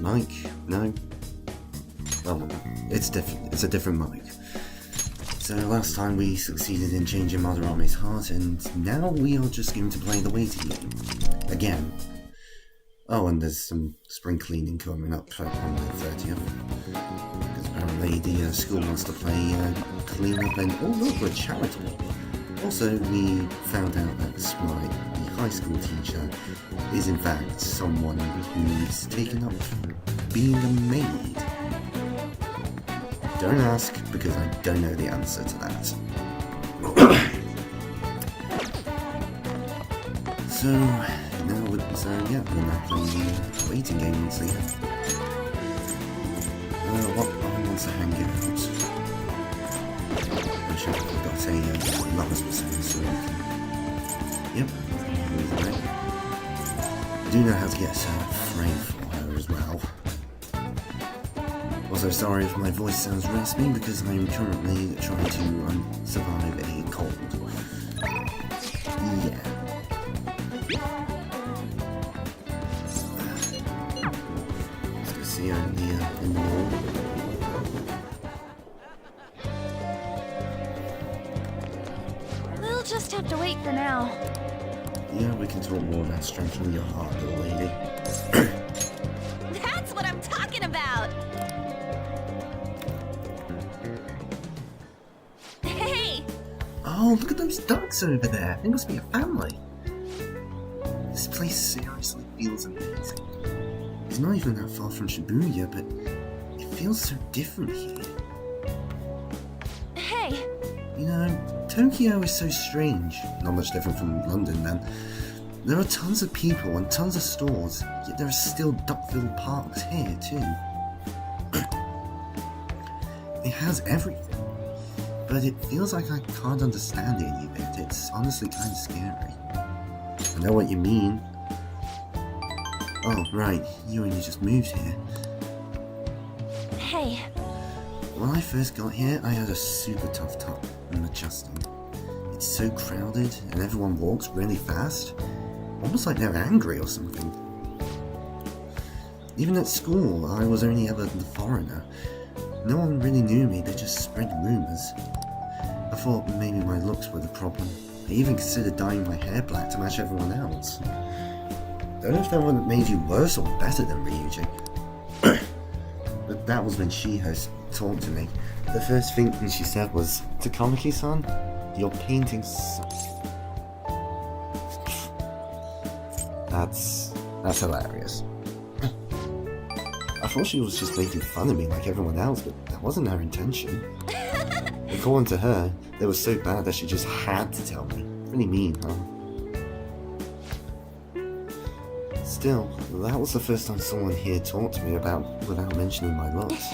mic? No? Oh, it's different. It's a different mic. So last time we succeeded in changing Madarame's heart, and now we are just going to play the waiting game. Again. Oh, and there's some spring cleaning coming up on the 30th. Because apparently the school wants to play clean up and... Oh look, we're charitable. Also, we found out that the high school teacher, is in fact someone who's taken up being a maid. Don't ask, because I don't know the answer to that. So yeah, we're now playing the waiting game and see what one wants to hang out. I'm sure we've got a lovers percent, so yep, I do know how to get a frame for her as well. Also, sorry if my voice sounds raspy because I am currently trying to survive a cold. Yeah. Let's go see her in the wall. We'll just have to wait for now. Yeah, we can talk more about strengthening your heart, little lady. That's what I'm talking about! Hey! Oh, look at those ducks over there. They must be a family. This place seriously feels amazing. It's not even that far from Shibuya, but it feels so different here. Hey! You know, Tokyo is so strange. Not much different from London, then. There are tons of people and tons of stores, yet there are still duck-filled parks here, too. It has everything. But it feels like I can't understand any of it. It's honestly kind of scary. I know what you mean. Oh, right. You only just moved here. Hey. When I first got here, I had a super tough time adjusting. It's so crowded, and everyone walks really fast. Almost like they're angry or something. Even at school, I was only ever the foreigner. No one really knew me, they just spread rumours. I thought maybe my looks were the problem. I even considered dyeing my hair black to match everyone else. Don't know if that would have made you worse or better than Ryuji. But that was when Shiho talked to me. The first thing she said was, "Takamaki-san, your painting sucks." That's hilarious. I thought she was just making fun of me like everyone else, but that wasn't her intention. According to her, they were so bad that she just had to tell me. Really mean, huh? Still, that was the first time someone here talked to me without mentioning my looks.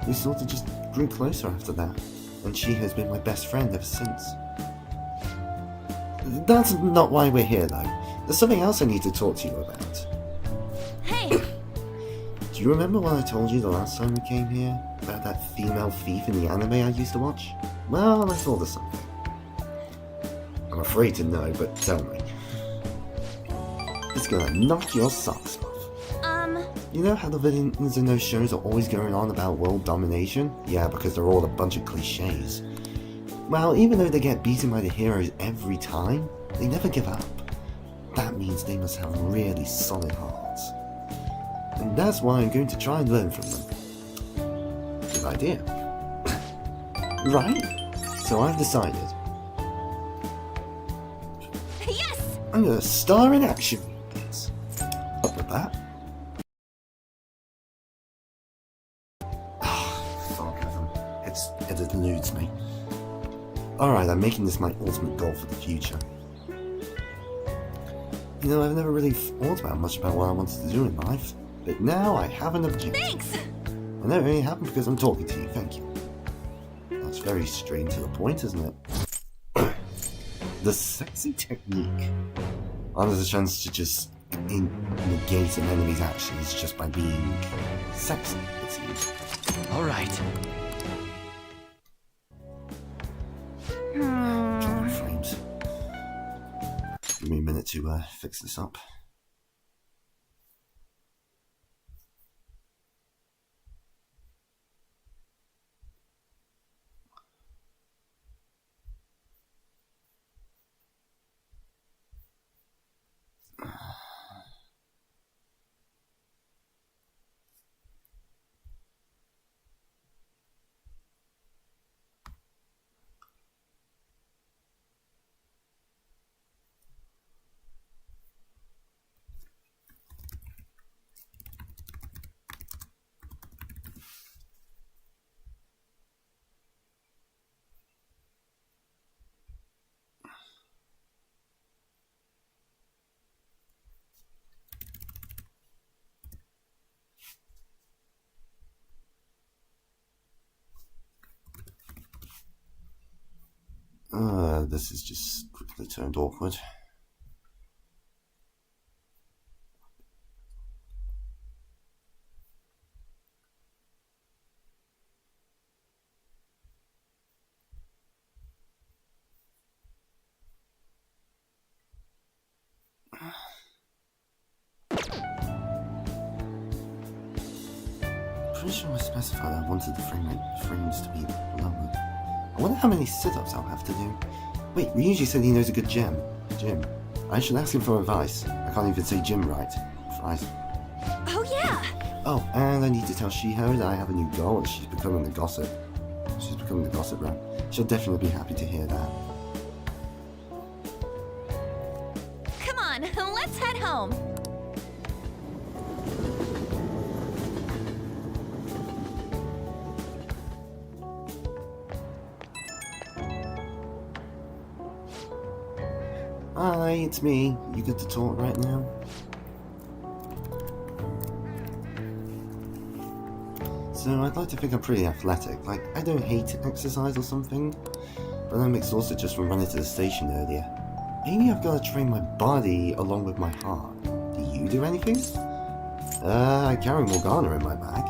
We sort of just grew closer after that, and she has been my best friend ever since. That's not why we're here, though. There's something else I need to talk to you about. Hey! Do you remember what I told you the last time we came here? About that female thief in the anime I used to watch? Well, I thought of something. I'm afraid to know, but tell me. It's gonna knock your socks off. You know how the villains in those shows are always going on about world domination? Yeah, because they're all a bunch of cliches. Well, even though they get beaten by the heroes every time, they never give up. That means they must have really solid hearts. And that's why I'm going to try and learn from them. Good idea. Right? So I've decided. Yes! I'm gonna star in action movies. Up with that. Sarcasm. It eludes me. Alright, I'm making this my ultimate goal for the future. You know, I've never really thought about much about what I wanted to do in life, but now I have an objective. Thanks! And that only happened because I'm talking to you, thank you. That's very straight to the point, isn't it? The sexy technique. There's a chance to just negate an enemy's actions just by being sexy, it seems. Alright. Drawing frames. Give me a minute to fix this up. this is just quickly turned awkward. Pretty sure I specified I wanted the frames to be lower. I wonder how many sit-ups I'll have to do. Wait, Ryuji said he knows a good gym. I should ask him for advice. I can't even say gym right. Fries. Oh, yeah! Oh, and I need to tell Shiho that I have a new goal and she's becoming the gossip. She's becoming the gossip rep. She'll definitely be happy to hear that. Come on, let's head home. Hi, it's me. You good to talk right now? So I'd like to think I'm pretty athletic. Like, I don't hate exercise or something, but I'm exhausted just from running to the station earlier. Maybe I've got to train my body along with my heart. Do you do anything? I carry Morgana in my bag.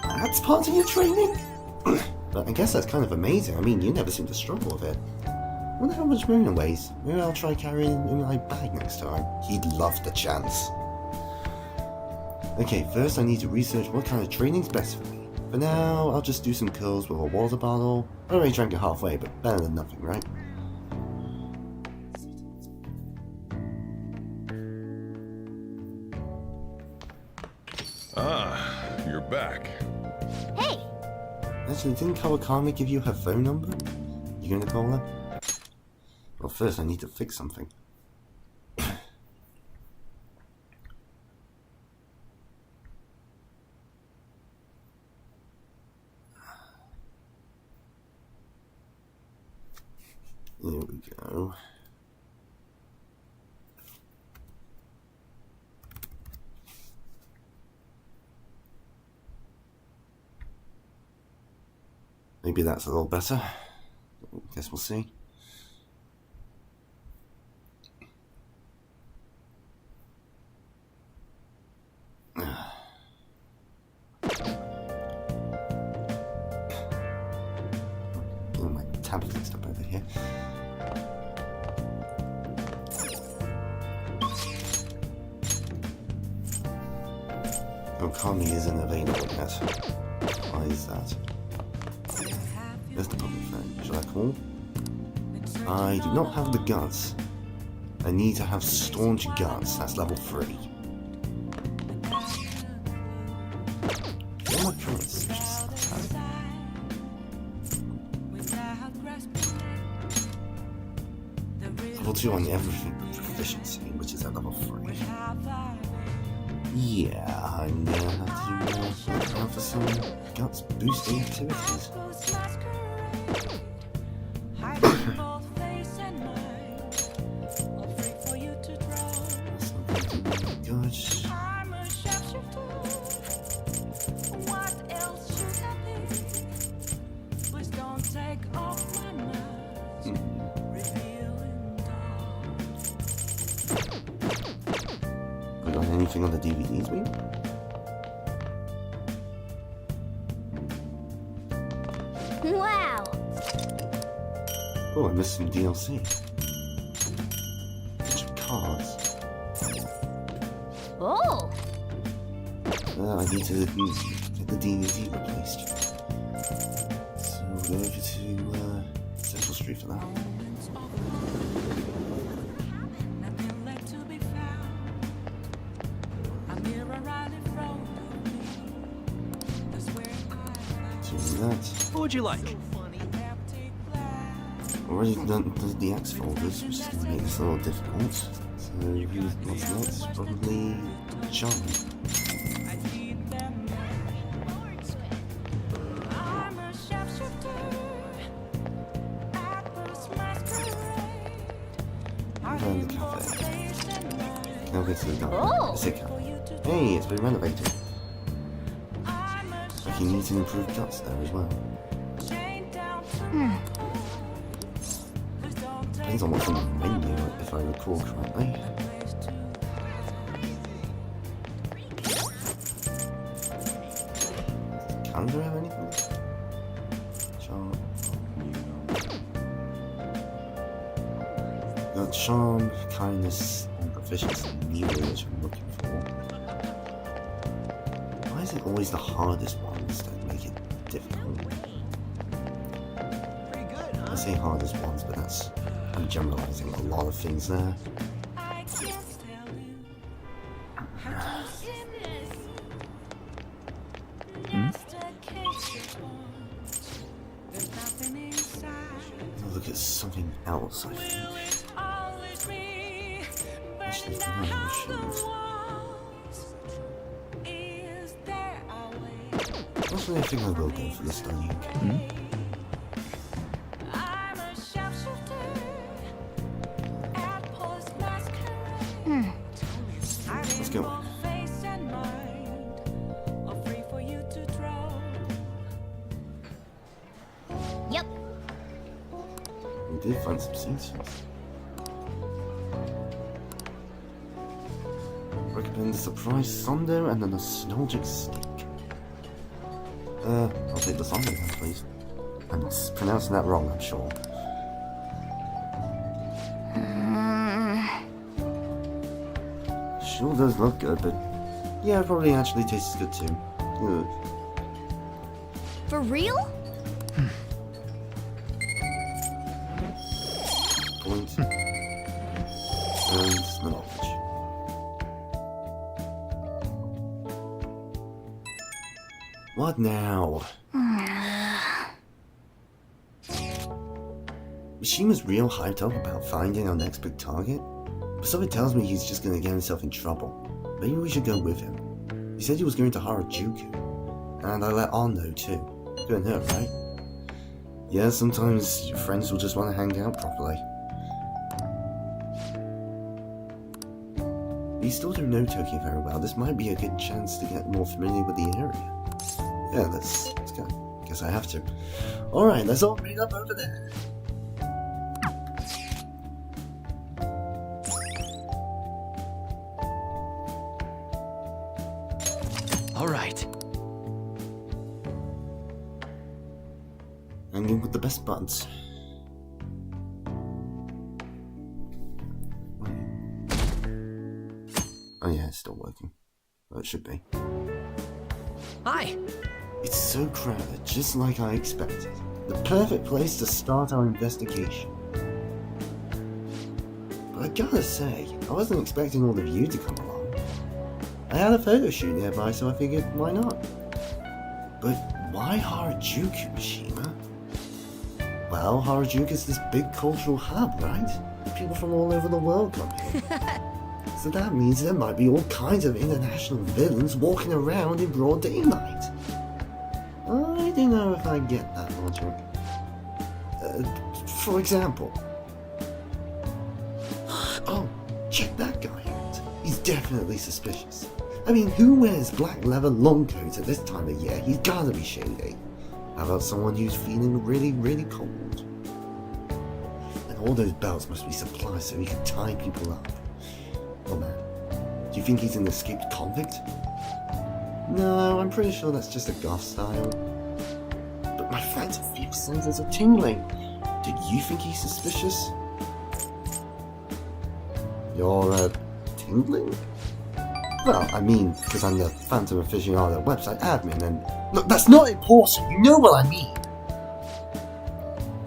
That's part of your training? But I guess that's kind of amazing. I mean, you never seem to struggle with it. I wonder how much Mona weighs. Maybe I'll try carrying him in my bag next time. He'd love the chance. Okay, first I need to research what kind of training's best for me. For now, I'll just do some curls with a water bottle. I already drank it halfway, but better than nothing, right? Ah, you're back. Hey! Actually, didn't Kawakami give you her phone number? You gonna call her? Well, first I need to fix something. There we go. Maybe that's a little better. Guess we'll see. Oh, my tab's mixed up over here. Okami isn't available yet. Why is that? There's the public phone. Should I call? I do not have the guts. I need to have staunch guts. That's level 3. What am I trying to suggest? Level 2 on everything proficiency, which is at level 3. Yeah, I'm gonna have to look out for some guts boosting activities. Anything on the DVDs, maybe? Wow! Oh, I missed some DLC. Bunch of cards. Oh! I need to get the DVD replaced. So we'll go over to Central Street for that. What would you like? Already done the X folders, which is going to make this a little difficult. So what's next? Probably Charlie. Around the cafe. Now go to the garden. Oh. It's a cafe. Hey, it's been renovated. He needs an improved guts there as well. Depends on what's on the menu, if I recall correctly. Calendar have anything? Charm. Got charm, kindness, and proficiency neither, which I'm looking for. Why is it always the hardest ones that make it difficult? I say hardest ones, but I'm generalizing a lot of things there. Look at something else, I think. Actually, no, I shouldn't. Actually, I think I will go for the studying. Let's go. Yep. We did find some sensors. Recommend the surprise Sondo and the nostalgic stick. I'll take the Sondo then, please. I'm pronouncing that wrong, I'm sure. Sure does look good, but yeah, it probably actually tastes good too. Ugh. For real? Point. Earns the knowledge. What now? Mishima's real hyped up about finding our next big target, but something tells me he's just gonna get himself in trouble. Maybe we should go with him. He said he was going to Harajuku, and I let On know too. Couldn't hurt, right? Yeah, sometimes your friends will just want to hang out properly. You still don't know Tokyo very well. This might be a good chance to get more familiar with the area. Yeah, let's go. Guess I have to. Alright, let's all meet up over there. All right. Hanging with the best buds. Oh yeah, it's still working. Well, it should be. Hi. It's so crowded, just like I expected. The perfect place to start our investigation. But I gotta say, I wasn't expecting all of you to come along. I had a photo shoot nearby, so I figured, why not? But why Harajuku, Mishima? Well, Harajuku's this big cultural hub, right? People from all over the world come here. So that means there might be all kinds of international villains walking around in broad daylight. I don't know if I get that logic. For example... Oh, check that guy out. He's definitely suspicious. I mean, who wears black leather long coats at this time of year? He's gotta be shady. How about someone who's feeling really, really cold? And all those belts must be supplies so he can tie people up. Oh man, do you think he's an escaped convict? No, I'm pretty sure that's just a goth style. But my phantom thief senses are tingling. Do you think he's suspicious? You're, tingling? Well, I mean, because I'm the Phantom Aficionado website admin, and... Look, that's not important, you know what I mean!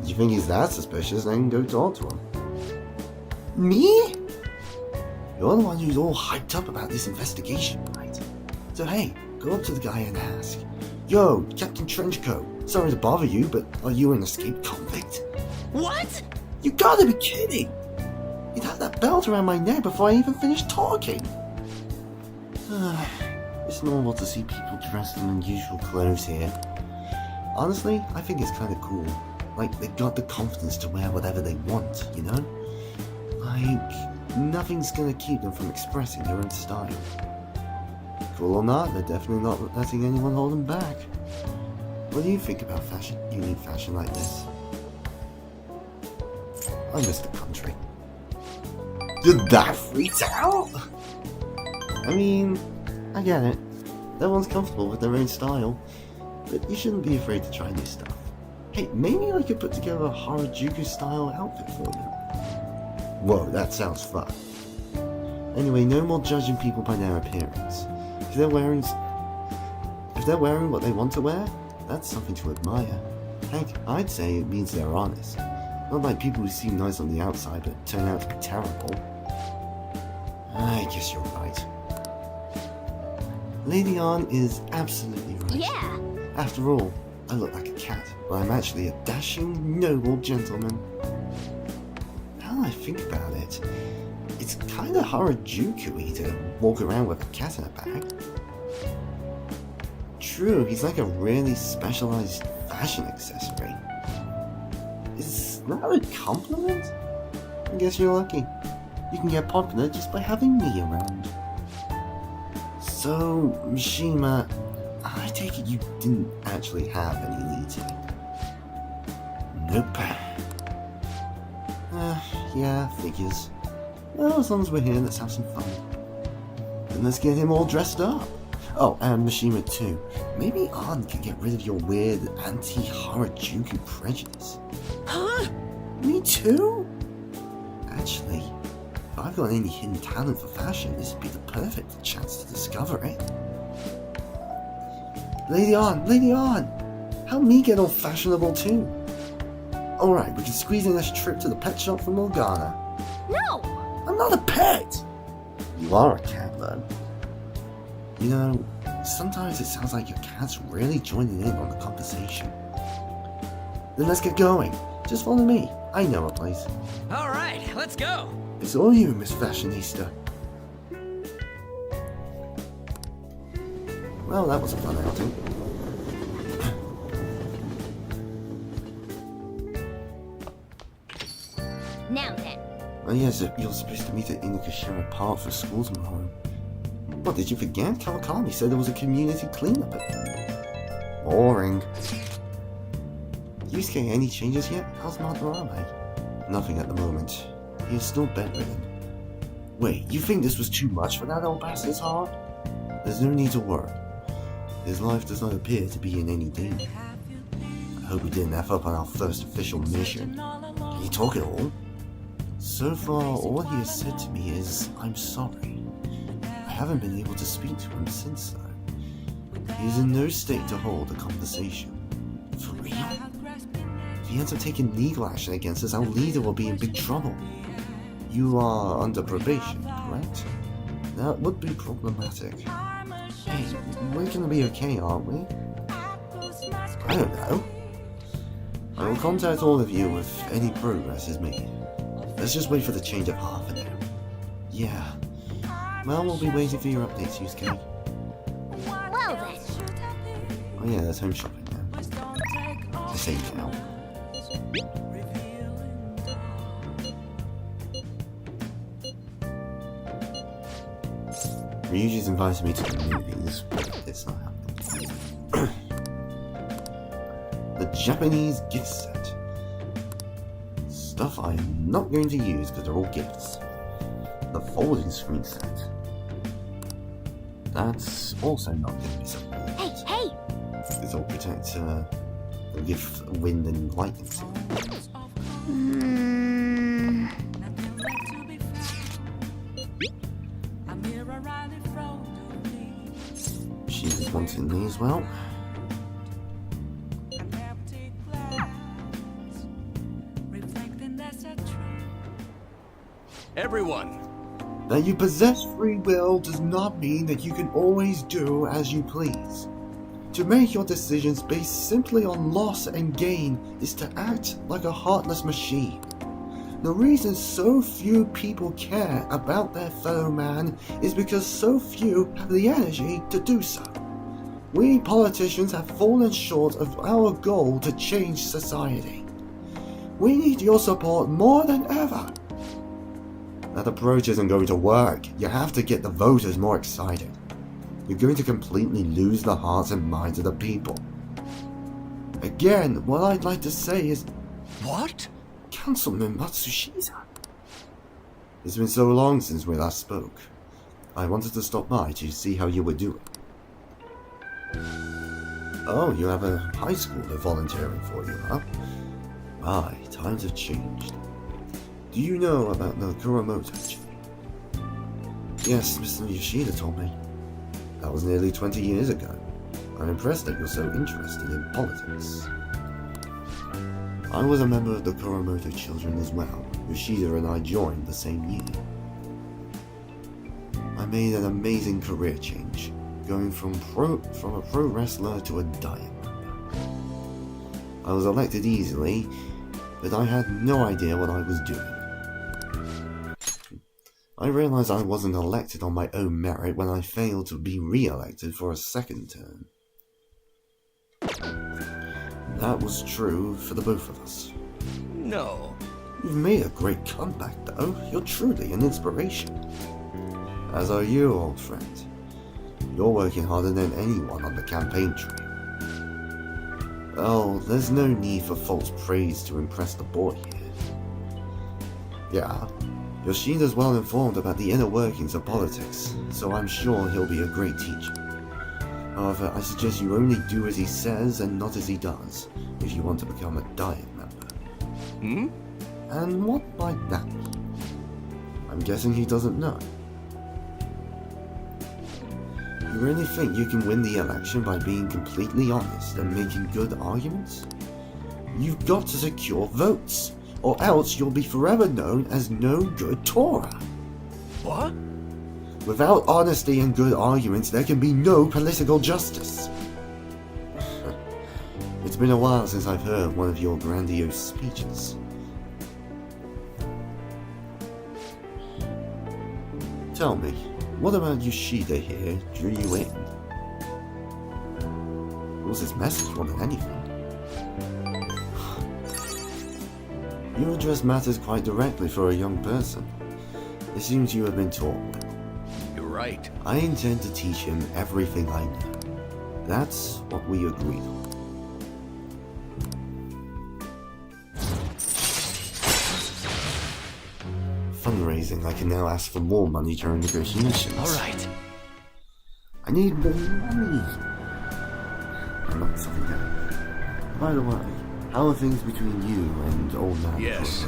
You think he's that suspicious, then go talk to him. Me? You're the one who's all hyped up about this investigation, right? So hey, go up to the guy and ask, Yo, Captain Trenchcoat, sorry to bother you, but are you an escaped convict? What? You gotta be kidding! You'd had that belt around my neck before I even finished talking! It's normal to see people dressed in unusual clothes here. Honestly, I think it's kinda cool. Like, they've got the confidence to wear whatever they want, you know? Like, nothing's gonna keep them from expressing their own style. Cool or not, they're definitely not letting anyone hold them back. What do you think about fashion? Unique fashion like this? I miss the country. You're that freaked out? I mean, I get it. Everyone's comfortable with their own style, but you shouldn't be afraid to try new stuff. Hey, maybe I could put together a Harajuku-style outfit for you. Whoa, that sounds fun. Anyway, no more judging people by their appearance. If they're wearing what they want to wear, that's something to admire. Heck, I'd say it means they're honest. Not like people who seem nice on the outside but turn out to be terrible. I guess you're right. Lady Ann is absolutely right. Yeah. After all, I look like a cat, but I'm actually a dashing, noble gentleman. Now that I think about it, it's kinda Harajuku-y to walk around with a cat in a bag. True, he's like a really specialized fashion accessory. Is that a compliment? I guess you're lucky. You can get popular just by having me around. So, Mishima, I take it you didn't actually have any leads here? Nope. Yeah, figures. Well, as long as we're here, let's have some fun. Then let's get him all dressed up. Oh, and Mishima too. Maybe Ann can get rid of your weird anti-Harajuku prejudice. Huh? Me too? Actually, if I've got any hidden talent for fashion, this would be the perfect chance to discover it. Lady Ann! Help me get all fashionable too. Alright, we can squeeze in this trip to the pet shop for Morgana. No! I'm not a pet! You are a cat though. You know, sometimes it sounds like your cat's really joining in on the conversation. Then let's get going. Just follow me. I know a place. All right, let's go. It's all you, Miss Fashionista. Well, that was a fun outing. Now then. Oh yes, you're supposed to meet at Inukashima Park for school tomorrow. What, did you forget? Kawakami said there was a community cleanup event. Boring. Yusuke, any changes yet? How's Madarame? Nothing at the moment. He is still bedridden. Wait, you think this was too much for that old bastard's heart? There's no need to worry. His life does not appear to be in any danger. I hope we didn't F up on our first official mission. Can you talk at all? So far, all he has said to me is, I'm sorry. I haven't been able to speak to him since though. He is in no state to hold a conversation. For real? If he ends up taking legal action against us, our leader will be in big trouble. You are under probation, correct? That would be problematic. Hey, we're gonna be okay, aren't we? I don't know. I will contact all of you if any progress is made. Let's just wait for the change of heart for now. Yeah. Well, we'll be waiting for your updates, Yusuke. Well then. Oh yeah, there's home shopping now. To say now. Ryuji's invited me to the movies, but it's not happening. The Japanese gift set. Stuff I am not going to use because they're all gifts. The folding screen set. That's also not going to be something. Hey! This will protect with wind and lightning. She was wanting me as well. Everyone, That you possess free will does not mean that you can always do as you please. To make your decisions based simply on loss and gain is to act like a heartless machine. The reason so few people care about their fellow man is because so few have the energy to do so. We politicians have fallen short of our goal to change society. We need your support more than ever. That approach isn't going to work. You have to get the voters more excited. You're going to completely lose the hearts and minds of the people. Again, what I'd like to say is, what? Councilman Matsushita. It's been so long since we last spoke. I wanted to stop by to see how you were doing. Oh, you have a high schooler volunteering for you, huh? My, times have changed. Do you know about the Kuromoto? Yes, Mr. Yoshida told me. That was nearly 20 years ago. I'm impressed that you're so interested in politics. I was a member of the Kuromoto children as well. Yoshida and I joined the same year. I made an amazing career change, going from a pro wrestler to a diet member. I was elected easily, but I had no idea what I was doing. I realized I wasn't elected on my own merit when I failed to be re-elected for a second term. That was true for the both of us. No. You've made a great comeback, though. You're truly an inspiration. As are you, old friend. You're working harder than anyone on the campaign trail. Oh, there's no need for false praise to impress the boy here. Yeah, Yoshida's well informed about the inner workings of politics, so I'm sure he'll be a great teacher. However, I suggest you only do as he says and not as he does, if you want to become a diet member. And what might that be? I'm guessing he doesn't know. You really think you can win the election by being completely honest and making good arguments? You've got to secure votes, or else you'll be forever known as no good Torah. What? Without honesty and good arguments, there can be no political justice. It's been a while since I've heard one of your grandiose speeches. Tell me, what about Yoshida here drew you in? It was his message more than anything. You address matters quite directly for a young person. It seems you have been taught well. You're right. I intend to teach him everything I know. That's what we agreed on. Fundraising, I can now ask for more money during negotiations. Alright. I need more money. I'm not something down. By the way, how are things between you and old man? Yes.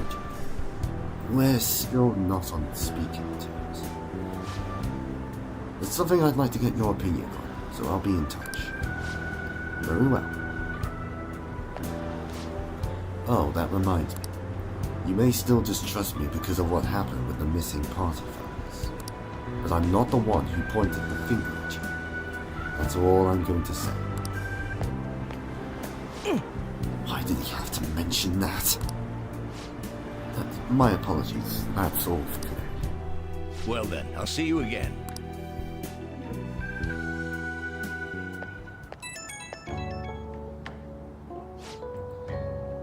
We're still not on speaking terms. It's something I'd like to get your opinion on, so I'll be in touch. Very well. Oh, that reminds me. You may still distrust me because of what happened with the missing party families. But I'm not the one who pointed the finger at you. That's all I'm going to say. Why did he have to mention that? My apologies. That's all for today. Well then, I'll see you again.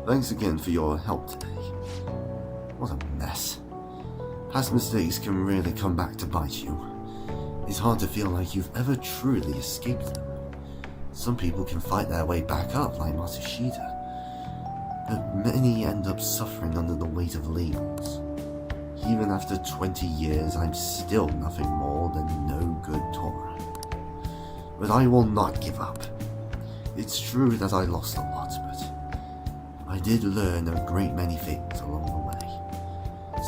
Thanks again for your help today. What a mess. Past mistakes can really come back to bite you. It's hard to feel like you've ever truly escaped them. Some people can fight their way back up like Matsushita, but many end up suffering under the weight of labels. Even after 20 years, I'm still nothing more than no good Torah. But I will not give up. It's true that I lost a lot, but I did learn a great many things along the way.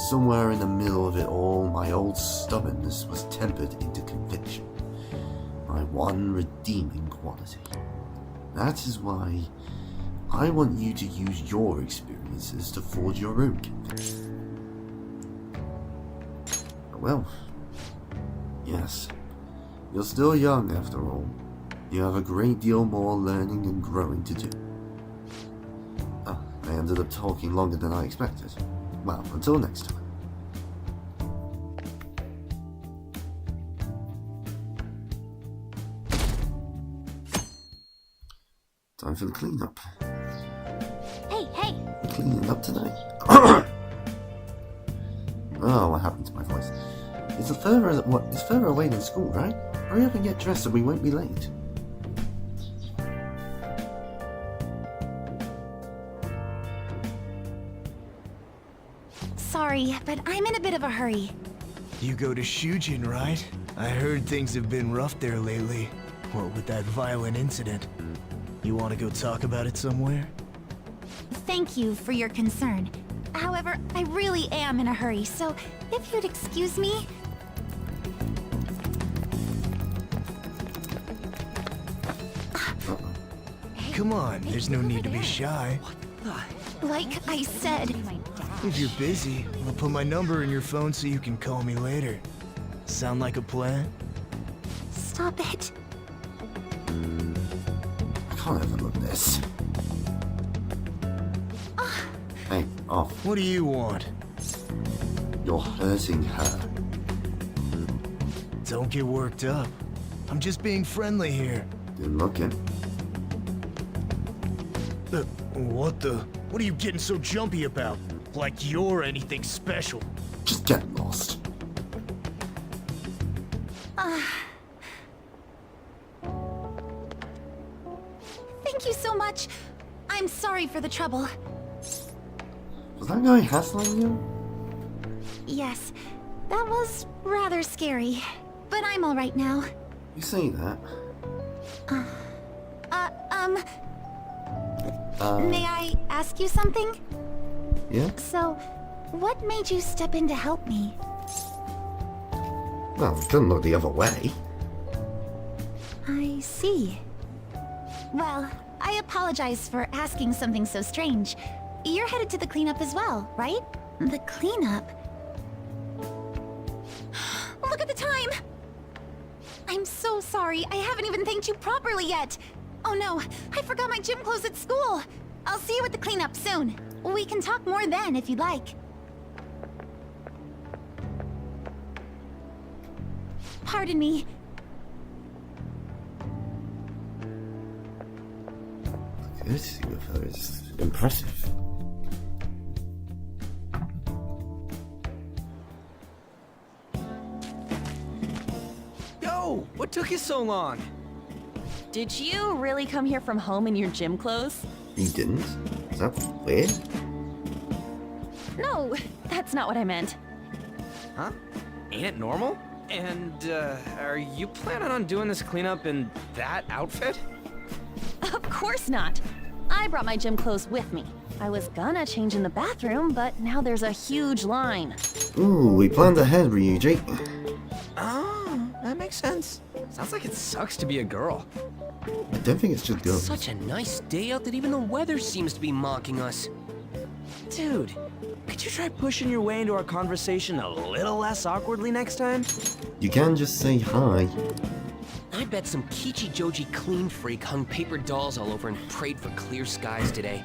Somewhere in the middle of it all, my old stubbornness was tempered into conviction. My one redeeming quality. That is why I want you to use your experiences to forge your own conviction. Well, yes, you're still young after all. You have a great deal more learning and growing to do. I ended up talking longer than I expected. Well, until next time. Time for the cleanup. Hey, hey! Cleaning up tonight. Oh, what happened to my voice? It's further away than school, right? Hurry up and get dressed so we won't be late. sorry, but I'm in a bit of a hurry. You go to Shujin, right? I heard things have been rough there lately. What with that violent incident? You want to go talk about it somewhere? Thank you for your concern. However, I really am in a hurry, so if you'd excuse me... Come on, there's no need to be shy. Like I said, If you're busy, I'll put my number in your phone so you can call me later. Sound like a plan? stop it. I can't overlook this. Hey, off. What do you want? You're hurting her. Don't get worked up. I'm just being friendly here. Good looking. What the? What are you getting so jumpy about? Like you're anything special. Just get lost. Thank you so much. I'm sorry for the trouble. Was that guy hassling you? Yes, that was rather scary. But I'm alright now. You say that? May I ask you something? Yeah? So, what made you step in to help me? Well, we couldn't look the other way. I see. Well, I apologize for asking something so strange. You're headed to the cleanup as well, right? The cleanup? Look at the time! I'm so sorry, I haven't even thanked you properly yet! Oh no, I forgot my gym clothes at school! I'll see you at the cleanup soon. We can talk more then if you'd like. Pardon me. Courtesy with her is impressive. Yo, what took you so long? Did you really come here from home in your gym clothes? You didn't? Is that weird? No, that's not what I meant. Huh? Ain't it normal? And, are you planning on doing this cleanup in that outfit? Of course not. I brought my gym clothes with me. I was gonna change in the bathroom, but now there's a huge line. Ooh, we planned ahead, Ryuji. Oh, that makes sense. Sounds like it sucks to be a girl. I don't think it's just girls. Such a nice day out that even the weather seems to be mocking us. Dude, could you try pushing your way into our conversation a little less awkwardly next time? You can just say hi. I bet some Kichi Joji clean freak hung paper dolls all over and prayed for clear skies today.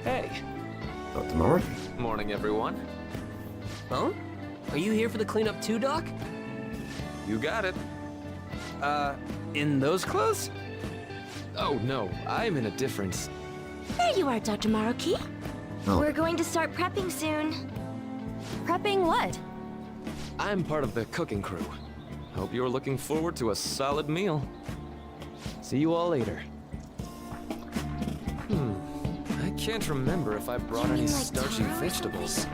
Hey, Dr. Moroki. morning everyone. Huh? Are you here for the cleanup too, Doc? You got it. In those clothes? Oh no, I'm in a different... There you are, Dr. Maruki. Oh. We're going to start prepping soon. Prepping what? I'm part of the cooking crew. Hope you're looking forward to a solid meal. See you all later. I can't remember if I brought You any mean like starchy taro or vegetables.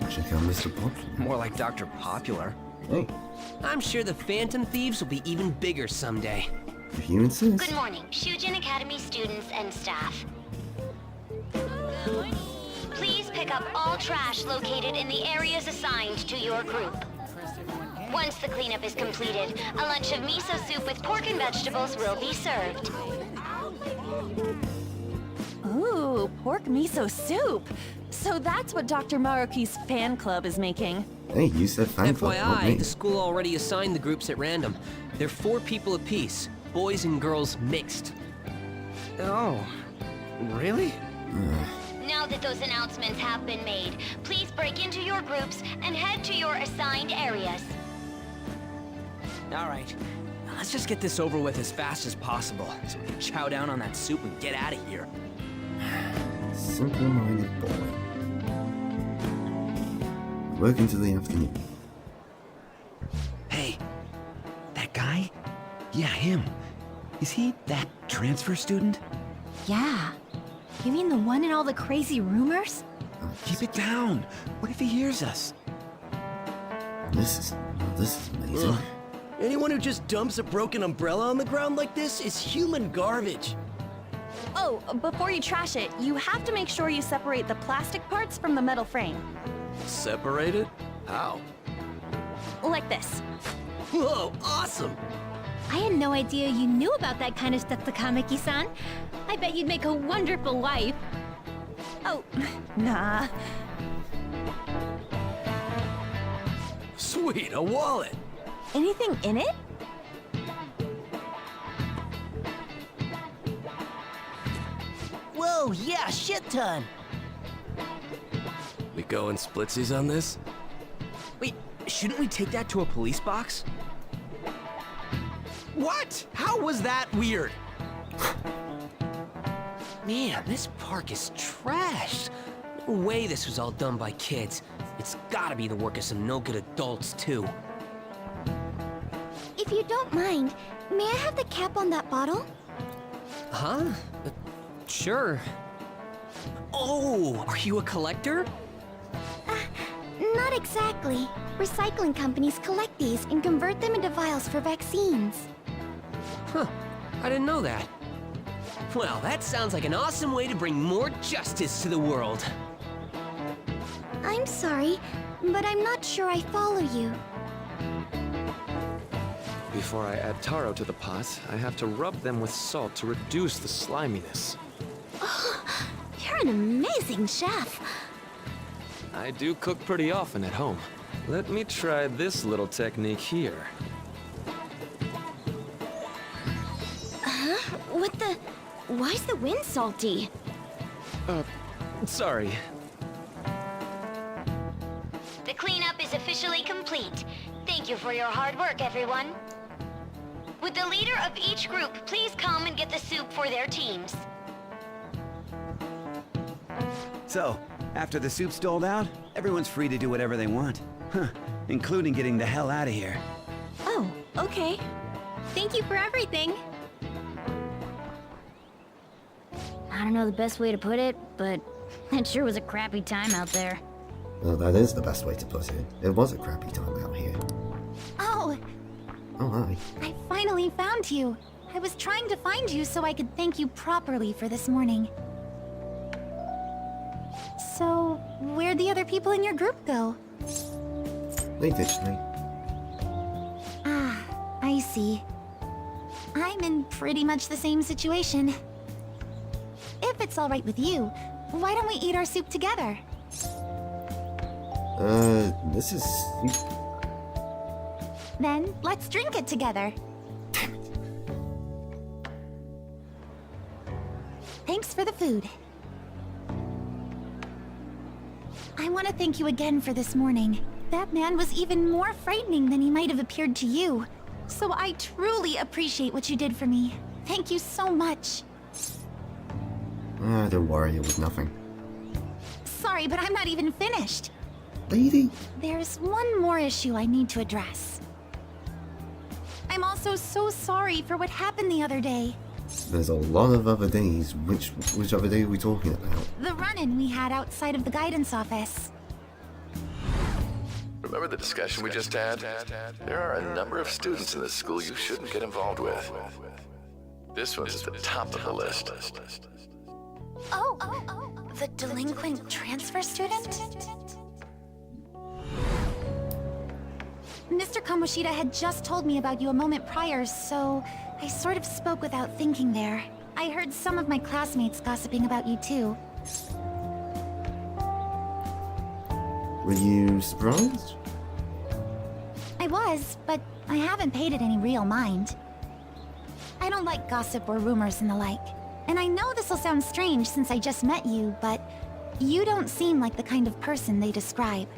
Check out Mr. Popular. More like Dr. Popular. Hey, I'm sure the Phantom Thieves will be even bigger someday. if you insist. Good morning, Shujin Academy students and staff. Please pick up all trash located in the areas assigned to your group. Once the cleanup is completed, a lunch of miso soup with pork and vegetables will be served. Ooh, pork miso soup. So that's what Dr. Maruki's fan club is making. Hey, you said fan club, not me. FYI, the school already assigned the groups at random. They're 4 people apiece, boys and girls mixed. Oh, really? Now that those announcements have been made, please break into your groups and head to your assigned areas. All right, now let's just get this over with as fast as possible so we can chow down on that soup and get out of here. Simple-minded boy. Work into the afternoon. Hey, that guy? Yeah, him. Is he that transfer student? Yeah. You mean the one in all the crazy rumors? Keep it down. What if he hears us? This is amazing. Ugh. Anyone who just dumps a broken umbrella on the ground like this is human garbage. Oh, before you trash it, you have to make sure you separate the plastic parts from the metal frame. Separated? How? Like this. Whoa, awesome! I had no idea you knew about that kind of stuff, Takamaki-san. I bet you'd make a wonderful wife. Oh, nah. Sweet, a wallet! Anything in it? Whoa, yeah, shit ton! We going splitsies on this? Wait, shouldn't we take that to a police box? What? How was that weird? Man, this park is trashed. No way this was all done by kids. It's gotta be the work of some no-good adults, too. If you don't mind, may I have the cap on that bottle? Huh? Sure. Oh, are you a collector? Not exactly. Recycling companies collect these and convert them into vials for vaccines. Huh, I didn't know that. Well, that sounds like an awesome way to bring more justice to the world. I'm sorry, but I'm not sure I follow you. Before I add taro to the pot, I have to rub them with salt to reduce the sliminess. Oh, you're an amazing chef. I do cook pretty often at home. Let me try this little technique here. Huh? What the... Why's the wind salty? Sorry. The cleanup is officially complete. Thank you for your hard work, everyone. Would the leader of each group please come and get the soup for their teams? So, after the soup's doled out, everyone's free to do whatever they want. Huh, including getting the hell out of here. Oh, okay. Thank you for everything. I don't know the best way to put it, but it sure was a crappy time out there. Well, that is the best way to put it. It was a crappy time out here. Oh, Oh, hi. I finally found you. I was trying to find you so I could thank you properly for this morning. So, where'd the other people in your group go? They ditched me. Ah, I see. I'm in pretty much the same situation. If it's alright with you, why don't we eat our soup together? This is... Then, let's drink it together. Thanks for the food. I want to thank you again for this morning. That man was even more frightening than he might have appeared to you. So I truly appreciate what you did for me. Thank you so much. don't worry, it was nothing. Sorry, but I'm not even finished. Lady? There's one more issue I need to address. I'm also so sorry for what happened the other day. There's a lot of other days. Which other day are we talking about? The run-in we had outside of the guidance office. Remember the discussion we just had? There are a number of students in this school you shouldn't get involved with. This one's at the top of the list. Oh, the delinquent transfer student? Mr. Kamoshida had just told me about you a moment prior, so I sort of spoke without thinking there. I heard some of my classmates gossiping about you too. Were you surprised? I was, but I haven't paid it any real mind. I don't like gossip or rumors and the like. And I know this will sound strange since I just met you, but you don't seem like the kind of person they describe.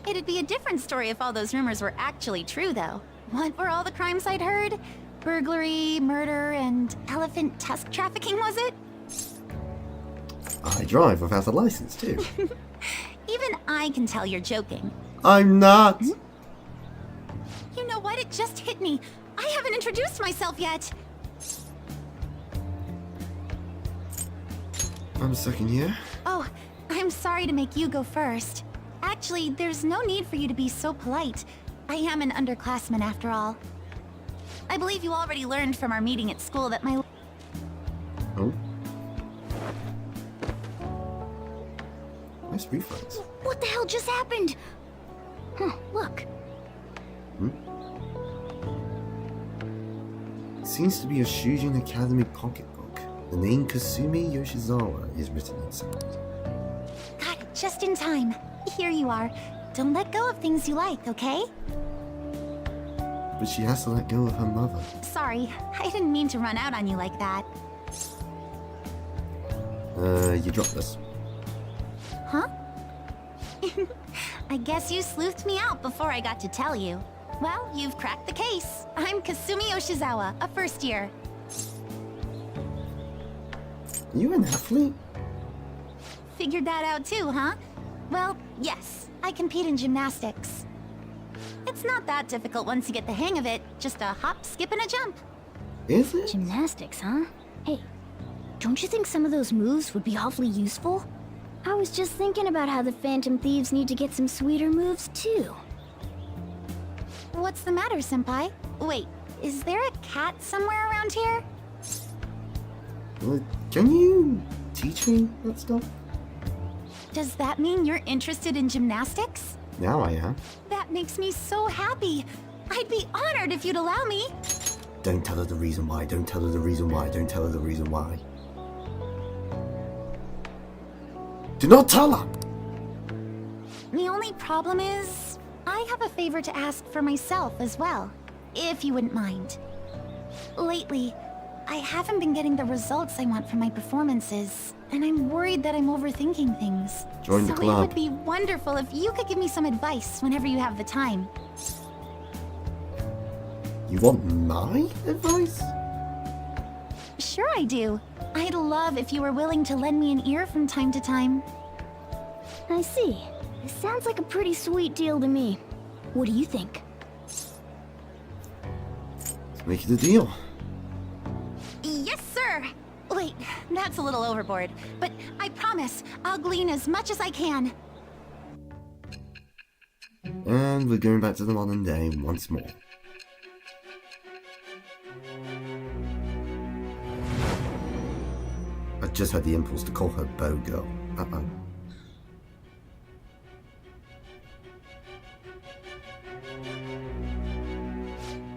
It'd be a different story if all those rumors were actually true, though. What were all the crimes I'd heard? Burglary, murder, and elephant tusk trafficking, was it? I drive without a license, too. Even I can tell you're joking. I'm not! You know what? It just hit me. I haven't introduced myself yet. I'm second year. Oh, I'm I'm sorry to make you go first. Actually, there's no need for you to be so polite. I am an underclassman after all. I believe you already learned from our meeting at school that my... Oh? Nice reflex. What the hell just happened? Huh, look. Seems to be a Shujin Academy pocketbook. The name Kasumi Yoshizawa is written inside. Got it just in time. Here you are. Don't let go of things you like, okay? But she has to let go of her mother. Sorry, I didn't mean to run out on you like that. You dropped this. Huh? I guess you sleuthed me out before I got to tell you. Well, you've cracked the case. I'm Kasumi Yoshizawa, a first year. You an athlete? Figured that out too, huh? Well, yes, I compete in gymnastics. It's not that difficult once you get the hang of it. Just a hop, skip, and a jump. Is it? Gymnastics, huh? Hey, don't you think some of those moves would be awfully useful? I was just thinking about how the Phantom Thieves need to get some sweeter moves, too. What's the matter, Senpai? Wait, is there a cat somewhere around here? Can you teach me that stuff? Does that mean you're interested in gymnastics? Now I am. That makes me so happy. I'd be honored if you'd allow me. Don't tell her the reason why. Don't tell her the reason why. Don't tell her the reason why. Do not tell her! The only problem is, I have a favor to ask for myself as well, if you wouldn't mind. Lately, I haven't been getting the results I want from my performances, and I'm worried that I'm overthinking things. Join the So club. it would be wonderful if you could give me some advice whenever you have the time. You want my advice? Sure I do. I'd love if you were willing to lend me an ear from time to time. I see. It sounds like a pretty sweet deal to me. What do you think? Let's make it a deal. Yes, sir! Wait, that's a little overboard, but I promise I'll glean as much as I can. And we're going back to the modern day once more. I just had the impulse to call her Bow Girl. Uh-oh.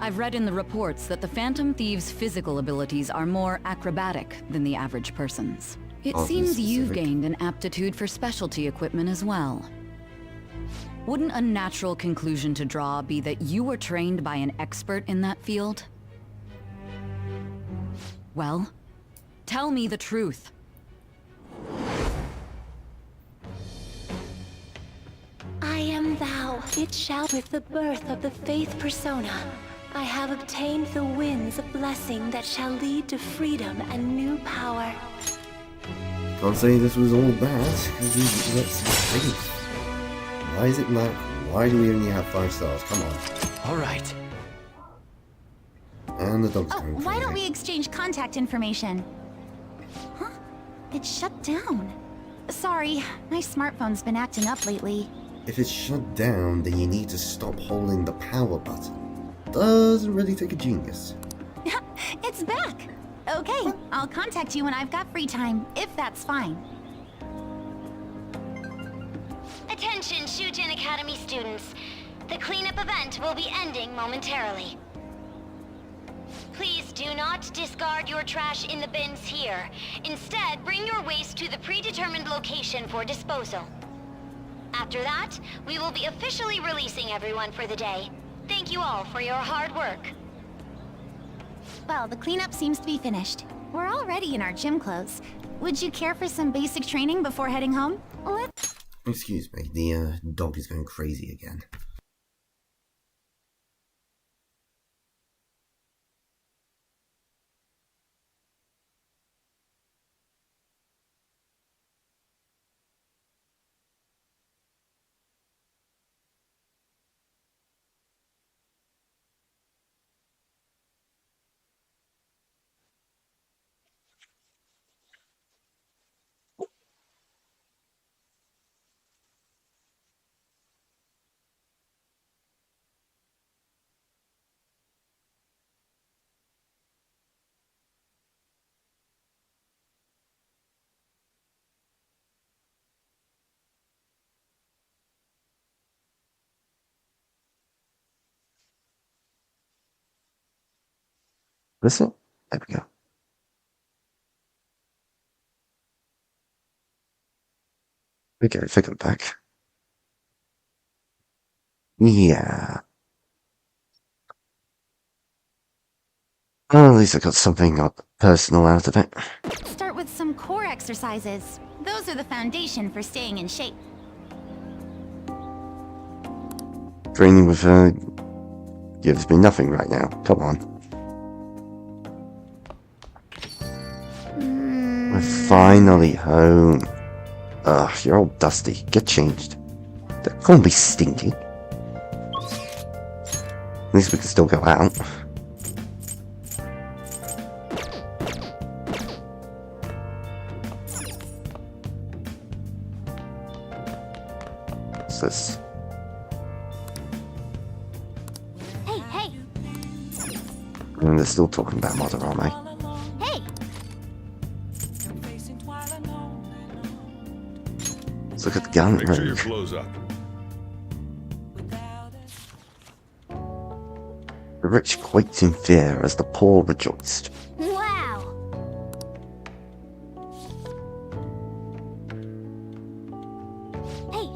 I've read in the reports that the Phantom Thieves' physical abilities are more acrobatic than the average person's. It Oddly seems you've specific. gained an aptitude for specialty equipment as well. Wouldn't a natural conclusion to draw be that you were trained by an expert in that field? Well, tell me the truth. I am thou. It shall with the birth of the faith persona. I have obtained the winds of blessing that shall lead to freedom and new power. Can't say this was all bad, because let's see. Why is it black? Why do we only have 5 stars? Come on. Alright. And the dog's Oh, going why don't crazy. we exchange contact information? Huh? It shut down. Sorry, my smartphone's been acting up lately. If it's shut down, then you need to stop holding the power button. Doesn't really take a genius. It's back! Okay, I'll contact you when I've got free time, if that's fine. Attention, Shujin Academy students. The cleanup event will be ending momentarily. Please do not discard your trash in the bins here. Instead, bring your waste to the predetermined location for disposal. After that, we will be officially releasing everyone for the day. Thank you all for your hard work. Well, the cleanup seems to be finished. We're already in our gym clothes. Would you care for some basic training before heading home? Let's... Excuse me, the dog is going crazy again. Listen. There we go. Okay, take it back. Yeah. Well, at least I got something personal out of it. Start with some core exercises. Those are the foundation for staying in shape. Training with her gives me nothing right now. Come on. We're finally home. Ugh, you're all dusty. Get changed. That can't be stinking. At least we can still go out. What's this? Hey! And they're still talking about Mother, aren't they? Hey! Let's look at the gun Make sure your range. clothes up. The rich quaked in fear as the poor rejoiced. Wow! Hey!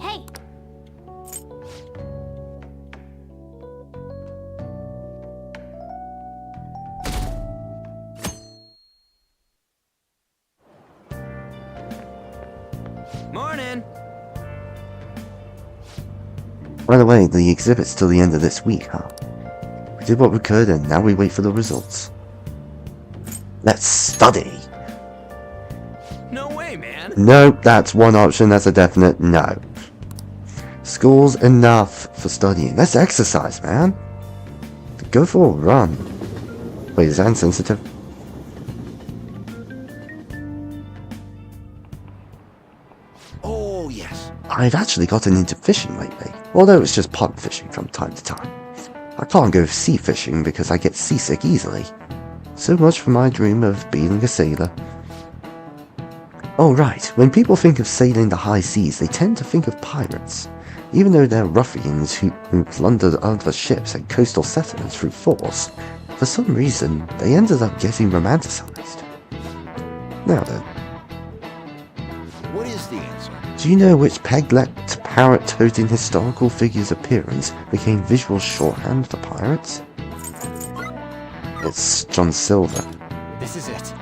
Morning! By the way, the exhibit's till the end of this week, huh? We did what we could and now we wait for the results. Let's study! No way, man! Nope, that's one option, that's a definite no. School's enough for studying. Let's exercise, man! Go for a run. Wait, is that insensitive? Oh, yes. I've actually gotten into fishing lately, although it's just pond fishing from time to time. I can't go sea fishing because I get seasick easily. So much for my dream of being a sailor. Oh right, when people think of sailing the high seas, they tend to think of pirates. Even though they're ruffians who plundered other ships and coastal settlements through force, for some reason, they ended up getting romanticized. Now then, What is the answer? do you know which peg-legged parrot-toting historical figure's appearance became visual shorthand for pirates? It's John Silver. This is it.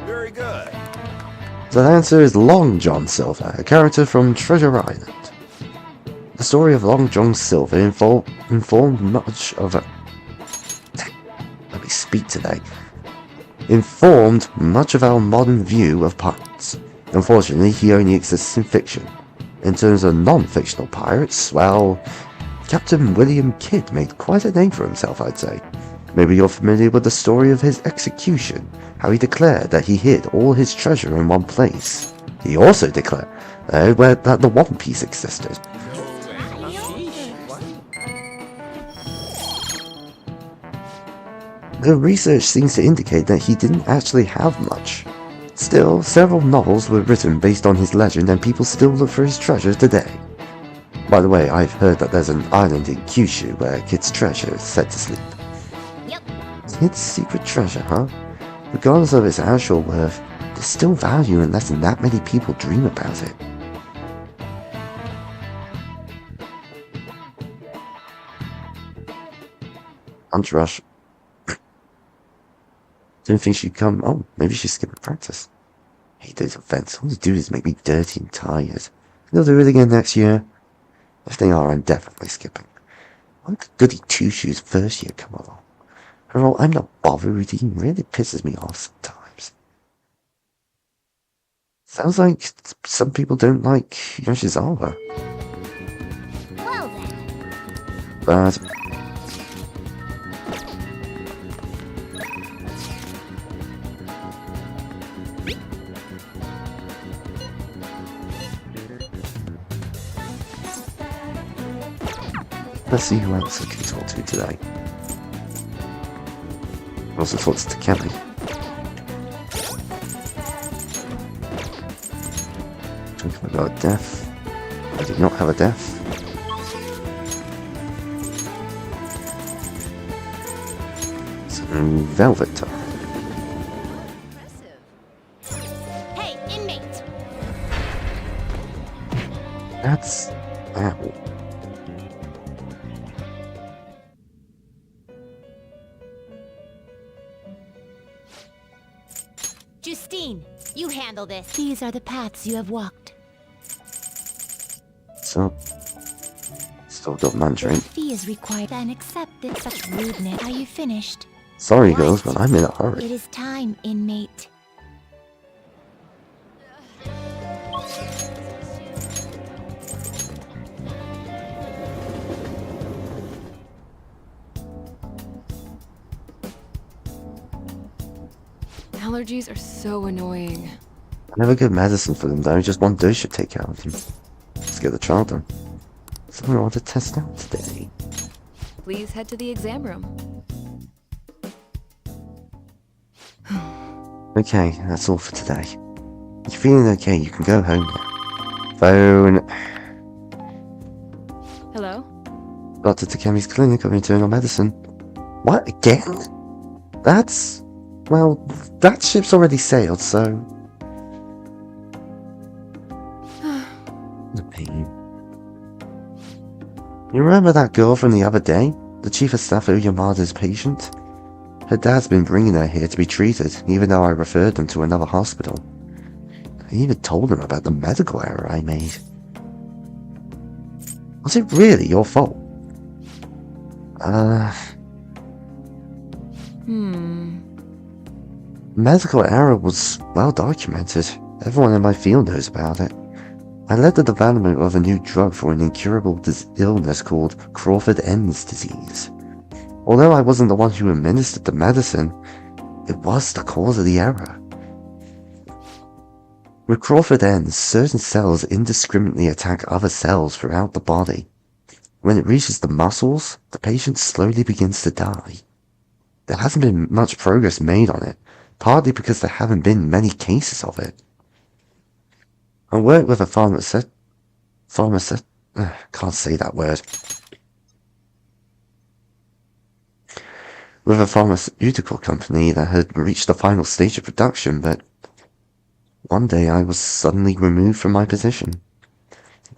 Very good. The answer is Long John Silver, a character from Treasure Island. The story of Long John Silver informed much of a... Let me speak today. Informed much of our modern view of pirates. Unfortunately, he only exists in fiction. In terms of non-fictional pirates, well, Captain William Kidd made quite a name for himself, I'd say. Maybe you're familiar with the story of his execution, how he declared that he hid all his treasure in one place. He also declared that the One Piece existed. The research seems to indicate that he didn't actually have much. Still, several novels were written based on his legend and people still look for his treasure today. By the way, I've heard that there's an island in Kyushu where Kid's treasure is set to sleep. Yep. Kid's secret treasure, huh? Regardless of its actual worth, there's still value unless that many people dream about it. Entourage. Don't think she'd come. Oh, maybe she's skipping practice. Hate those events. All they do is make me dirty and tired. They'll do it again next year. If they are, I'm definitely skipping. When could Goody Two-Shoes first year come along? Her all, I'm not bothered routine really pisses me off sometimes. Sounds like some people don't like Yoshizawa. Well then. But let's see who else I can talk to today. I also talked to Kelly. Talking about death. I did not have a death. So Velvet top. Hey, inmate! That's... Ow. Justine, you handle this. These are the paths you have walked. So... Still got Mandarin. If a fee is required, then accept it. Such rudeness. Are you finished? Sorry girls, but I'm in a hurry. It is time, inmate. Allergies are so annoying. I never good medicine for them though, just one dose should take care of them. Let's get the trial done. Something I want to test out today. Please head to the exam room. Okay, that's all for today. If you're feeling okay, you can go home now. Phone. Hello? Dr. Takemi's clinic of internal medicine. What, again? That's... well, that ship's already sailed, so... The pain. You remember that girl from the other day? The chief of staff of Yamada's patient? Her dad's been bringing her here to be treated, even though I referred them to another hospital. I even told him about the medical error I made. Was it really your fault? Medical error was well documented. Everyone in my field knows about it. I led the development of a new drug for an incurable illness called Crawford-Enns disease. Although I wasn't the one who administered the medicine, it was the cause of the error. With Crawford-Enns, certain cells indiscriminately attack other cells throughout the body. When it reaches the muscles, the patient slowly begins to die. There hasn't been much progress made on it, partly because there haven't been many cases of it. I worked with a can't say that word. With a pharmaceutical company that had reached the final stage of production, but one day I was suddenly removed from my position.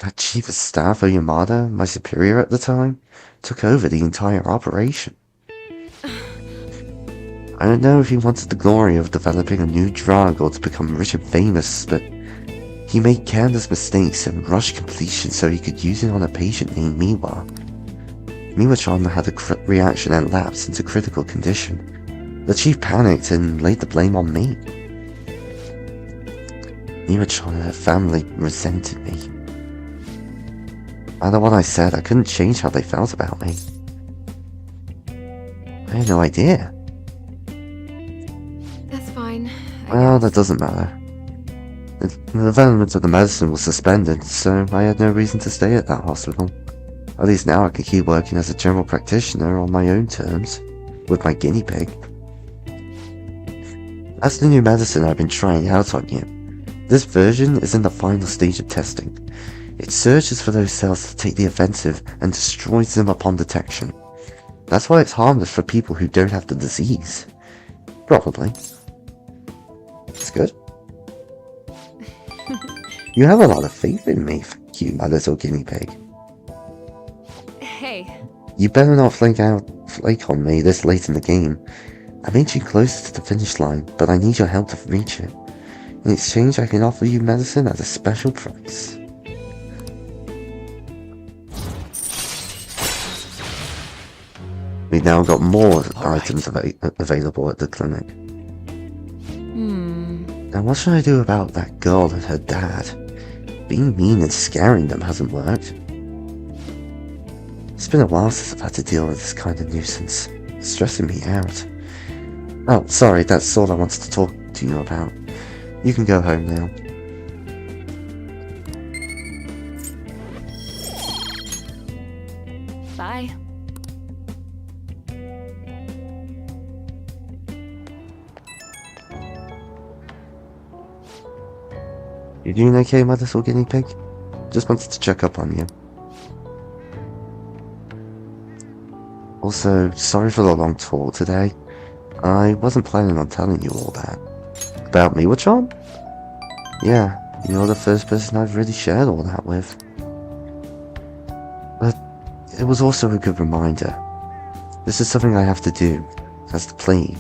That chief of staff of Yamada, my superior at the time, took over the entire operation. I don't know if he wanted the glory of developing a new drug or to become rich and famous, but he made careless mistakes and rushed completion so he could use it on a patient named Miwa. Miwa-chan had a reaction and lapsed into critical condition. The chief panicked and laid the blame on me. Miwa-chan and her family resented me. No matter what I said, I couldn't change how they felt about me. I had no idea. That's fine. Well, that doesn't matter. The development of the medicine was suspended, so I had no reason to stay at that hospital. At least now I can keep working as a general practitioner on my own terms, with my guinea pig. That's the new medicine I've been trying out on you. This version is in the final stage of testing. It searches for those cells to take the offensive and destroys them upon detection. That's why it's harmless for people who don't have the disease. Probably. It's good. You have a lot of faith in me, you, my little guinea pig. Hey. You better not flake on me this late in the game. I made you closer to the finish line, but I need your help to reach it. In exchange, I can offer you medicine at a special price. We've now got more items available at the clinic. Now what should I do about that girl and her dad? Being mean and scaring them hasn't worked. It's been a while since I've had to deal with this kind of nuisance. It's stressing me out. Oh, sorry, that's all I wanted to talk to you about. You can go home now. Bye. You doing okay, my little guinea pig? Just wanted to check up on you. Also, sorry for the long talk today. I wasn't planning on telling you all that. About me, what's wrong? Yeah, you're the first person I've really shared all that with. But it was also a good reminder. This is something I have to do, as the plague.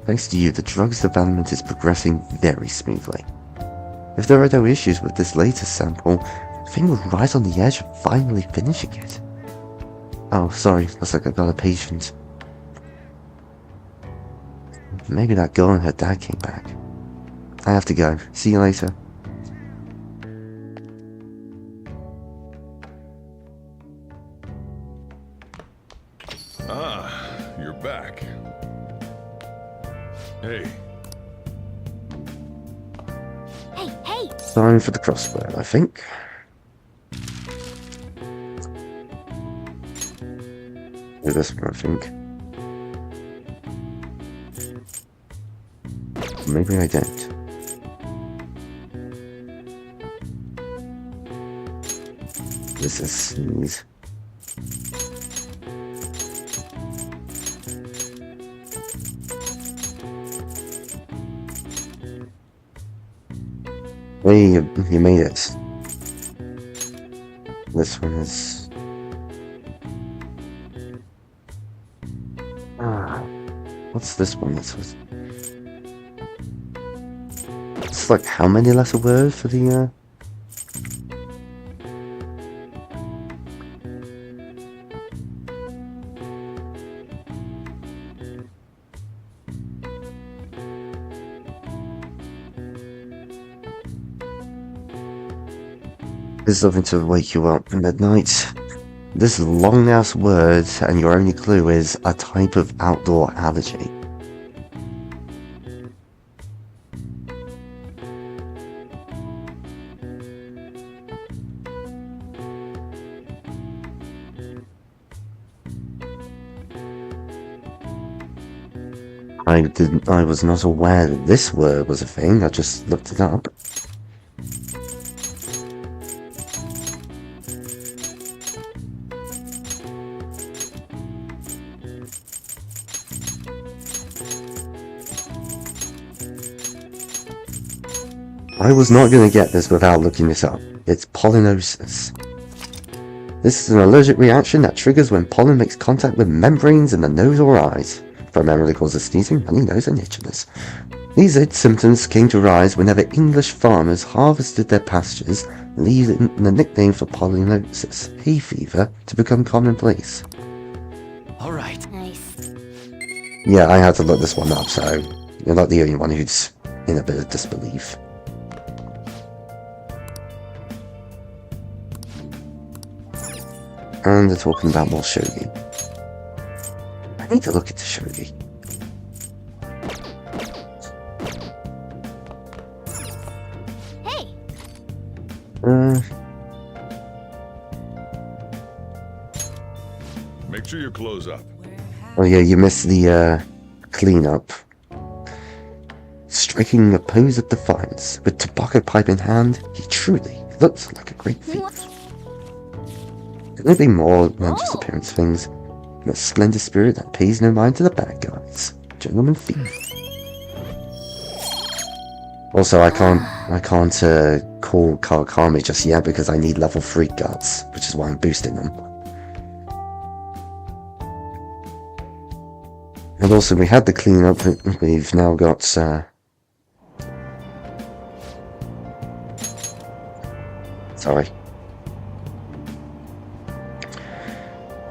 Thanks to you, the drug's development is progressing very smoothly. If there are no issues with this latest sample, I think we're right on the edge of finally finishing it. Oh, sorry, looks like I got a patient. Maybe that girl and her dad came back. I have to go. See you later. Ah, you're back. Hey. Hey! Time for the crossbow, I think. Or this one, I think. Maybe I don't. This is sneeze. Hey, you made it. This one is... what's this one? This was... it's like how many letter words for the, There's something to wake you up at midnight. This long ass word, and your only clue is a type of outdoor allergy. I was not aware that this word was a thing. I just looked it up. I was not going to get this without looking this up. It's pollinosis. This is an allergic reaction that triggers when pollen makes contact with membranes in the nose or eyes, primarily causes sneezing, runny nose, and itchiness. These symptoms came to rise whenever English farmers harvested their pastures, leading the nickname for pollinosis, hay fever, to become commonplace. Alright. Nice. Yeah, I had to look this one up, so you're not the only one who's in a bit of disbelief. And they're talking about more shogi. I need to look into shogi. Hey! Make sure your clothes up. Oh yeah, you missed the cleanup. Striking a pose of defiance, with tobacco pipe in hand, he truly looks like a great thief. Could there be more than just appearance things? A splendid spirit that pays no mind to the bad guys. Gentleman thief. Also, I can't call Kawakami just yet because I need level 3 guts, which is why I'm boosting them. And also, we had the cleanup. We've now got sorry.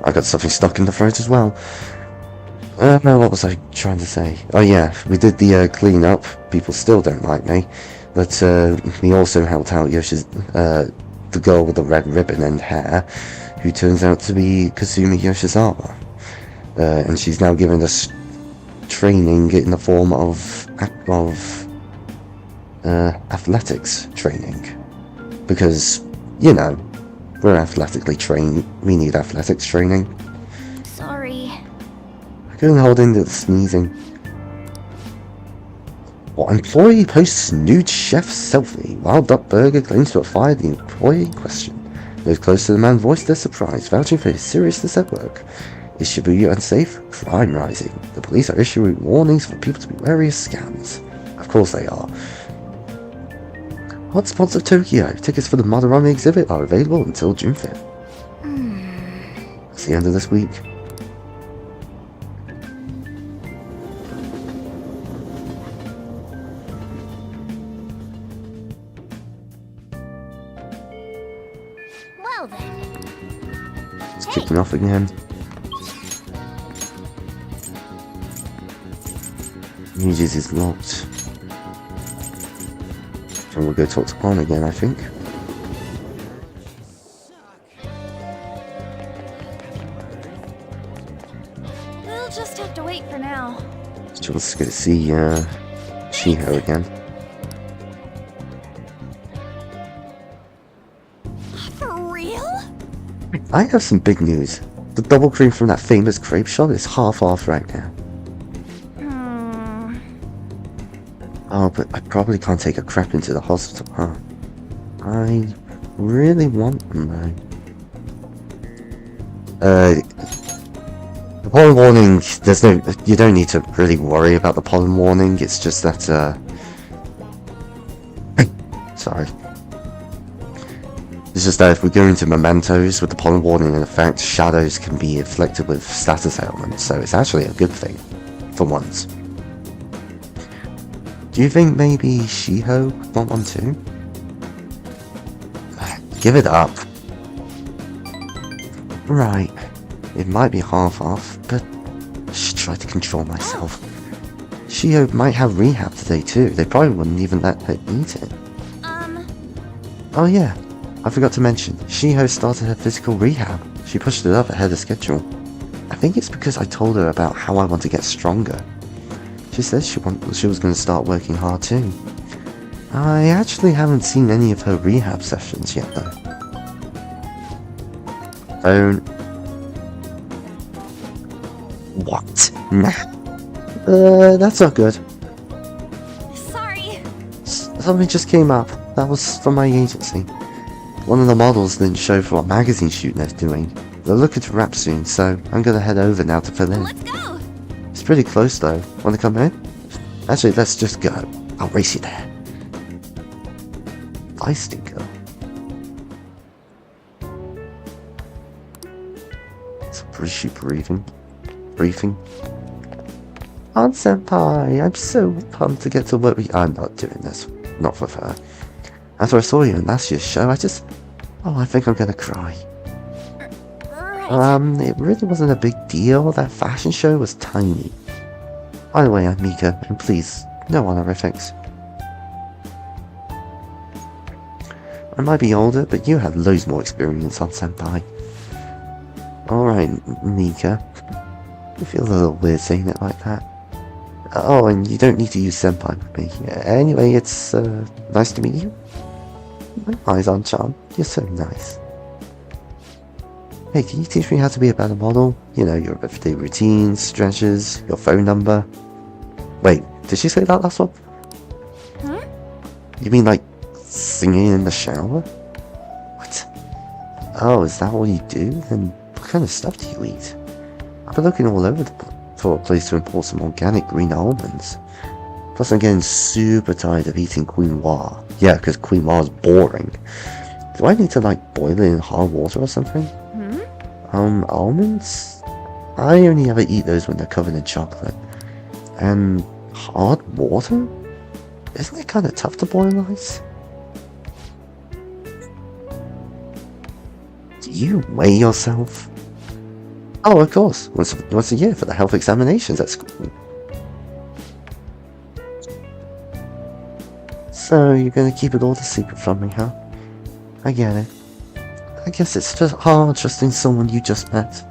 I got something stuck in the throat as well. No, what was I trying to say? Oh yeah, we did the clean-up. People still don't like me. But we also helped out Yoshi's, the girl with the red ribbon and hair, who turns out to be Kasumi Yoshizawa. And she's now giving us training in the form of athletics training. Because, you know, we're athletically trained. We need athletics training. Sorry. I couldn't hold into the sneezing. What employee posts nude chef selfie while Duck Burger claims to have fired the employee in question? Those close to the man voiced their surprise, vouching for his seriousness at work. Is Shibuya unsafe? Crime rising. The police are issuing warnings for people to be wary of scams. Of course they are. Hotspots of Tokyo. Tickets for the Madarame exhibit are available until June 5th. That's the end of this week. Well then. It's kicking off again. Muses is locked. And we'll go talk to Quan again, I think. We'll just have to wait for now. She wants to go to see Shiho again. For real? I have some big news. The double cream from that famous crepe shop is half off right now. Oh, but I probably can't take a crepe into the hospital, huh? I really want them, though. The pollen warning, you don't need to really worry about the pollen warning, it's just that, sorry. It's just that if we go into mementos with the pollen warning in effect, shadows can be inflicted with status ailments, so it's actually a good thing, for once. Do you think maybe Shiho would want one too? Give it up. Right. It might be half off, but I should try to control myself. Shiho might have rehab today too. They probably wouldn't even let her eat it. Oh yeah, I forgot to mention. Shiho started her physical rehab. She pushed it up ahead of schedule. I think it's because I told her about how I want to get stronger. She said she was going to start working hard too. I actually haven't seen any of her rehab sessions yet though. Phone. What? Nah. That's not good. Sorry. Something just came up. That was from my agency. One of the models didn't show for a magazine shoot they're doing. They're looking to wrap soon, so I'm gonna head over now to fill in. Let's go. It's pretty close though. Wanna come in? Actually, let's just go. I'll race you there. Feisty girl. So is she breathing? Aunt Senpai, I'm so pumped to get to work with you. I'm not doing this. Not for her. After I saw you in last year's show, I think I'm gonna cry. It really wasn't a big deal. That fashion show was tiny. By the way, I'm Mika, and please, no honorifics. I might be older, but you have loads more experience on Senpai. Alright, Mika. I feel a little weird saying it like that. Oh, and you don't need to use Senpai with me. Anyway, it's nice to meet you. My eyes on Chan. You're so nice. Hey, can you teach me how to be a better model? You know, your everyday routines, stretches, your phone number. Wait, did she say that last one? Huh? You mean like singing in the shower? What? Oh, is that all you do? Then what kind of stuff do you eat? I've been looking all over for a place to import some organic green almonds. Plus I'm getting super tired of eating quinoa. Yeah, because quinoa is boring. Do I need to like boil it in hot water or something? Almonds? I only ever eat those when they're covered in chocolate. And hard water? Isn't it kind of tough to boil ice? Do you weigh yourself? Oh, of course. Once a year for the health examinations at school. So, you're gonna keep it all a secret from me, huh? I get it. I guess it's just hard trusting someone you just met.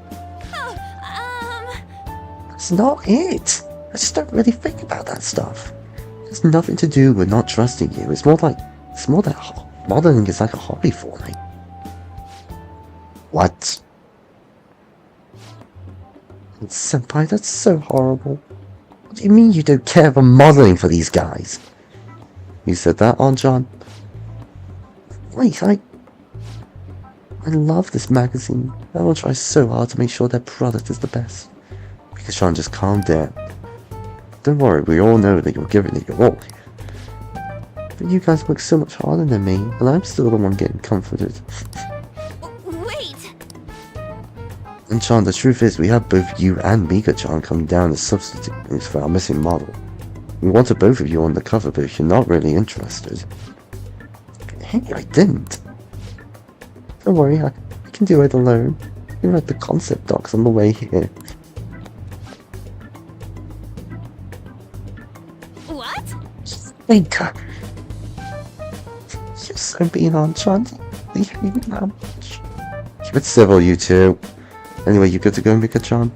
That's not it. I just don't really think about that stuff. It's nothing to do with not trusting you. It's more that modeling is like a hobby for me. What? Senpai, that's so horrible. What do you mean you don't care for modeling for these guys? You said that, Aunt John? Wait, I I love this magazine. Everyone tries so hard to make sure their product is the best. Mika-chan, just calm down. Don't worry, we all know that you're giving it your all here. But you guys work so much harder than me, and I'm still the one getting comforted. Wait! And Chan, the truth is, we have both you and Mika-chan come down as substitutes for our missing model. We wanted both of you on the cover, but you're not really interested. Hey, I didn't. Don't worry, I can do it alone. You read the concept docs on the way here. What? Mika! You're so being on, Chan. You hate me that much. Keep it civil, you two. Anyway, you good to go, Mika-chan?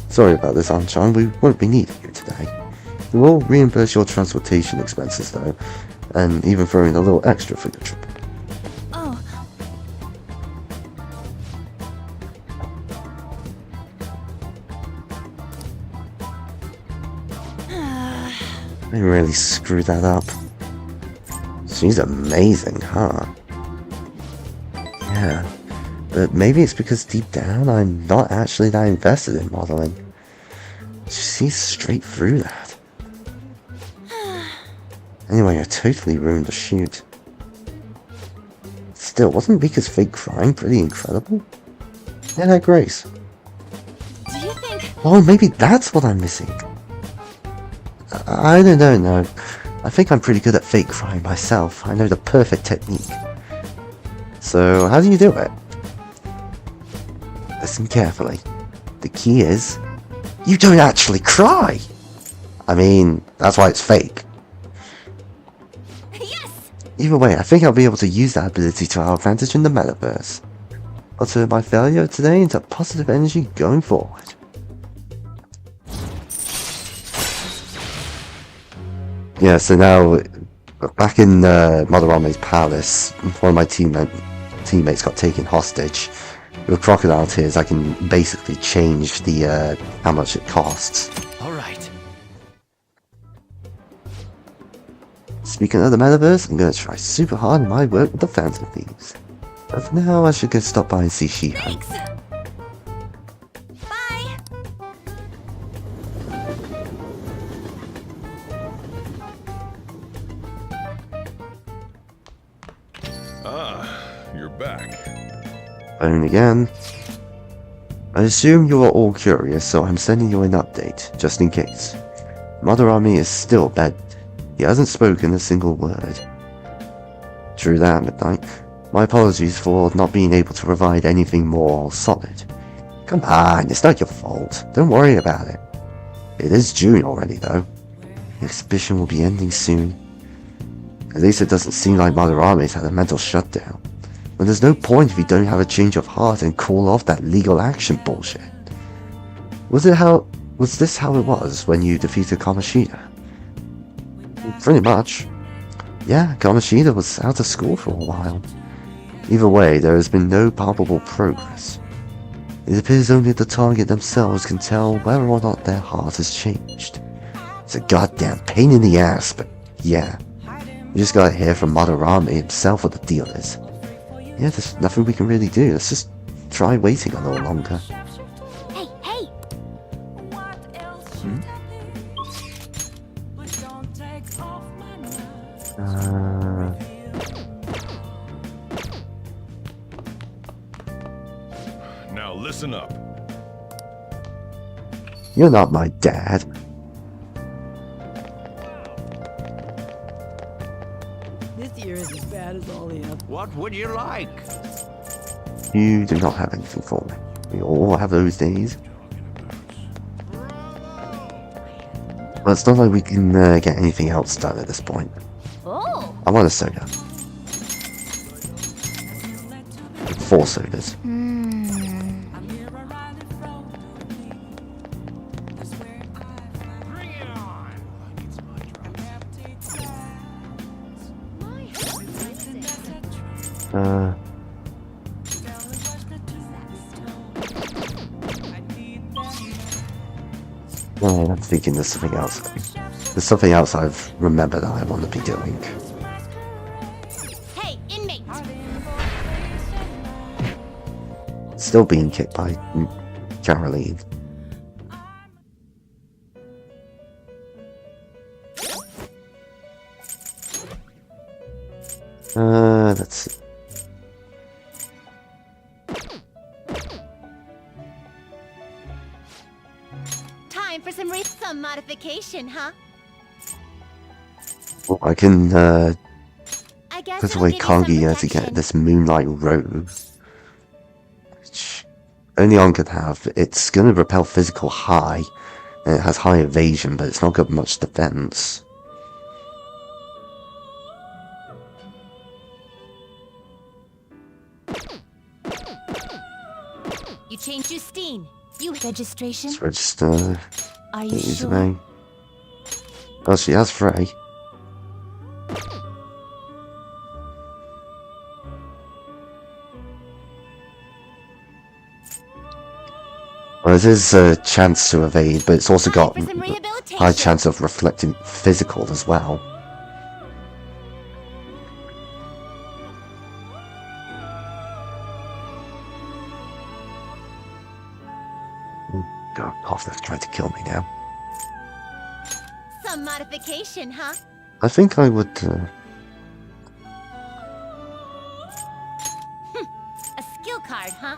Sorry about this, An-chan. We won't be needing you today. We will reimburse your transportation expenses, though, and even throw in a little extra for your trip. Oh. I really screwed that up. She's amazing, huh? Yeah, but maybe it's because deep down I'm not actually that invested in modeling. She sees straight through that. Anyway, I totally ruined the shoot. Still, wasn't Mika's fake crying pretty incredible? Yeah, Grace. Do you think... Oh, maybe that's what I'm missing. I don't know, no. I think I'm pretty good at fake crying myself. I know the perfect technique. So, how do you do it? Listen carefully. The key is, you don't actually cry! I mean, that's why it's fake. Yes! Either way, I think I'll be able to use that ability to our advantage in the metaverse. I'll turn my failure today into positive energy going forward. Yeah, so now, back in Madarame's palace, one of my teammates got taken hostage. With crocodile tears, I can basically change the how much it costs. Alright. Speaking of the metaverse, I'm gonna try super hard in my work with the Phantom Thieves. But for now, I should go stop by and see Shihan. Thanks! Bye! Ah, you're back. Phone again. I assume you are all curious, so I'm sending you an update, just in case. Madarame is still dead. He hasn't spoken a single word. True that, Midnight. My apologies for not being able to provide anything more solid. Come on, it's not your fault. Don't worry about it. It is June already, though. The exhibition will be ending soon. At least it doesn't seem like Madarame's had a mental shutdown. But there's no point if you don't have a change of heart and call off that legal action bullshit. Was this how it was when you defeated Kamoshida? Pretty much. Yeah, Kamoshida was out of school for a while. Either way, there has been no palpable progress. It appears only the target themselves can tell whether or not their heart has changed. It's a goddamn pain in the ass, but yeah. We just gotta hear from Madarame himself what the deal is. Yeah, there's nothing we can really do. Let's just try waiting a little longer. Hey, hey! Now listen up. You're not my dad. This year is as bad as all the others. What would you like? You do not have anything for me. We all have those days. But it's not like we can get anything else done at this point. Oh! I want a soda. 4 sodas. No, I'm thinking there's something else. There's something else I've remembered that I want to be doing. Hey, inmate! Still being kicked by Caroline. Let's see. Time for some modification, huh? Well, I can I guess put it'll away give you some Kangia to get protection. this Moonlight Robe. Which only on could have. It's gonna repel physical high, and it has high evasion, but it's not got much defense. You changed Justine. You registration? Let's register. Are you Easy sure? way. Oh, she has Frey. Well, it is a chance to evade, but it's also got high chance of reflecting physical as well. God, Hoffman's trying to kill me now. Some modification, huh? I think I would. A skill card, huh?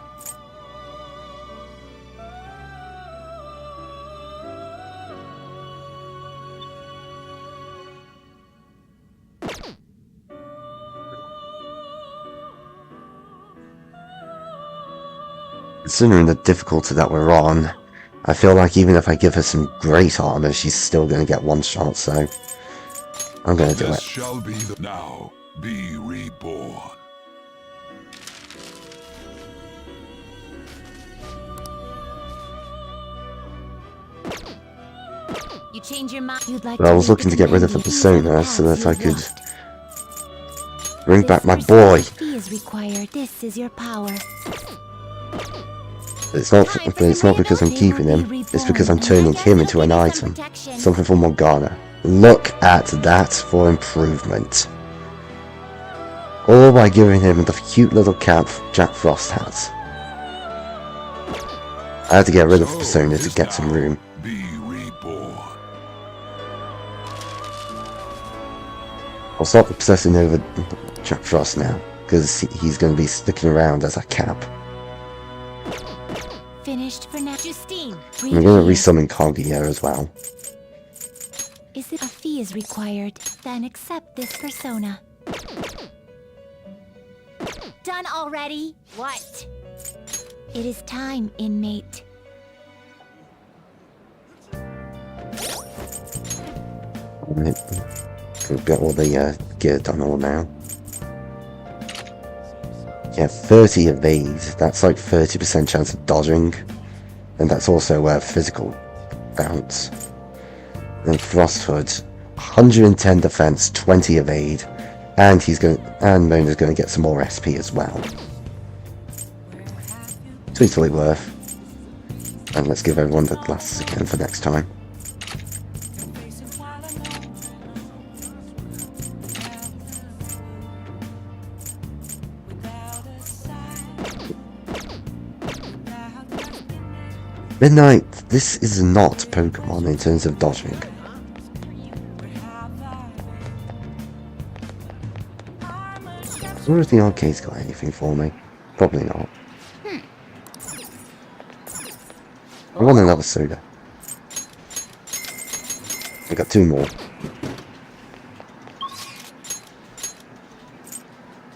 Considering the difficulty that we're on, I feel like even if I give her some great armor, she's still going to get one shot, so I'm going to do This it. shall be the now be reborn. You change your mind. You'd like But I was looking to get rid of the persona so that I could bring back my boy. Fee is required. This is your power. It's not because I'm keeping him, it's because I'm turning him into an item. Something for Morgana. Look at that for improvement. All by giving him the cute little cap Jack Frost has. I had to get rid of Persona to get some room. I'll stop obsessing over Jack Frost now, because he's going to be sticking around as a cap. Finished for now. Justine. I'm going to resummon Kangia as well. Is it a fee is required? Then accept this persona. Done already? What? It is time, inmate. We've got all the gear done all now. Yeah, 30 evade. That's like 30% chance of dodging. And that's also physical bounce. And Frost Hood, 110 defense, 20 evade. And Mona's going to get some more SP as well. Totally worth. And let's give everyone the glasses again for next time. Midnight, this is not Pokemon in terms of dodging. I wonder if the arcade's got anything for me. Probably not. I want another soda. I got 2 more.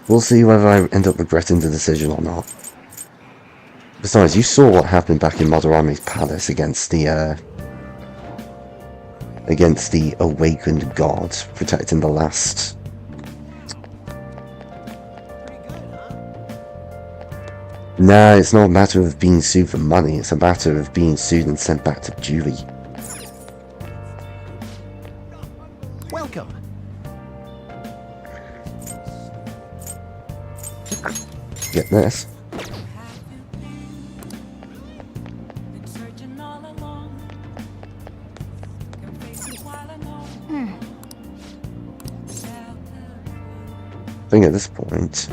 We'll see whether I end up regretting the decision or not. Besides, you saw what happened back in Madarame's palace against the awakened god protecting the last. Nah, it's not a matter of being sued for money, it's a matter of being sued and sent back to jury. Welcome. Get this. I think at this point,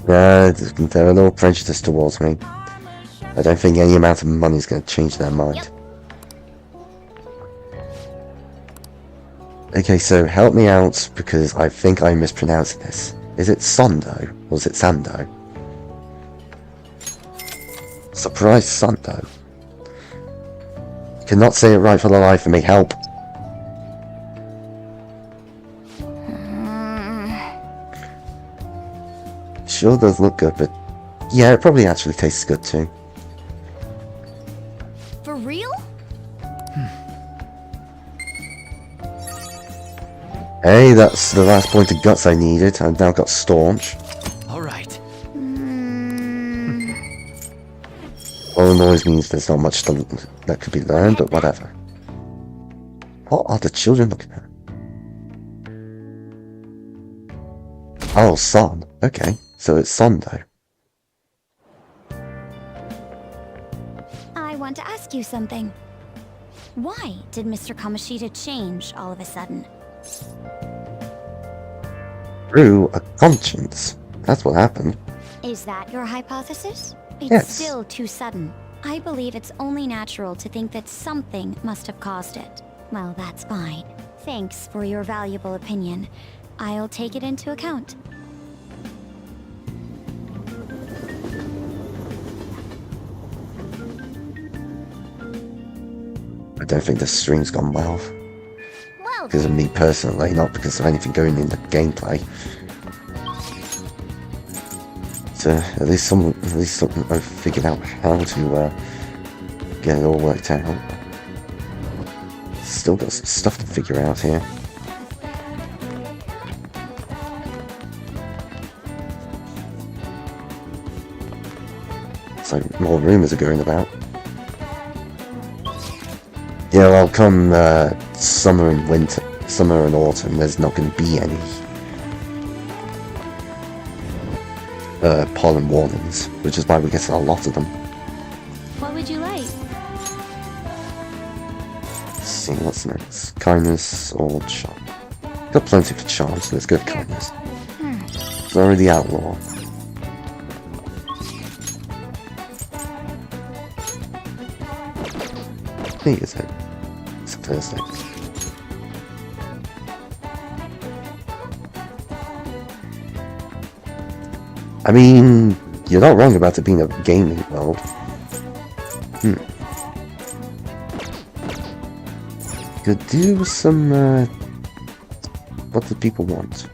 They're a little prejudiced towards me. I don't think any amount of money is going to change their mind. Okay, so help me out, because I think I mispronounced this. Is it Sondo, or is it Sando? Surprise Sondo. Cannot say it right for the life of me, help! Sure does look good, but yeah, it probably actually tastes good too. For real? Hey, that's the last point of guts I needed. I've now got staunch. Alright. Well, it always means there's not much that could be learned, but whatever. What are the children looking at? Oh, Son. Okay, so it's Sondo. I want to ask you something. Why did Mr. Kamoshida change all of a sudden? Through a conscience. That's what happened. Is that your hypothesis? It's Yes. still too sudden. I believe it's only natural to think that something must have caused it. Well, that's fine. Thanks for your valuable opinion. I'll take it into account. I don't think the stream's gone well. Because of me personally, not because of anything going in the gameplay. So at least I've figured out how to get it all worked out. Still got some stuff to figure out here. So more rumours are going about. Yeah, well, come summer and winter, summer and autumn, there's not going to be any pollen warnings, which is why we get a lot of them. What would you like? Let's see, what's next? Kindness or charm? Got plenty for charm, so let's go with kindness. It's already outlaw. I think it's it. It's a Thursday. I mean, you're not wrong about it being a gaming world. Could do some, what do people want?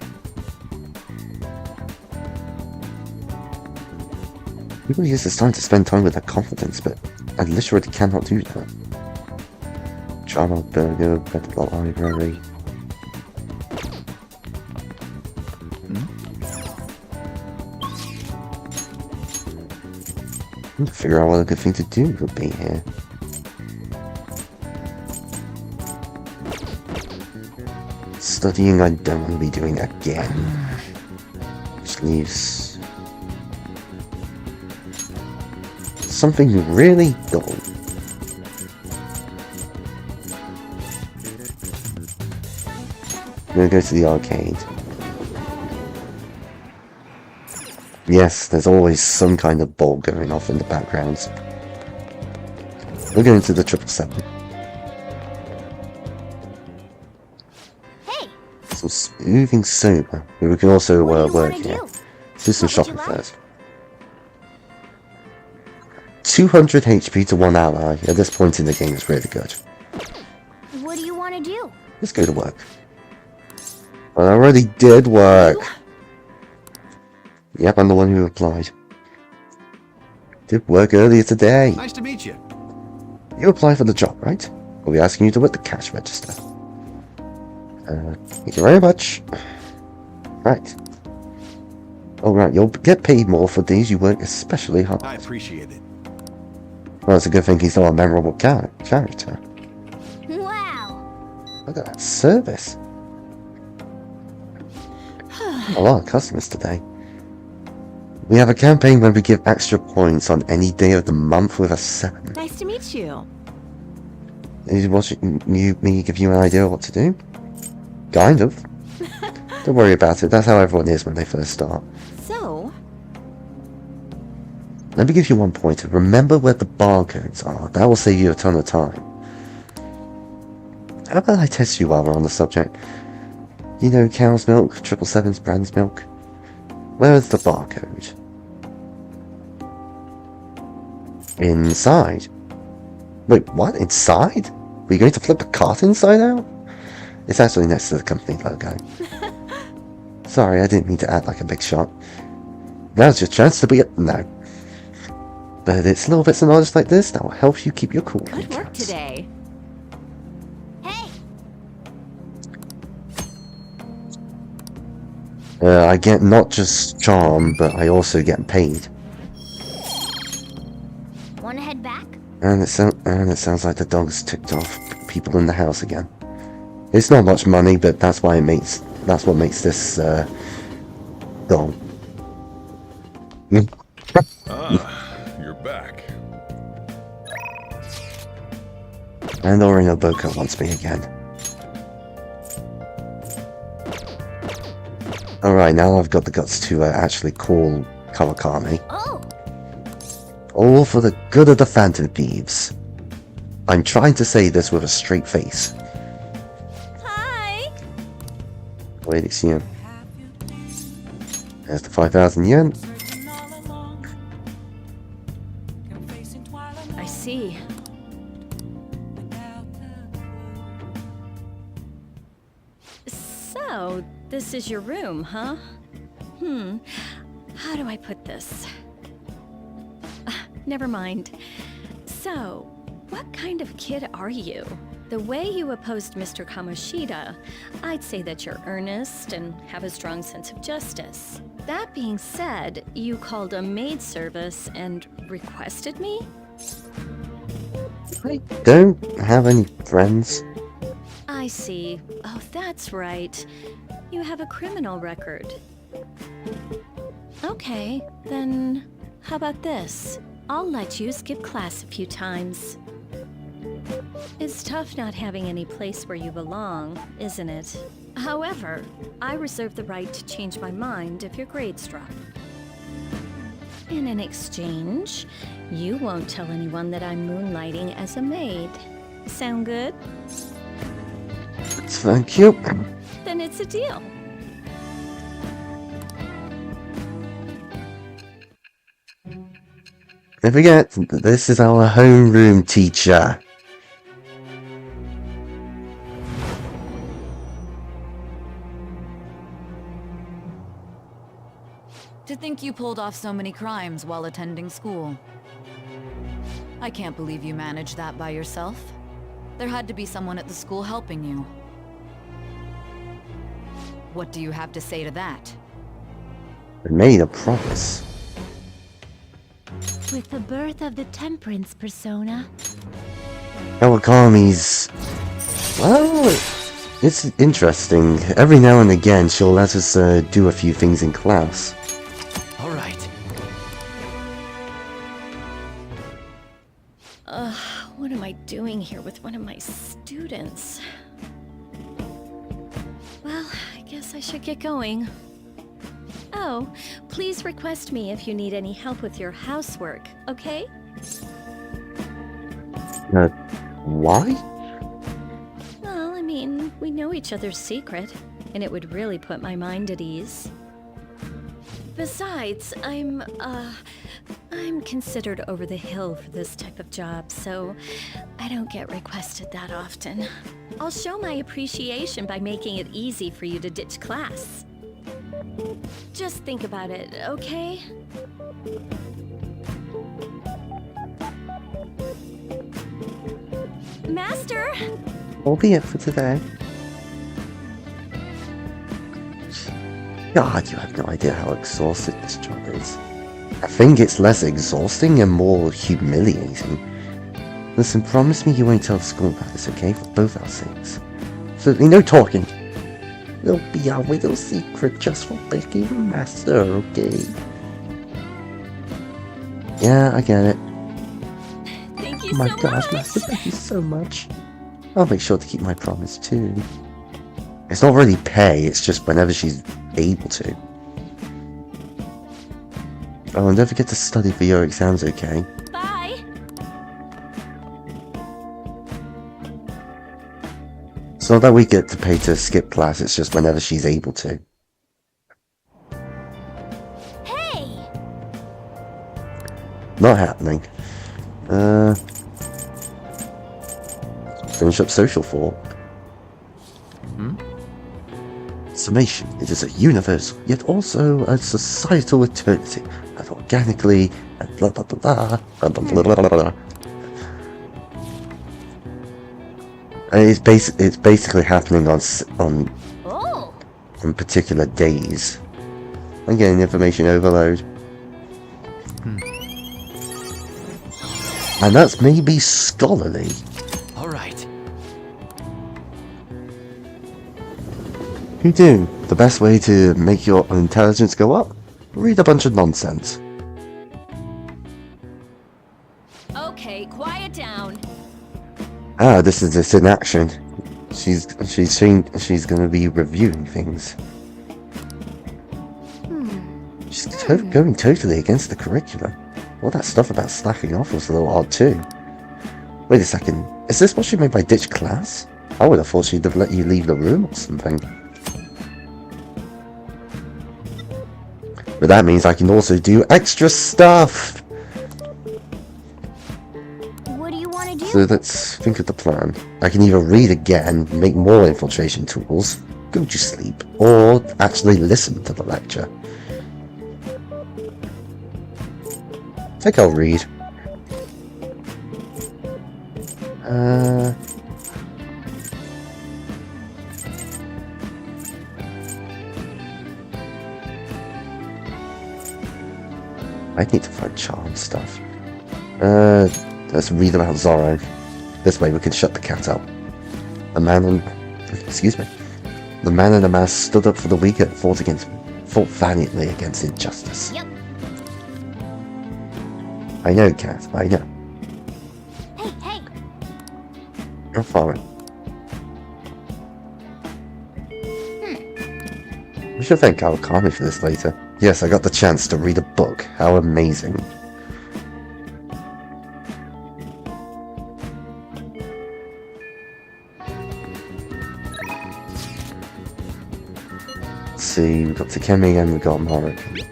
People use this time to spend time with their confidence, but I literally cannot do that. Charmel Burger, Better Library. I'm to figure out what a good thing to do would be here. Studying I don't want to be doing again. Which leaves something really dull. I'm gonna go to the arcade. Yes, there's always some kind of ball going off in the background. We're going to the 777. Hey! Some smoothing sober. We can also work here. Let's do some shopping first. 200 HP to 1 ally. At this point in the game is really good. What do you want to do? Let's go to work. I already did work. Yep, I'm the one who applied. Did work earlier today. Nice to meet you. You applied for the job, right? We'll be asking you to work the cash register. Thank you very much. Right. Alright, you'll get paid more for these you work especially hard. I appreciate it. Well, it's a good thing he's not a memorable character. Wow! Look at that service. A lot of customers today. We have a campaign where we give extra points on any day of the month with a 7. Nice to meet you. Me give you an idea of what to do? Kind of. Don't worry about it, that's how everyone is when they first start. So, let me give you one pointer. Remember where the barcodes are. That will save you a ton of time. How about I test you while we're on the subject? You know cow's milk, 777's brand's milk? Where is the barcode? Inside. Wait, what? Inside? Were you going to flip the cart inside out? It's actually next to the company logo. Sorry, I didn't mean to act like a big shot. Now's your chance to be a... No. But it's little bits of knowledge like this that will help you keep your cool. Good work today. I get not just charm, but I also get paid. Wanna head back? And it sounds like the dog's ticked off people in the house again. It's not much money, but that's what makes this dull. You're back. And Orinoboka wants me again. Alright, now I've got the guts to actually call Kawakami. Oh. All for the good of the Phantom Thieves. I'm trying to say this with a straight face. Hi. Wait, it's you. There's the 5,000 yen. I see. So, this is your room, huh? How do I put this? Never mind. So, what kind of kid are you? The way you opposed Mr. Kamoshida, I'd say that you're earnest and have a strong sense of justice. That being said, you called a maid service and requested me? I don't have any friends. I see. Oh, that's right. You have a criminal record. Okay, then how about this? I'll let you skip class a few times. It's tough not having any place where you belong, isn't it? However, I reserve the right to change my mind if your grades drop. And in exchange, you won't tell anyone that I'm moonlighting as a maid. Sound good? Thank you. Then it's a deal. Don't forget, this is our homeroom teacher. To think you pulled off so many crimes while attending school. I can't believe you managed that by yourself. There had to be someone at the school helping you. What do you have to say to that? I made a promise. With the birth of the Temperance persona. Kawakami's... Well, it's interesting. Every now and again, she'll let us do a few things in class. All right. What am I doing here with one of my students? Well, I guess I should get going. Oh, please request me if you need any help with your housework, okay? Why? Well, I mean, we know each other's secret, and it would really put my mind at ease. Besides, I'm considered over the hill for this type of job, so I don't get requested that often. I'll show my appreciation by making it easy for you to ditch class. Just think about it, okay? Master! That'll be it for today. God, you have no idea how exhausted this job is. I think it's less exhausting and more humiliating. Listen, promise me you won't tell the school about this, okay? For both our sakes. Certainly no talking. It'll be our little secret just for Becky and Master, okay? Yeah, I get it. Thank you Oh my so gosh, much. Master, thank you so much. I'll make sure to keep my promise too. It's not really pay, it's just whenever she's able to. Oh, and don't forget to study for your exams, okay? Bye. It's not that we get to pay to skip class, it's just whenever she's able to. Hey! Not happening. Finish up social thought. Summation. It is a universal, yet also a societal eternity, and organically, and blah blah blah blah blah blah blah blah. And it's basically happening on particular days. I'm getting information overload. And that's maybe scholarly. All right. You do. The best way to make your intelligence go up? Read a bunch of nonsense. Okay, quiet down. Ah, this is this in action. She's gonna be reviewing things. She's going totally against the curriculum. All that stuff about slacking off was a little odd too. Wait a second, is this what she meant by ditch class? I would have thought she'd have let you leave the room or something. But that means I can also do extra stuff! What do you want to do? So let's think of the plan. I can either read again, make more infiltration tools, go to sleep, or actually listen to the lecture. I think I'll read. I need to find charm stuff. Let's read about Zorro. This way we can shut the cat up. The man and the mask stood up for the weak and fought valiantly against injustice. Yep. I know, Cat, I know. Hey! You're fine. We should thank Kawakami for this later. Yes, I got the chance to read a book. How amazing. Let's see, we've got Takemi and we've got Maruki.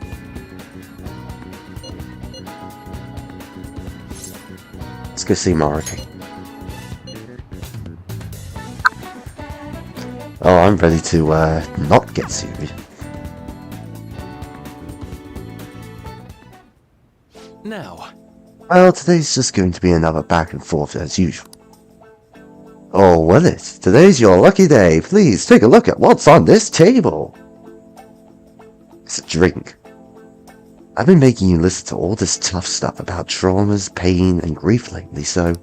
Let's go see Maruki. Oh, I'm ready to not get sued. Now. Well, today's just going to be another back and forth as usual. Oh, will it? Today's your lucky day. Please take a look at what's on this table. It's a drink. I've been making you listen to all this tough stuff about traumas, pain, and grief lately, so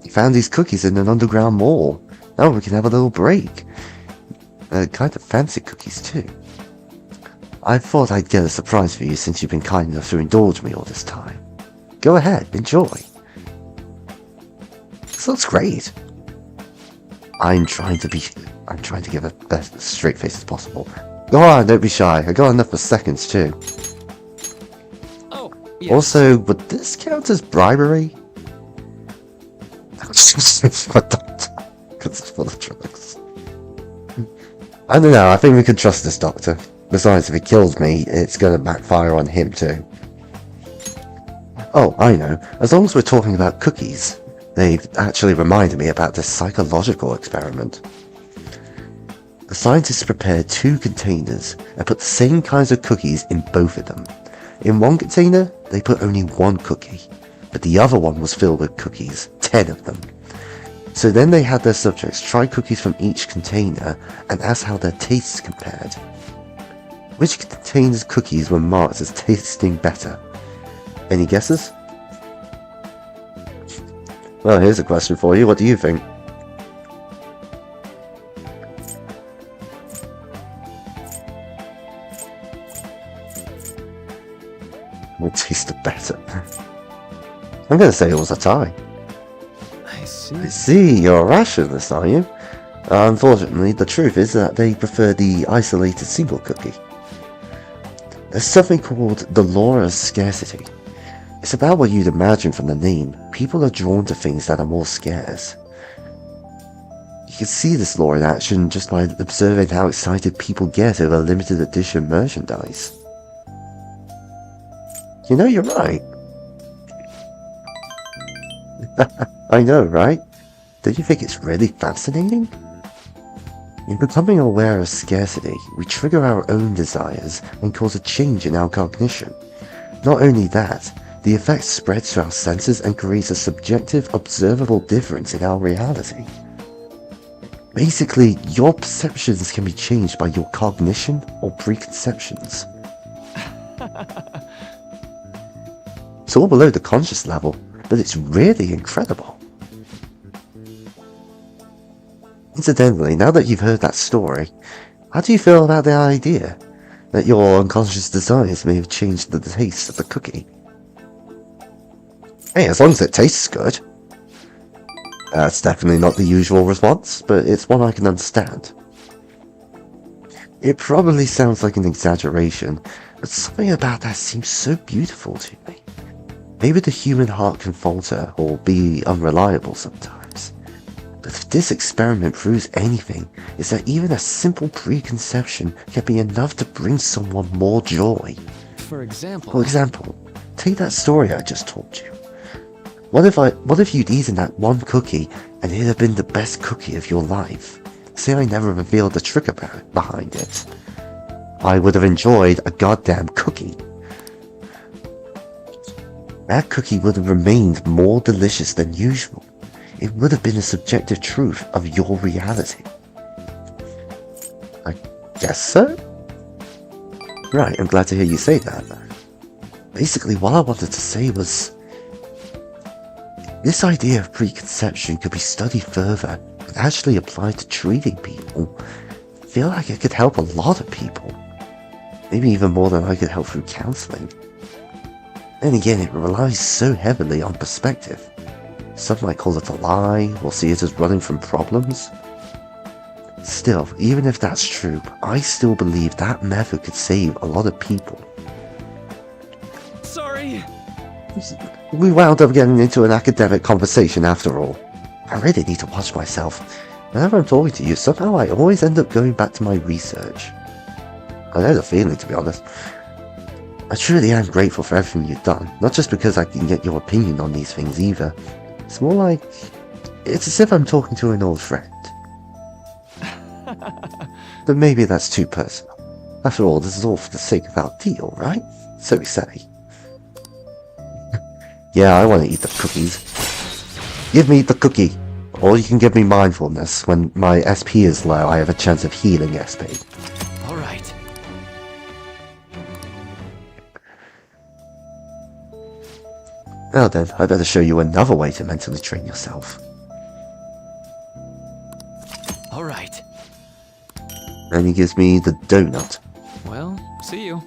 I found these cookies in an underground mall. Now we can have a little break. Kind of fancy cookies, too. I thought I'd get a surprise for you since you've been kind enough to indulge me all this time. Go ahead, enjoy. This looks great. I'm trying to give it the straight face as possible. Go on, don't be shy. I got enough for seconds, too. Oh, yes. Also, would this count as bribery? Because it's full of drugs. I don't know, I think we can trust this doctor. Besides, if he kills me, it's gonna backfire on him too. Oh, I know. As long as we're talking about cookies, they've actually reminded me about this psychological experiment. The scientists prepared 2 containers and put the same kinds of cookies in both of them. In one container, they put only 1 cookie, but the other one was filled with cookies, 10 of them. So then they had their subjects try cookies from each container and ask how their tastes compared. Which container's cookies were marked as tasting better? Any guesses? Well, here's a question for you. What do you think? What tasted better? I'm going to say it was a tie. I see. I see, you're a rationalist, are you? Unfortunately, the truth is that they prefer the isolated single cookie. There's something called the law of scarcity. It's about what you'd imagine from the name. People are drawn to things that are more scarce. You can see this law in action just by observing how excited people get over limited edition merchandise. You know, you're right. I know, right? Don't you think it's really fascinating? In becoming aware of scarcity, we trigger our own desires and cause a change in our cognition. Not only that, the effect spreads to our senses and creates a subjective, observable difference in our reality. Basically, your perceptions can be changed by your cognition or preconceptions. It's all below the conscious level, but it's really incredible. Incidentally, now that you've heard that story, how do you feel about the idea that your unconscious desires may have changed the taste of the cookie? Hey, as long as it tastes good. That's definitely not the usual response, but it's one I can understand. It probably sounds like an exaggeration, but something about that seems so beautiful to me. Maybe the human heart can falter or be unreliable sometimes. But if this experiment proves anything, it's that even a simple preconception can be enough to bring someone more joy. For example, take that story I just told you. What if you'd eaten that one cookie and it had been the best cookie of your life? Say I never revealed the trick behind it. I would have enjoyed a goddamn cookie. That cookie would have remained more delicious than usual. It would have been a subjective truth of your reality. I guess so? Right, I'm glad to hear you say that. Basically, what I wanted to say was, this idea of preconception could be studied further and actually applied to treating people. I feel like it could help a lot of people. Maybe even more than I could help through counseling. Then again, it relies so heavily on perspective. Some might call it a lie, or see it as running from problems. Still, even if that's true, I still believe that method could save a lot of people. Sorry! We wound up getting into an academic conversation after all. I really need to watch myself. Whenever I'm talking to you, somehow I always end up going back to my research. I know the feeling, to be honest. I truly am grateful for everything you've done, not just because I can get your opinion on these things either. It's more like, it's as if I'm talking to an old friend. But maybe that's too personal. After all, this is all for the sake of our deal, right? So we say. Yeah, I want to eat the cookies. Give me the cookie! Or you can give me mindfulness. When my SP is low, I have a chance of healing SP. Alright. Now then, I better show you another way to mentally train yourself. Alright. And he gives me the donut. Well, see you.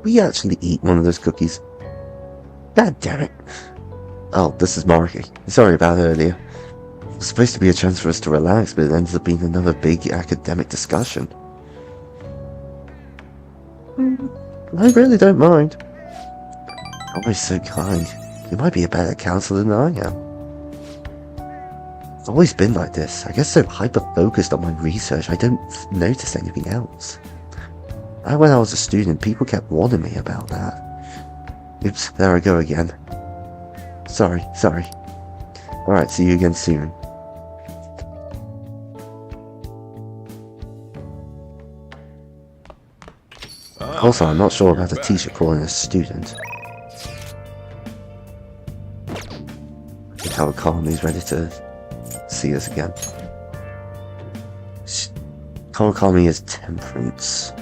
We actually eat one of those cookies. God damn it. Oh, this is Marky. Sorry about earlier. It was supposed to be a chance for us to relax, but it ended up being another big academic discussion. I really don't mind. Always so kind. You might be a better counselor than I am. I've always been like this. I get so hyper-focused on my research, I don't notice anything else. When I was a student, people kept warning me about that. Oops, there I go again. Sorry. Alright, see you again soon. Also, I'm not sure about a teacher calling a student. I think our Kawami's ready to see us again. Kawami is temperance.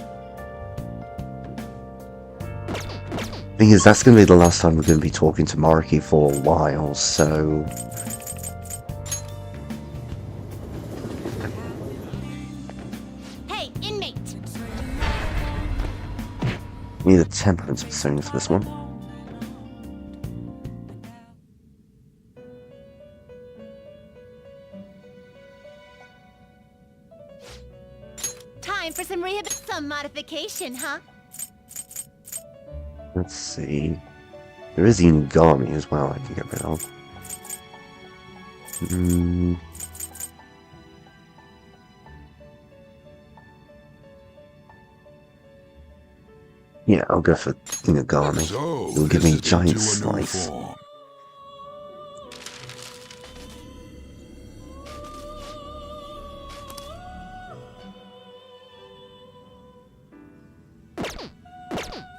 Thing is, that's going to be the last time we're going to be talking to Moriki for a while, so... Hey, inmate! We need a temperance persona for this one. Time for some some modification, huh? Let's see. There is Unigami as well I can get rid of. Yeah, I'll go for Unigami. So, It'll give me a visited giant to a new slice. form.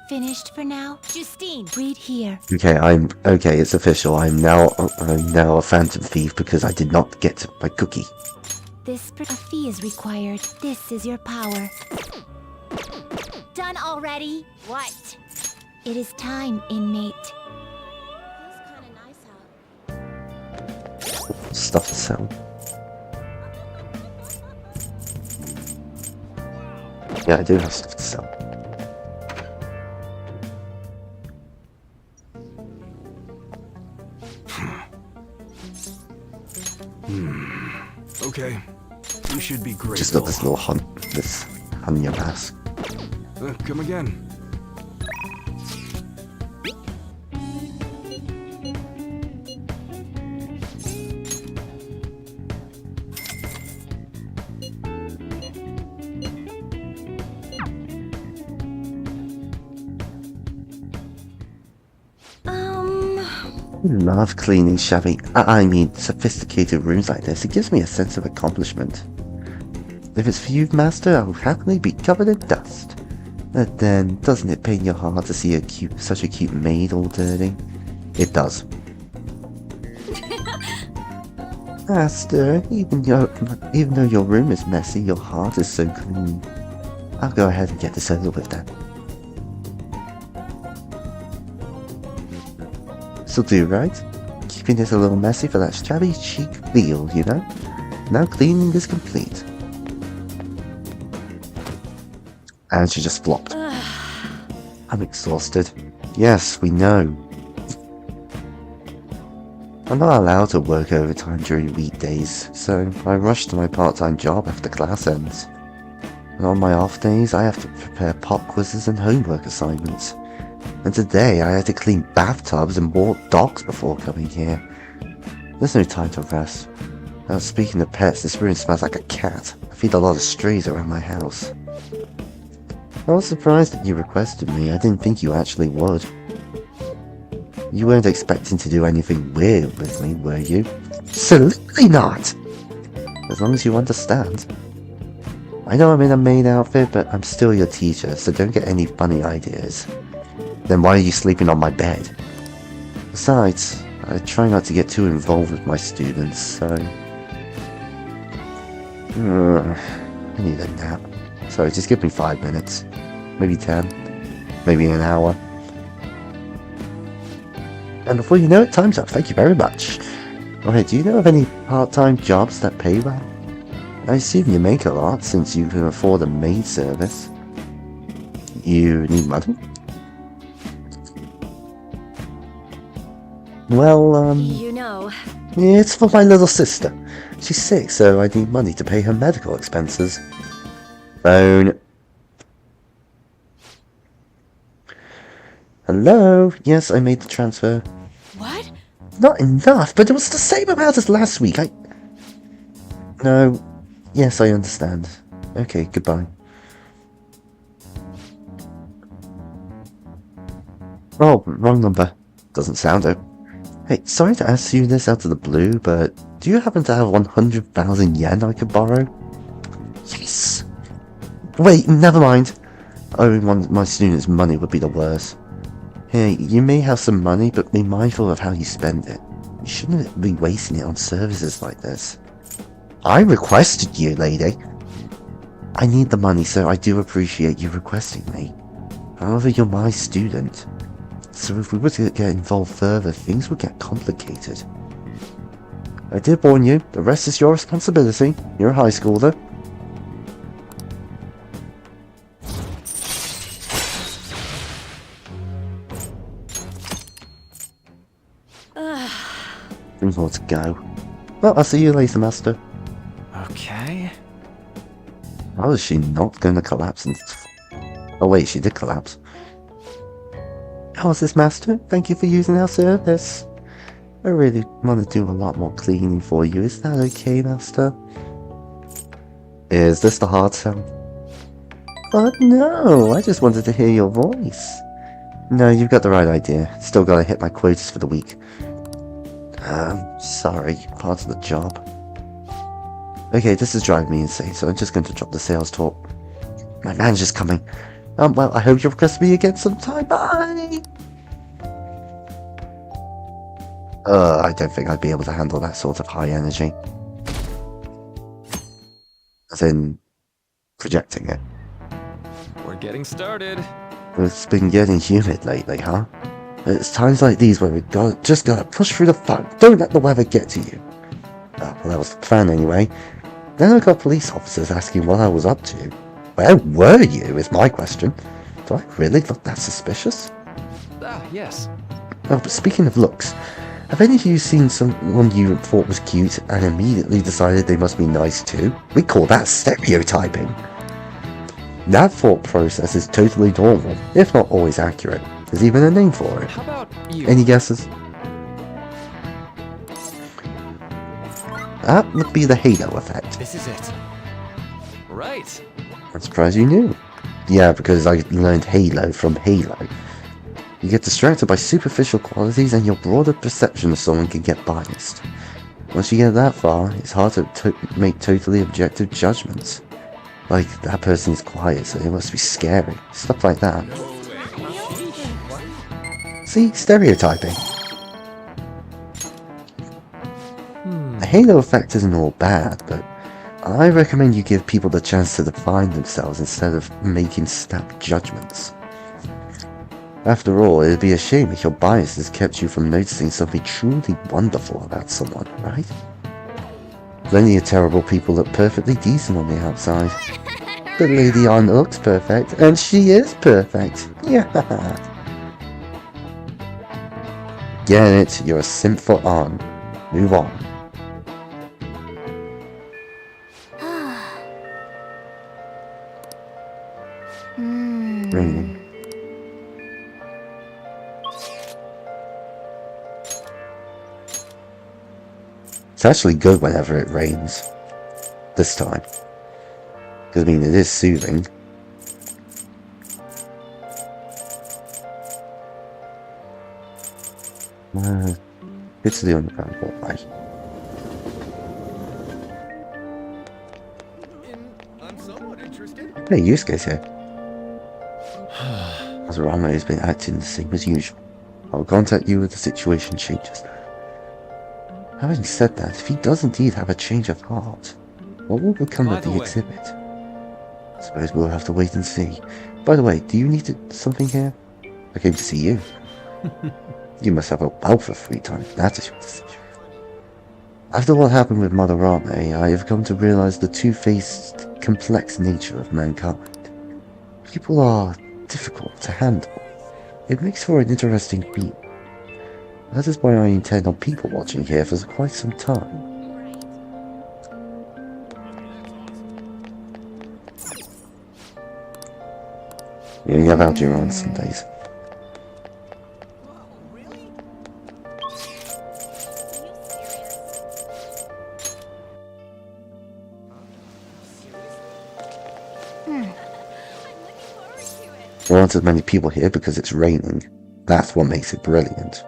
Finished for now? Justine, read here. Okay, it's official. I'm now a phantom thief because I did not get my cookie. A fee is required. This is your power. Done already? What? It is time, inmate. Stuff to sell. Yeah, I do have stuff to sell. Okay. You should be grateful. Just got this little this honey mask. Come again. I love cleaning sophisticated rooms like this. It gives me a sense of accomplishment. If it's for you, Master, I'll happily be covered in dust. But then, doesn't it pain your heart to see such a cute maid all dirty? It does. Master, even though your room is messy, your heart is so clean. I'll go ahead and get this over with then. This'll do, right? Keeping it a little messy for that shabby chic feel, you know? Now cleaning is complete. And she just flopped. I'm exhausted. Yes, we know. I'm not allowed to work overtime during weekdays, so I rush to my part-time job after class ends. And on my off days, I have to prepare pop quizzes and homework assignments. And today, I had to clean bathtubs and walk dogs before coming here. There's no time to rest. Speaking of pets, this room smells like a cat. I feed a lot of strays around my house. I was surprised that you requested me. I didn't think you actually would. You weren't expecting to do anything weird with me, were you? Absolutely not! As long as you understand. I know I'm in a maid outfit, but I'm still your teacher, so don't get any funny ideas. Then why are you sleeping on my bed? Besides, I try not to get too involved with my students, so... I need a nap. So just give me 5 minutes. Maybe 10. Maybe an hour. And before you know it, time's up. Thank you very much. Okay, do you know of any part-time jobs that pay well? I assume you make a lot, since you can afford a maid service. You need money? Well, You know. it's for my little sister. She's sick, so I need money to pay her medical expenses. Phone. Hello? Yes, I made the transfer. What? Not enough, but it was the same amount as last week. No. Yes, I understand. Okay, goodbye. Oh, wrong number. Doesn't sound it. Hey, sorry to ask you this out of the blue, but do you happen to have 100,000 yen I could borrow? Yes! Wait, never mind. Owing my students money would be the worst. Hey, you may have some money, but be mindful of how you spend it. You shouldn't be wasting it on services like this. I requested you, lady. I need the money, so I do appreciate you requesting me. However, you're my student. So if we were to get involved further, things would get complicated. I did warn you, the rest is your responsibility. You're a high schooler. Three more to go. Well, I'll see you later, Master. Okay. How is she not going to collapse? Oh wait, she did collapse. How is this, Master? Thank you for using our service. I really want to do a lot more cleaning for you. Is that okay, Master? Is this the hard sell? But no, I just wanted to hear your voice. No, you've got the right idea. Still gotta hit my quotas for the week. Sorry, part of the job. Okay, this is driving me insane, so I'm just going to drop the sales talk. My manager's coming. Well, I hope you'll request me again sometime. Bye! I don't think I'd be able to handle that sort of high energy. As in, projecting it. We're getting started. It's been getting humid lately, huh? It's times like these where we just gotta push through the fun. Don't let the weather get to you. Well, that was the plan anyway. Then I got police officers asking what I was up to. Where were you, is my question. Do I really look that suspicious? Ah, yes. Oh, but speaking of looks, have any of you seen someone you thought was cute and immediately decided they must be nice too? We call that stereotyping. That thought process is totally normal, if not always accurate. There's even a name for it. How about you? Any guesses? That would be the halo effect. This is it. Right. I'm surprised you knew. Yeah, because I learned Halo from Halo. You get distracted by superficial qualities and your broader perception of someone can get biased. Once you get that far, it's hard to make totally objective judgments. Like, that person is quiet, so it must be scary. Stuff like that. See? Stereotyping. The halo effect isn't all bad, but I recommend you give people the chance to define themselves instead of making snap judgments. After all, it'd be a shame if your biases kept you from noticing something truly wonderful about someone, right? Plenty of terrible people look perfectly decent on the outside. But Lady Anna looks perfect, and she is perfect. Yeah. Get it, you're a simp for Ann. Move on. Raining. It's actually good whenever it rains. This time. Because, I mean, it is soothing. It's the underground right? Hey, Yusuke's here. Azurama has been acting the same as usual. I'll contact you if the situation changes. Having said that, if he does indeed have a change of heart, what will become of the exhibit? I suppose we'll have to wait and see. By the way, do you need something here? I came to see you. You must have a wealth of free time, that is your decision. After what happened with Mother Rame, I have come to realize the two-faced, complex nature of mankind. People are difficult to handle. It makes for an interesting read. That is why I intend on people watching here for quite some time. You have out your own some days. There aren't as many people here because it's raining. That's what makes it brilliant.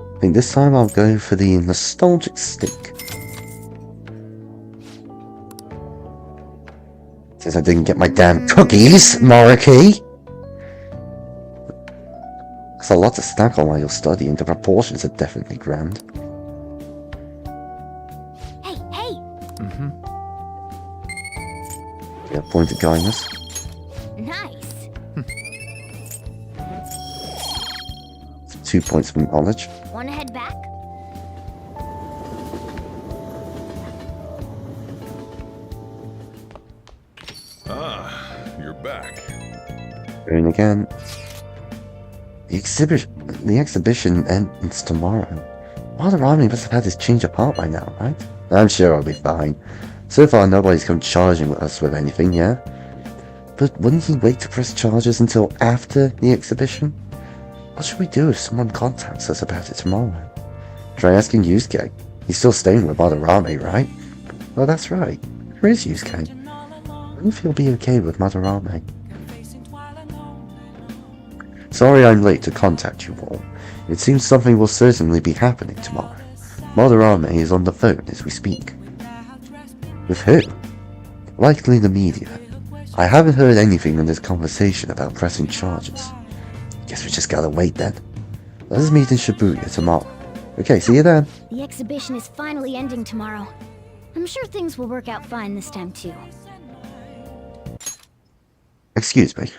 I think this time I'll go for the nostalgic steak. Since I didn't get my damn cookies, Moriki! That's a lot to stack on while you're studying. The proportions are definitely grand. Hey, hey! Yeah, point of kindness. Nice. 2 points from knowledge. Wanna head back? Ah, you're back. Going again. The exhibition ends tomorrow. Madarame must have had his change of heart by now, right? I'm sure I'll be fine. So far, nobody's come charging with us with anything, yeah? But wouldn't he wait to press charges until after the exhibition? What should we do if someone contacts us about it tomorrow? Try asking Yusuke. He's still staying with Madarame, right? Oh, that's right. Where is Yusuke? I wonder if he'll be okay with Madarame. Sorry I'm late to contact you all. It seems something will certainly be happening tomorrow. Madarame is on the phone as we speak. With who? Likely the media. I haven't heard anything in this conversation about pressing charges. Guess we just gotta wait then. Let us meet in Shibuya tomorrow. Okay, see you then. The exhibition is finally ending tomorrow. I'm sure things will work out fine this time too. Excuse me.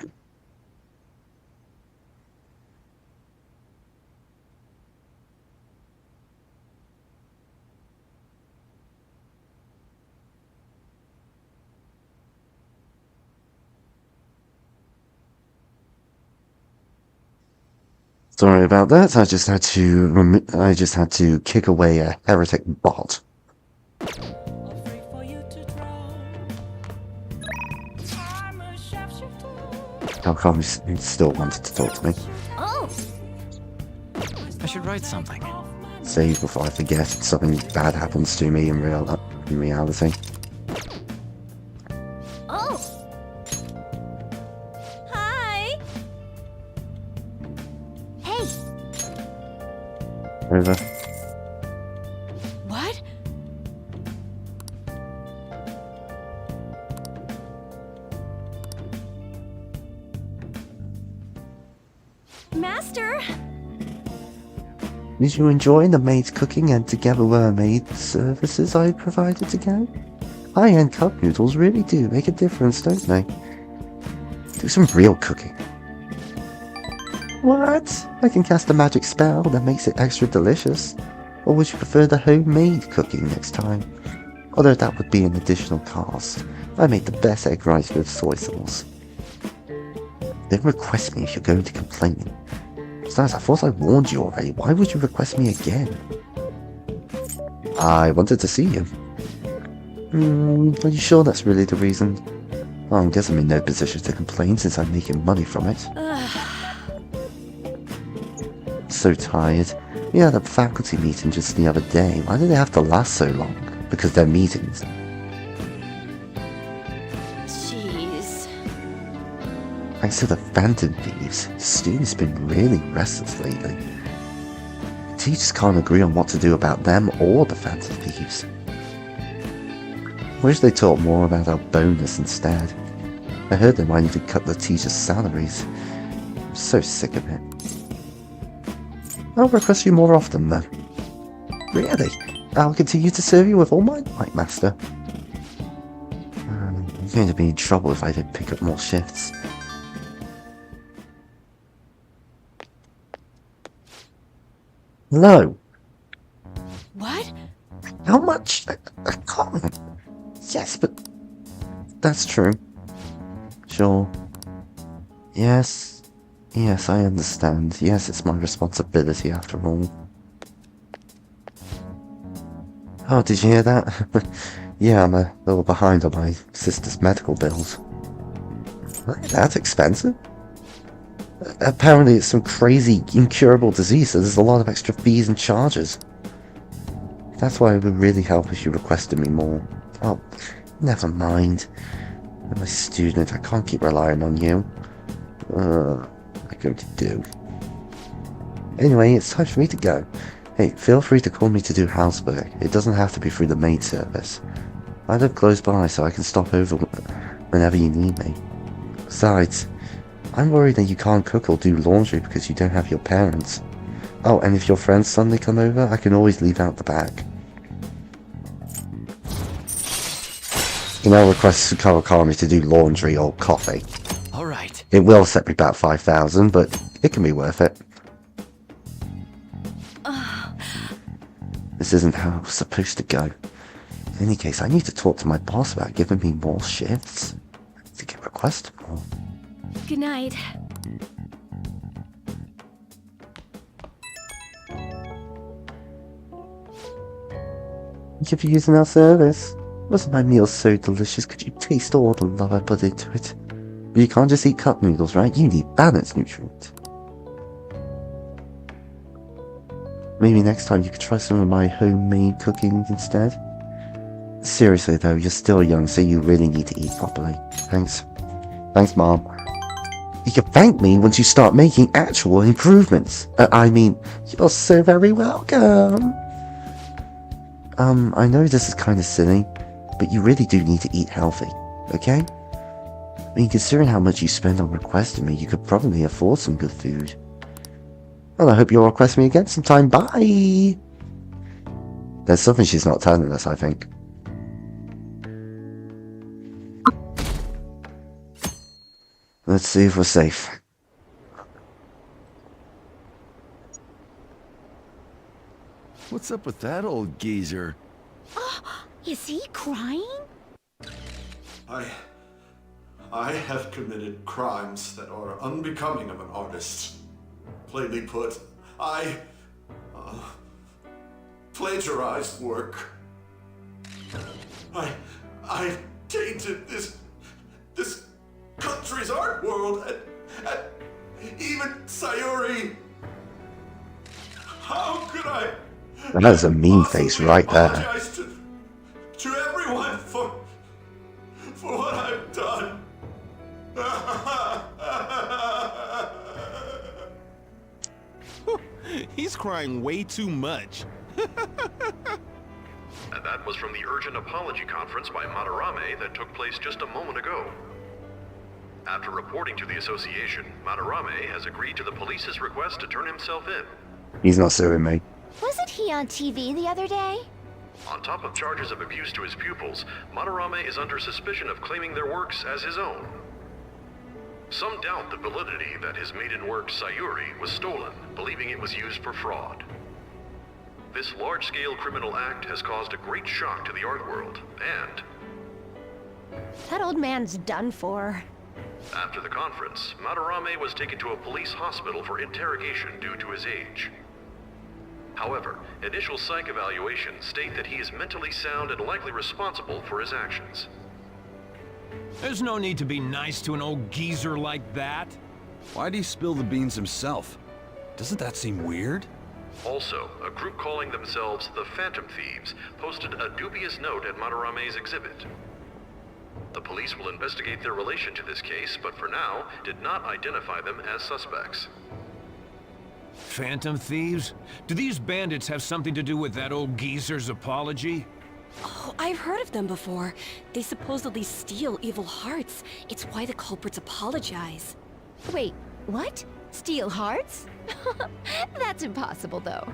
Sorry about that. I just had to kick away a heretic bot. How come he still wanted to talk to me? Oh! I should write something. Save before I forget something bad happens to me in reality. Oh! Hi! Hey! Over. What? Master! Did you enjoy the maid's cooking and together with the maid services I provided together? High-end cup noodles really do make a difference, don't they? Do some real cooking. What? I can cast a magic spell that makes it extra delicious. Or would you prefer the homemade cooking next time? Although that would be an additional cost. I made the best egg rice with soy sauce. Don't request me if you're going to complain. Besides, I thought I warned you already. Why would you request me again? I wanted to see you. Are you sure that's really the reason? Well, I guess I'm in no position to complain since I'm making money from it. So tired. We had a faculty meeting just the other day. Why did they have to last so long? Because they're meetings. Jeez. Thanks to the Phantom Thieves, the students have been really restless lately. The teachers can't agree on what to do about them or the Phantom Thieves. Wish they taught more about our bonus instead. I heard they might even cut the teachers' salaries. I'm so sick of it. I'll request you more often then. Really? I'll continue to serve you with all my might, Master. I'm going to be in trouble if I don't pick up more shifts. Hello? What? How much? I can't. Yes, but that's true. Sure. Yes. Yes, I understand. Yes, it's my responsibility after all. Oh, did you hear that? Yeah, I'm a little behind on my sister's medical bills. That's expensive. Apparently it's some crazy, incurable disease, so there's a lot of extra fees and charges. That's why it would really help if you requested me more. Oh, never mind. I'm a student, I can't keep relying on you. What am I going to do? Anyway, it's time for me to go. Hey, feel free to call me to do housework. It doesn't have to be through the maid service. I live close by, so I can stop over whenever you need me. Besides, I'm worried that you can't cook or do laundry because you don't have your parents. Oh, and if your friends suddenly come over, I can always leave out the back. You can now request Kawakami to do laundry or coffee. Alright. It will set me about 5,000, but it can be worth it. This isn't how it was supposed to go. In any case, I need to talk to my boss about giving me more shifts. I need to get requested more. Good night. Thank you for using our service. Wasn't my meal so delicious? Could you taste all the love I put into it? But you can't just eat cup noodles, right? You need balanced nutrients. Maybe next time you could try some of my homemade cooking instead. Seriously though, you're still young, so you really need to eat properly. Thanks. Thanks, Mom. You can thank me once you start making actual improvements. I mean, you're so very welcome. I know this is kind of silly, but you really do need to eat healthy, okay? I mean, considering how much you spend on requesting me, you could probably afford some good food. Well, I hope you'll request me again sometime. Bye! There's something she's not telling us, I think. Let's see if we're safe. What's up with that old geezer? Is he crying? I have committed crimes that are unbecoming of an artist. Plainly put, I plagiarized work. I tainted this country's art world and even Sayuri. How could I? That is a mean face right there. Apologize to everyone for what I've done. He's crying way too much. And that was from the urgent apology conference by Madarame that took place just a moment ago. After reporting to the association, Madarame has agreed to the police's request to turn himself in. He's not suing me. Wasn't he on TV the other day? On top of charges of abuse to his pupils, Madarame is under suspicion of claiming their works as his own. Some doubt the validity that his maiden work, Sayuri, was stolen, believing it was used for fraud. This large-scale criminal act has caused a great shock to the art world, and That old man's done for. after the conference, Madarame was taken to a police hospital for interrogation due to his age. However, initial psych evaluations state that he is mentally sound and likely responsible for his actions. There's no need to be nice to an old geezer like that. Why'd he spill the beans himself? Doesn't that seem weird? Also, a group calling themselves the Phantom Thieves posted a dubious note at Madarame's exhibit. The police will investigate their relation to this case, but for now, did not identify them as suspects. Phantom thieves? Do these bandits have something to do with that old geezer's apology? Oh, I've heard of them before. They supposedly steal evil hearts. It's why the culprits apologize. Wait, what? Steal hearts? That's impossible, though.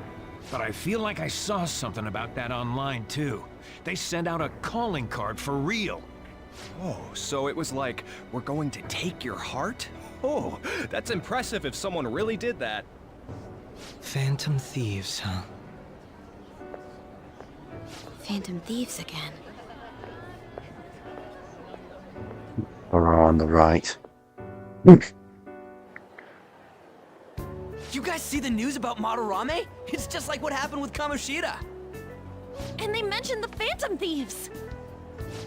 But I feel like I saw something about that online, too. They sent out a calling card for real. Oh, so it was like, we're going to take your heart? Oh, that's impressive if someone really did that. Phantom thieves, huh? Phantom thieves again. Or on the right. You guys see the news about Madarame? It's just like what happened with Kamoshida. And they mentioned the Phantom Thieves!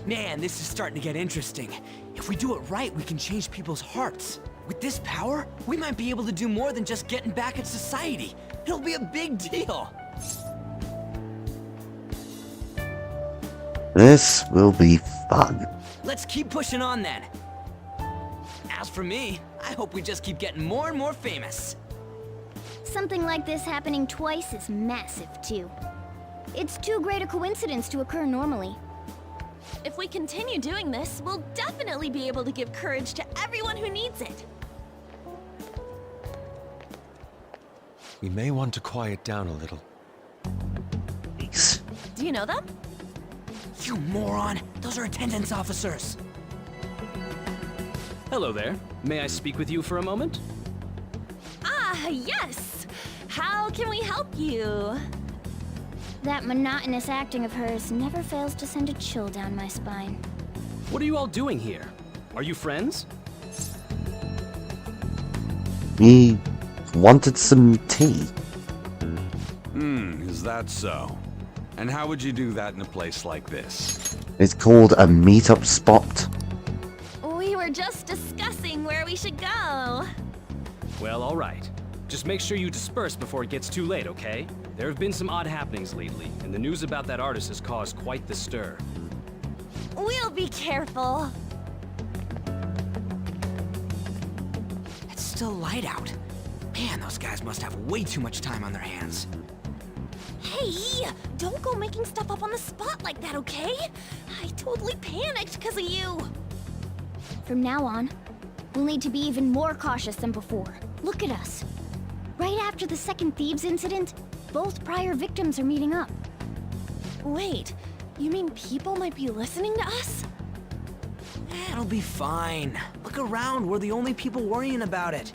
Man, this is starting to get interesting. If we do it right, we can change people's hearts. With this power, we might be able to do more than just getting back at society. It'll be a big deal. This will be fun. Let's keep pushing on then. As for me, I hope we just keep getting more and more famous. Something like this happening twice is massive, too. It's too great a coincidence to occur normally. If we continue doing this, we'll definitely be able to give courage to everyone who needs it. We may want to quiet down a little. Do you know them? You moron! Those are attendance officers! Hello there. May I speak with you for a moment? Ah, yes! How can we help you? That monotonous acting of hers never fails to send a chill down my spine. What are you all doing here? Are you friends? We wanted some tea. Is that so? And how would you do that in a place like this? It's called a meetup spot. We were just discussing where we should go. Well, all right. Just make sure you disperse before it gets too late, okay? There have been some odd happenings lately, and the news about that artist has caused quite the stir. We'll be careful. It's still light out. Man, those guys must have way too much time on their hands. Hey, don't go making stuff up on the spot like that, okay? I totally panicked because of you. From now on, we'll need to be even more cautious than before. Look at us. Right after the second Thieves incident, both prior victims are meeting up. Wait, you mean people might be listening to us? It'll be fine. Look around, we're the only people worrying about it.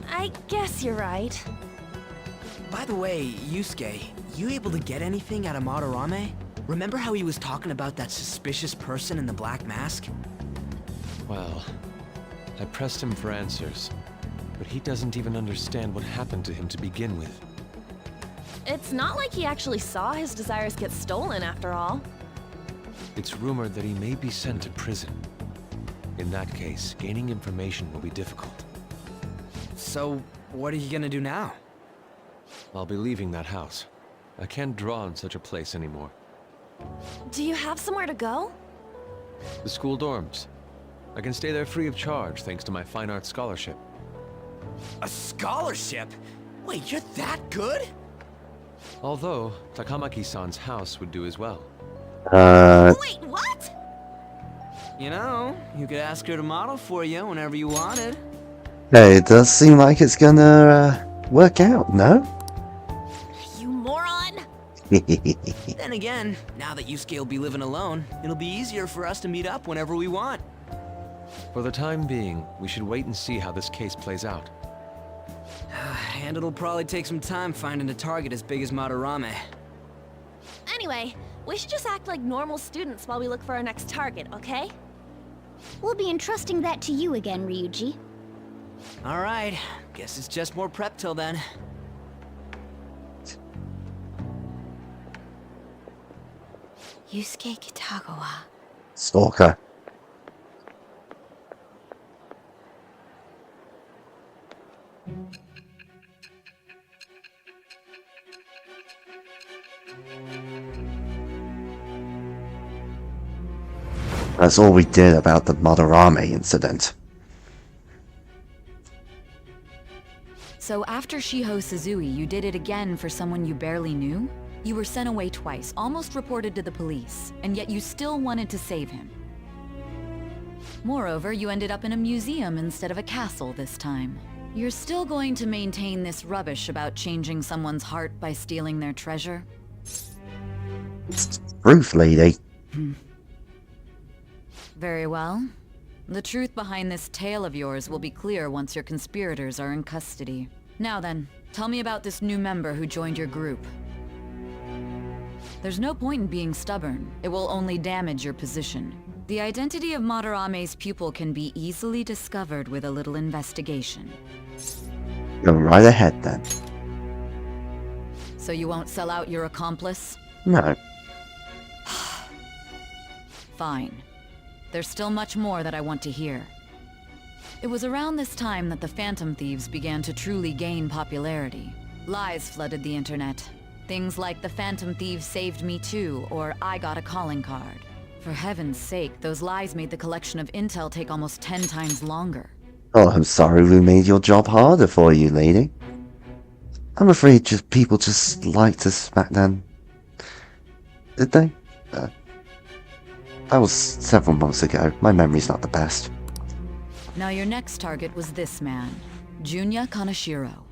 I guess you're right. By the way, Yusuke, you able to get anything out of Madarame? Remember how he was talking about that suspicious person in the black mask? Well, I pressed him for answers, but he doesn't even understand what happened to him to begin with. It's not like he actually saw his desires get stolen after all. It's rumored that he may be sent to prison. In that case, gaining information will be difficult. So, what are you gonna do now? I'll be leaving that house. I can't draw in such a place anymore. Do you have somewhere to go? The school dorms. I can stay there free of charge thanks to my fine arts scholarship. A scholarship? Wait, you're that good? Although, Takamaki-san's house would do as well. Wait, what? You know, you could ask her to model for you whenever you wanted. Hey, it does seem like it's gonna work out, no? You moron! Then again, now that Yusuke will be living alone, it'll be easier for us to meet up whenever we want. For the time being, we should wait and see how this case plays out. And it'll probably take some time finding a target as big as Madarame. Anyway, we should just act like normal students while we look for our next target, okay? We'll be entrusting that to you again, Ryuji. Alright, guess it's just more prep till then. Yusuke Kitagawa. Stalker. That's all we did about the Madarame incident. So after Shiho Suzui, you did it again for someone you barely knew? You were sent away twice, almost reported to the police, and yet you still wanted to save him. Moreover, you ended up in a museum instead of a castle this time. You're still going to maintain this rubbish about changing someone's heart by stealing their treasure? Truth, lady. Very well. The truth behind this tale of yours will be clear once your conspirators are in custody. Now then, tell me about this new member who joined your group. There's no point in being stubborn. It will only damage your position. The identity of Madarame's pupil can be easily discovered with a little investigation. Go right ahead then. So you won't sell out your accomplice? No. Fine. There's still much more that I want to hear. It was around this time that the Phantom Thieves began to truly gain popularity. Lies flooded the internet. Things like the Phantom Thieves saved me too, or I got a calling card. For heaven's sake, those lies made the collection of intel take almost 10 times longer. Oh, I'm sorry we made your job harder for you, lady. I'm afraid people just like to smack down. Did they? That was several months ago. My memory's not the best. Now your next target was this man, Junya Kaneshiro.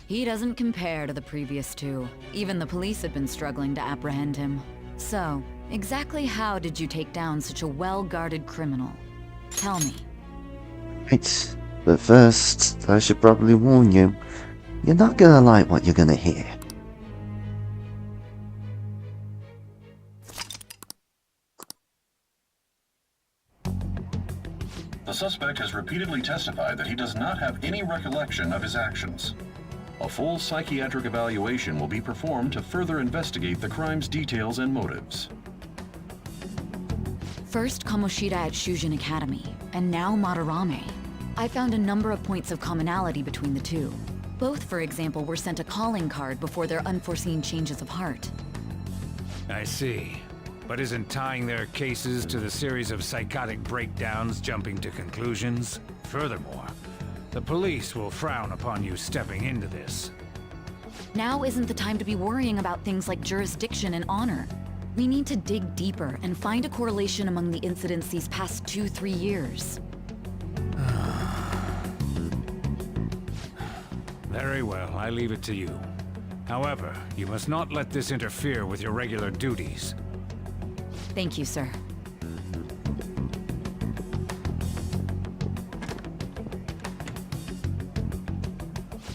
He doesn't compare to the previous two. Even the police had been struggling to apprehend him. So, exactly how did you take down such a well-guarded criminal? Tell me. Right, but first, I should probably warn you. You're not gonna like what you're gonna hear. The suspect has repeatedly testified that he does not have any recollection of his actions. A full psychiatric evaluation will be performed to further investigate the crime's details and motives. First Kamoshida at Shujin Academy, and now Madarame. I found a number of points of commonality between the two. Both, for example, were sent a calling card before their unforeseen changes of heart. I see. But isn't tying their cases to the series of psychotic breakdowns jumping to conclusions? Furthermore, the police will frown upon you stepping into this. Now isn't the time to be worrying about things like jurisdiction and honor. We need to dig deeper and find a correlation among the incidents these past 2-3 years. Very well, I leave it to you. However, you must not let this interfere with your regular duties. Thank you, sir.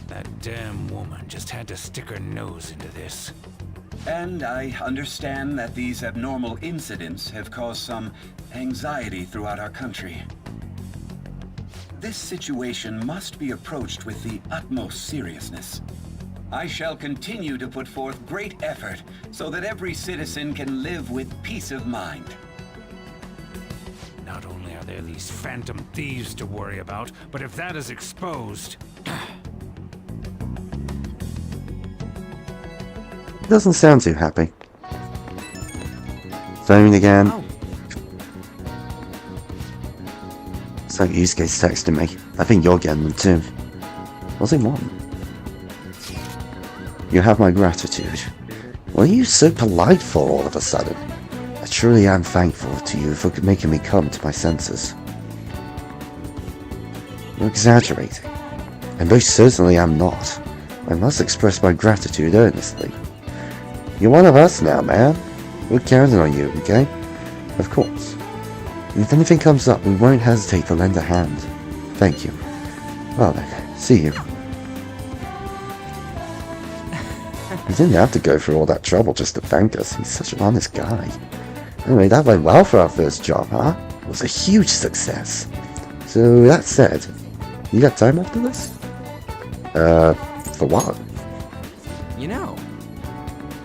That damn woman just had to stick her nose into this. And I understand that these abnormal incidents have caused some anxiety throughout our country. This situation must be approached with the utmost seriousness. I shall continue to put forth great effort so that every citizen can live with peace of mind. Not only are there these phantom thieves to worry about, but if that is exposed... Doesn't sound too happy. Phone again. Oh. It's like Yusuke's texting me. I think you're getting them too. What's he want? You have my gratitude. What are you so polite for all of a sudden? I truly am thankful to you for making me come to my senses. You're exaggerating. I most certainly am not. I must express my gratitude earnestly. You're one of us now, man. We're counting on you, okay? Of course. And if anything comes up, we won't hesitate to lend a hand. Thank you. Well then, see you. He didn't have to go through all that trouble just to thank us. He's such an honest guy. Anyway, that went well for our first job, huh? It was a huge success. So, that said, you got time after this? For what? You know.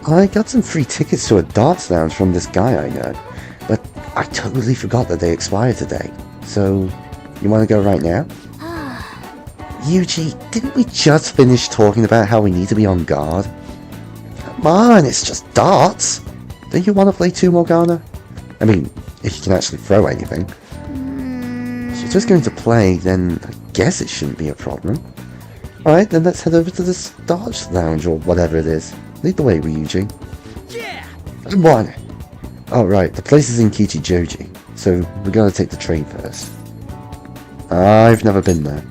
I got some free tickets to a darts lounge from this guy I know, but I totally forgot that they expire today. So, you want to go right now? Yuji, didn't we just finish talking about how we need to be on guard? Come on, it's just darts. Don't you want to play 2 more, Ghana? I mean, if you can actually throw anything. If you're just going to play, then I guess it shouldn't be a problem. Alright, then let's head over to this darts lounge or whatever it is. Lead the way, Ryuji. Yeah! Come on! Oh, right, the place is in Kichijoji, so we're gonna take the train first. I've never been there.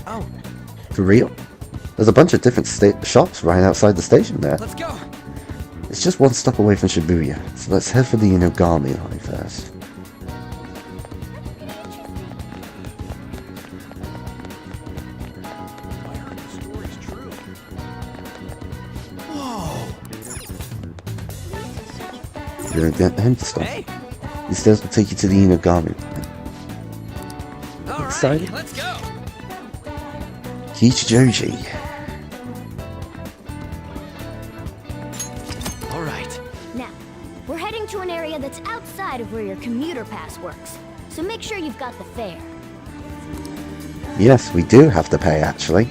Oh. For real? There's a bunch of different shops right outside the station there. Let's go! It's just one stop away from Shibuya, so let's head for the Inogami line first. You're gonna get him to stop. Hey. These stairs will take you to the Inogami. All Excited? right, let's go. Kichijoji. All right. Now, we're heading to an area that's outside of where your commuter pass works, so make sure you've got the fare. Yes, we do have to pay, actually.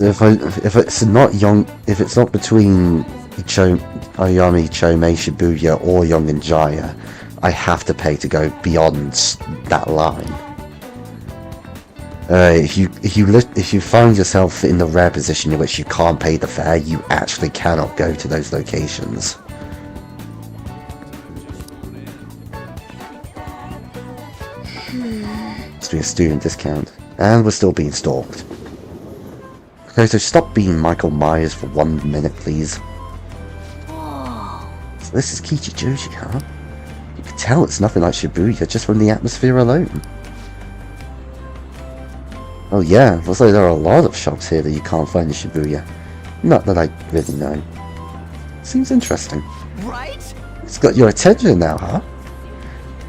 If it's not between Ayami, Chome, Shibuya, or Yongen-Jaya, I have to pay to go beyond that line. If you find yourself in the rare position in which you can't pay the fare, you actually cannot go to those locations. Must be a student discount, and we're still being stalked. Okay, so stop being Michael Myers for 1 minute, please. So this is Kichijoji, huh? You can tell it's nothing like Shibuya just from the atmosphere alone. Oh yeah, looks like there are a lot of shops here that you can't find in Shibuya. Not that I really know. Seems interesting. Right? It's got your attention now, huh?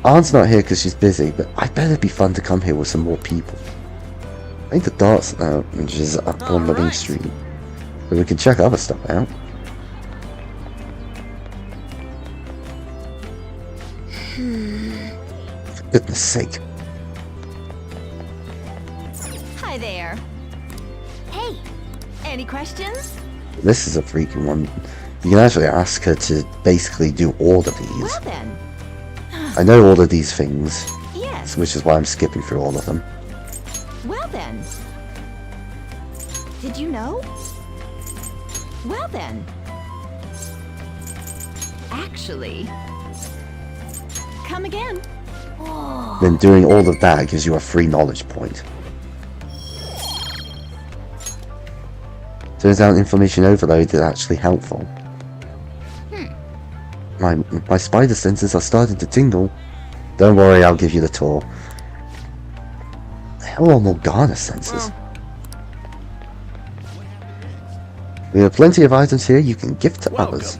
Aunt's not here because she's busy, but I bet it'd be fun to come here with some more people. I think the darts now, which is up on the main street. But we can check other stuff out. For goodness sake. Hi there. Hey, any questions? This is a freaking one. You can actually ask her to basically do all of these. Well then. I know all of these things. Yes. Which is why I'm skipping through all of them. Well then. Did you know? Well then. Actually. Come again. Oh. Then doing all of that gives you a free knowledge point. Turns out information overload is actually helpful. My spider senses are starting to tingle. Don't worry, I'll give you the tour. The hell are Morgana senses? We have plenty of items here you can gift to others.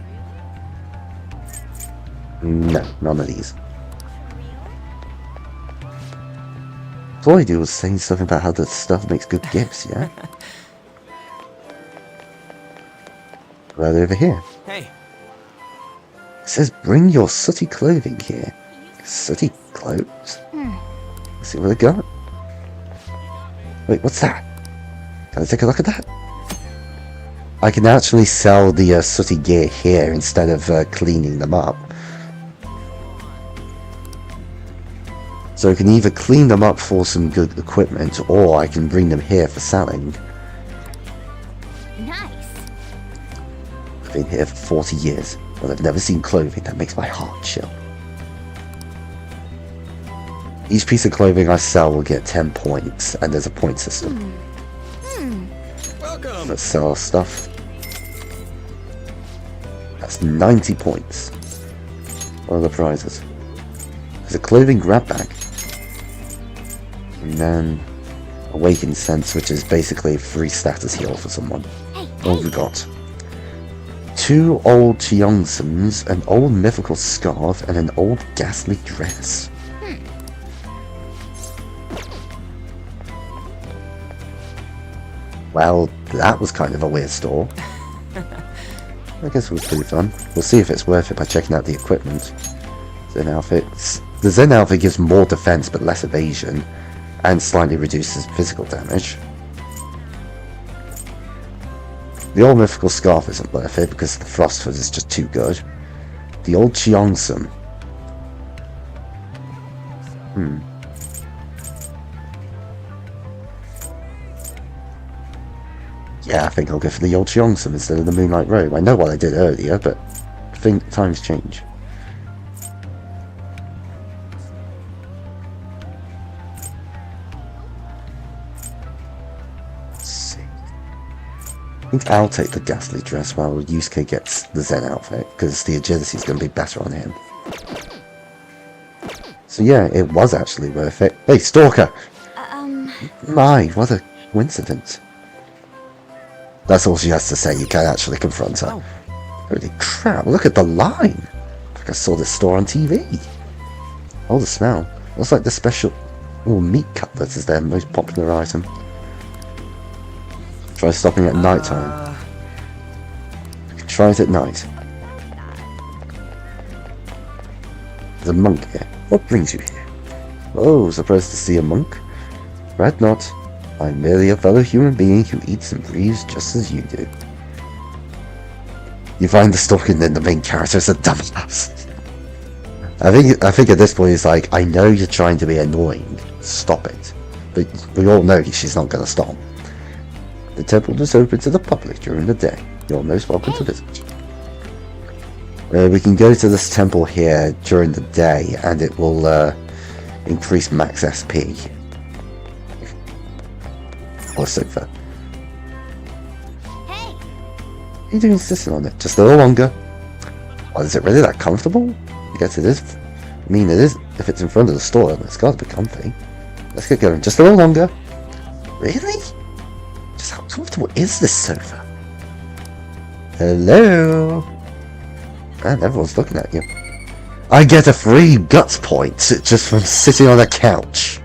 No, none of these. Floyd was saying something about how the stuff makes good gifts, yeah? Right over here. Hey. It says bring your sooty clothing here. Sooty clothes? Let's see what they got. Wait, what's that? Can I take a look at that? I can actually sell the sooty gear here instead of cleaning them up. So I can either clean them up for some good equipment, or I can bring them here for selling. Nice. I've been here for 40 years, but I've never seen clothing that makes my heart chill. Each piece of clothing I sell will get 10 points, and there's a point system. Welcome. Let's sell stuff. That's 90 points. What are the prizes? There's a clothing grab bag. And then Awakened Sense, which is basically a free status heal for someone. What have we got? 2 old Cheongsams, an old mythical scarf, and an old ghastly dress. Well, that was kind of a weird store. I guess it was pretty fun. We'll see if it's worth it by checking out the equipment. Zen outfits. The Zen outfit gives more defense but less evasion, and slightly reduces physical damage. The old mythical scarf isn't worth it because the frostfoot is just too good. The old Cheongsam. Yeah, I think I'll go for the old Cheongsam instead of the Moonlight Robe. I know what I did earlier, but I think times change. Let's see. I think I'll take the ghastly dress while Yusuke gets the Zen outfit, because the agility is going to be better on him. So yeah, it was actually worth it. Hey, Stalker! My, what a coincidence. That's all she has to say, you can't actually confront her. Holy crap, look at the line! Like I saw this store on TV. Oh, the smell. Looks like the special meat cutlet is their most popular item. Try stopping at night time. Try it at night. There's a monk here. What brings you here? Oh, surprised to see a monk? Fret not. I'm merely a fellow human being who eats and breathes just as you do. You find the stalker in the main character is a dumbass. I think at this point it's like, I know you're trying to be annoying. Stop it. But we all know she's not going to stop. The temple is open to the public during the day. You're most welcome to visit. We can go to this temple here during the day and it will increase max SP. Or sofa. Hey! What are you doing sitting on it? Just a little longer. Oh, is it really that comfortable? I guess it is. I mean, it is. If it's in front of the store, it's got to be comfy. Let's get going. Just a little longer. Really? Just how comfortable is this sofa? Hello? Man, everyone's looking at you. I get a free guts point just from sitting on a couch.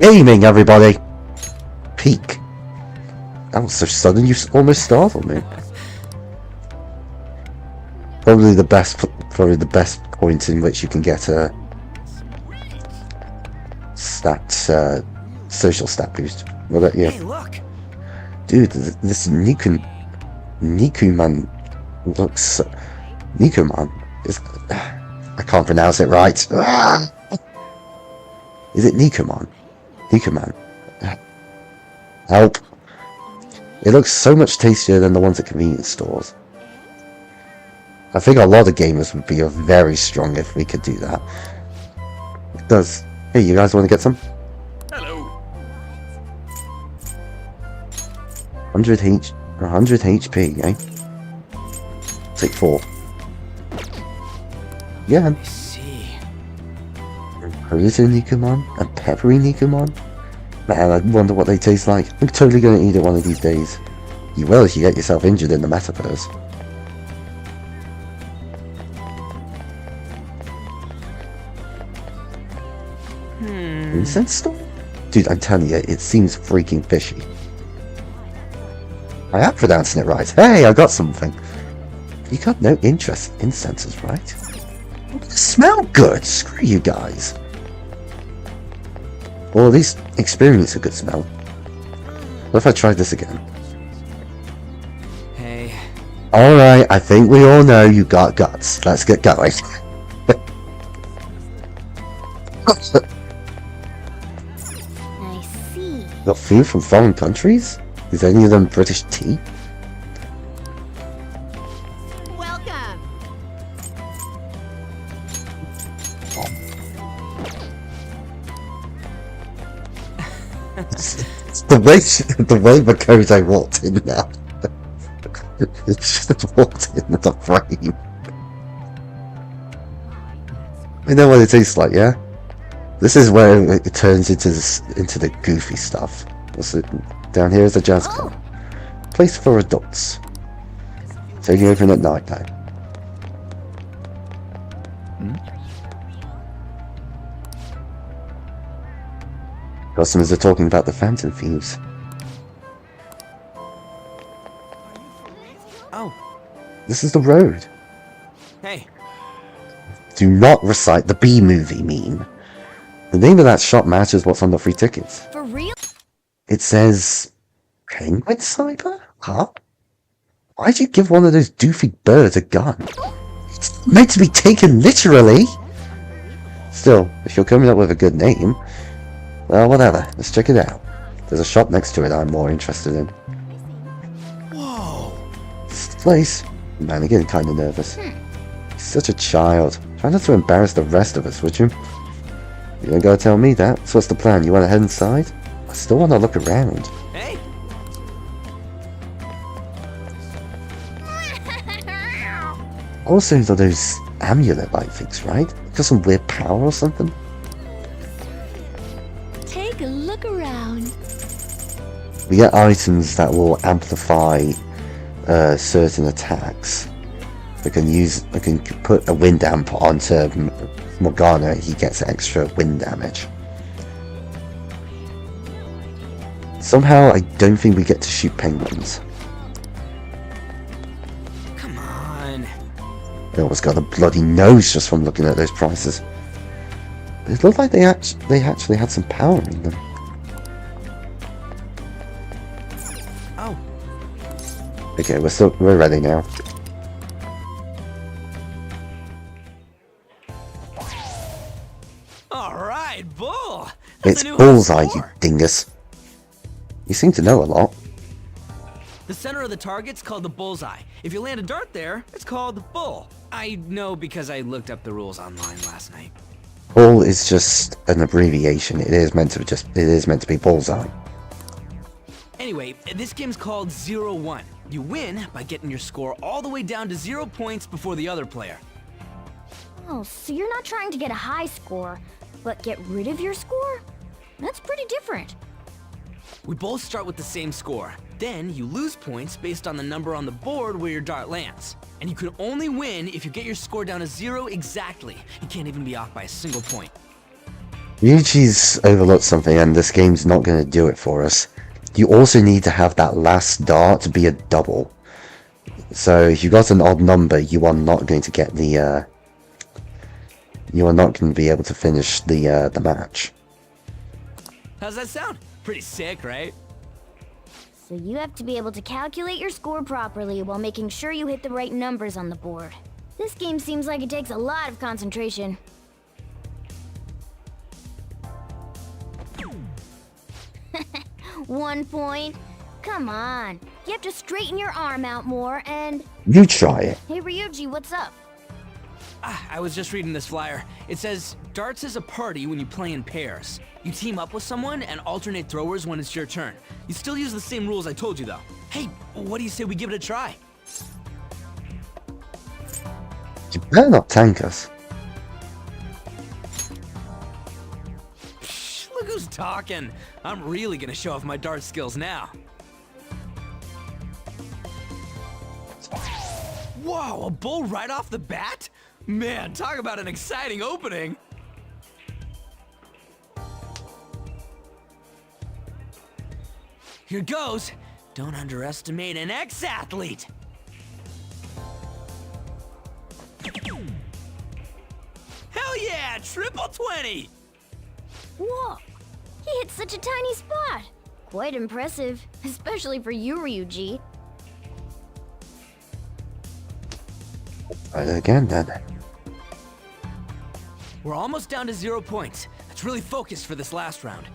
Aiming, everybody! Peek. That was so sudden, you almost startled me. Probably the best point in which you can get a social stat boost. What about you? Hey, look! Dude, this Nikuman looks... Nikuman is... I can't pronounce it right. Is it Nikuman? Nikuman. Help. It looks so much tastier than the ones at convenience stores. I think a lot of gamers would be very strong if we could do that. It does. Hey, you guys want to get some? Hello. 100 HP, eh? Take 4. Yeah. I see. Burrito Nikumon and peppery Nikumon? Man, I wonder what they taste like. I'm totally gonna eat it one of these days. You will if you get yourself injured in the metaverse. Incense store? Dude, I'm telling you, it seems freaking fishy. I am pronouncing it right. Hey, I got something. You got no interest in incenses, right? They smell good. Screw you guys. Or at least experience a good smell. What if I tried this again? Hey. Alright, I think we all know you got guts. Let's get going. I see. Got food from foreign countries? Is any of them British tea? Welcome. the way Makoto walked in now. It should have walked in the frame. I know what it tastes like, yeah? This is where it turns into the goofy stuff. What's it? Down here is the jazz club. Place for adults. It's only open at night time. Customers are talking about the Phantom Thieves. Oh. This is the road. Hey. Do not recite the B-movie meme. The name of that shop matches what's on the free tickets. For real? It says... Penguin Cyber? Huh? Why'd you give one of those doofy birds a gun? It's meant to be taken literally! Still, if you're coming up with a good name... Well, whatever. Let's check it out. There's a shop next to it I'm more interested in. Whoa! This place... Man, I'm getting kinda nervous. He's such a child. Try not to embarrass the rest of us, would you? You don't gotta tell me that. So what's the plan? You wanna head inside? I still wanna look around. Hey! Also, those amulet-like things, right? Got some weird power or something? Take a look around. We get items that will amplify certain attacks. I can put a wind amp onto Morgana, he gets extra wind damage. Somehow, I don't think we get to shoot penguins. Come on. They almost got a bloody nose just from looking at those prices. It looked like they actually had some power in them. Oh. Okay, we're ready now. Alright, Bull! It's Bullseye, you dingus. You seem to know a lot. The center of the target's called the bullseye. If you land a dart there, it's called the bull. I know because I looked up the rules online last night. Bull is just an abbreviation. It is meant to be Bullseye. Anyway, this game's called 0-1. You win by getting your score all the way down to 0 points before the other player. Oh, so you're not trying to get a high score, but get rid of your score? That's pretty different. We both start with the same score. Then you lose points based on the number on the board where your dart lands. And you can only win if you get your score down to 0 exactly. You can't even be off by a single point. Ryuji's overlooked something, and this game's not going to do it for us. You also need to have that last dart be a double. So if you got an odd number, you are not going to get the you are not going to be able to finish the match. How's that sound? Pretty sick, right? So you have to be able to calculate your score properly while making sure you hit the right numbers on the board. This game seems like it takes a lot of concentration. One point? Come on. You have to straighten your arm out more and... You try it. Hey Ryuji, what's up? I was just reading this flyer. It says, darts is a party when you play in pairs. You team up with someone and alternate throwers when it's your turn. You still use the same rules I told you though. Hey, what do you say we give it a try? You better not tank us. Psh, look who's talking. I'm really gonna show off my dart skills now. Whoa, a bull right off the bat? Man, talk about an exciting opening. Here goes. Don't underestimate an ex-athlete. Hell yeah, triple 20. Whoa, he hit such a tiny spot. Quite impressive, especially for you, Ryuji. Try it again then. We're almost down to 0 points. Let's really focus for this last round.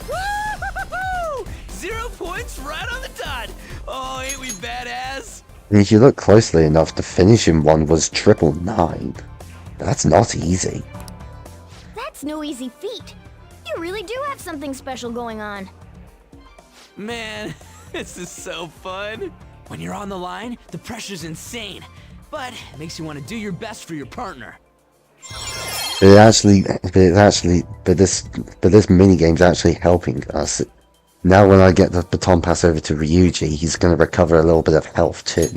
Woo-hoo-hoo-hoo! 0 points right on the dot. Oh, ain't we badass? And if you look closely enough, the finishing one was 999. That's not easy. That's no easy feat. You really do have something special going on. Man, this is so fun. When you're on the line, the pressure's insane. But it makes you want to do your best for your partner. But this mini game's actually helping us. Now when I get the baton pass over to Ryuji, he's going to recover a little bit of health too.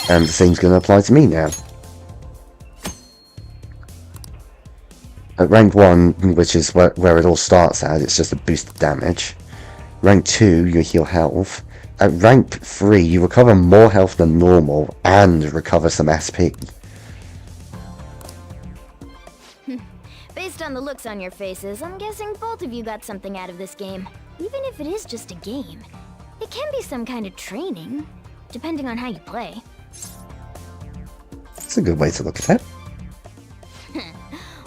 And the same's going to apply to me now. At rank 1, which is where it all starts at, it's just a boost of damage. Rank 2, you heal health. At rank 3, you recover more health than normal and recover some SP. Based on the looks on your faces, I'm guessing both of you got something out of this game. Even if it is just a game, it can be some kind of training, depending on how you play. That's a good way to look at it.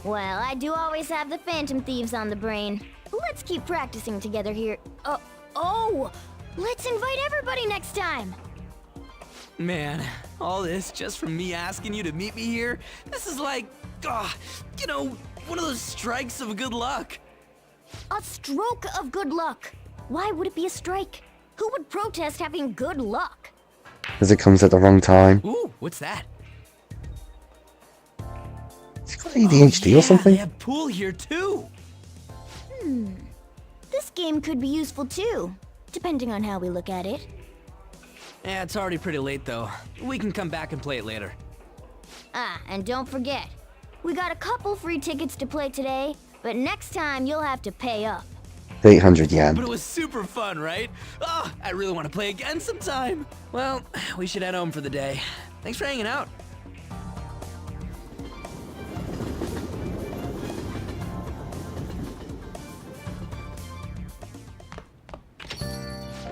Well, I do always have the Phantom Thieves on the brain. Let's keep practicing together here. Oh! Let's invite everybody next time! Man, all this just from me asking you to meet me here? This is like, you know, one of those strikes of good luck. A stroke of good luck? Why would it be a strike? Who would protest having good luck? Because it comes at the wrong time. Ooh, what's that? He's got ADHD or something? They have pool here too. This game could be useful too, depending on how we look at it. Yeah, it's already pretty late though. We can come back and play it later. And don't forget, we got a couple free tickets to play today, but next time you'll have to pay up. 800 yen. But it was super fun, right? Oh, I really want to play again sometime. Well, we should head home for the day. Thanks for hanging out.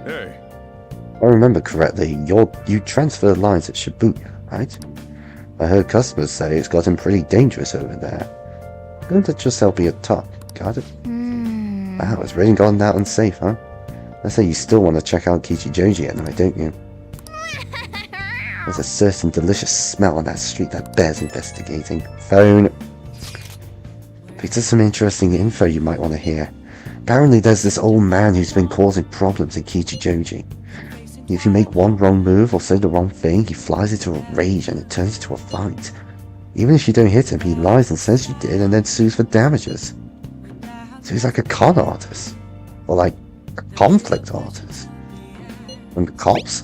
Hey. If I remember correctly, you transferred lines at Shibuya, right? I heard customers say it's gotten pretty dangerous over there. Going to just help me a top. Got it? Wow, it's really gone that unsafe, huh? Let's say you still want to check out Kichijoji at night, don't you? There's a certain delicious smell on that street that bears investigating. Phone. Picked up some interesting info you might want to hear. Apparently there's this old man who's been causing problems in Kichijoji. If you make one wrong move or say the wrong thing, he flies into a rage and it turns into a fight. Even if you don't hit him, he lies and says you did and then sues for damages. So he's like a con artist. Or like a conflict artist. From the cops?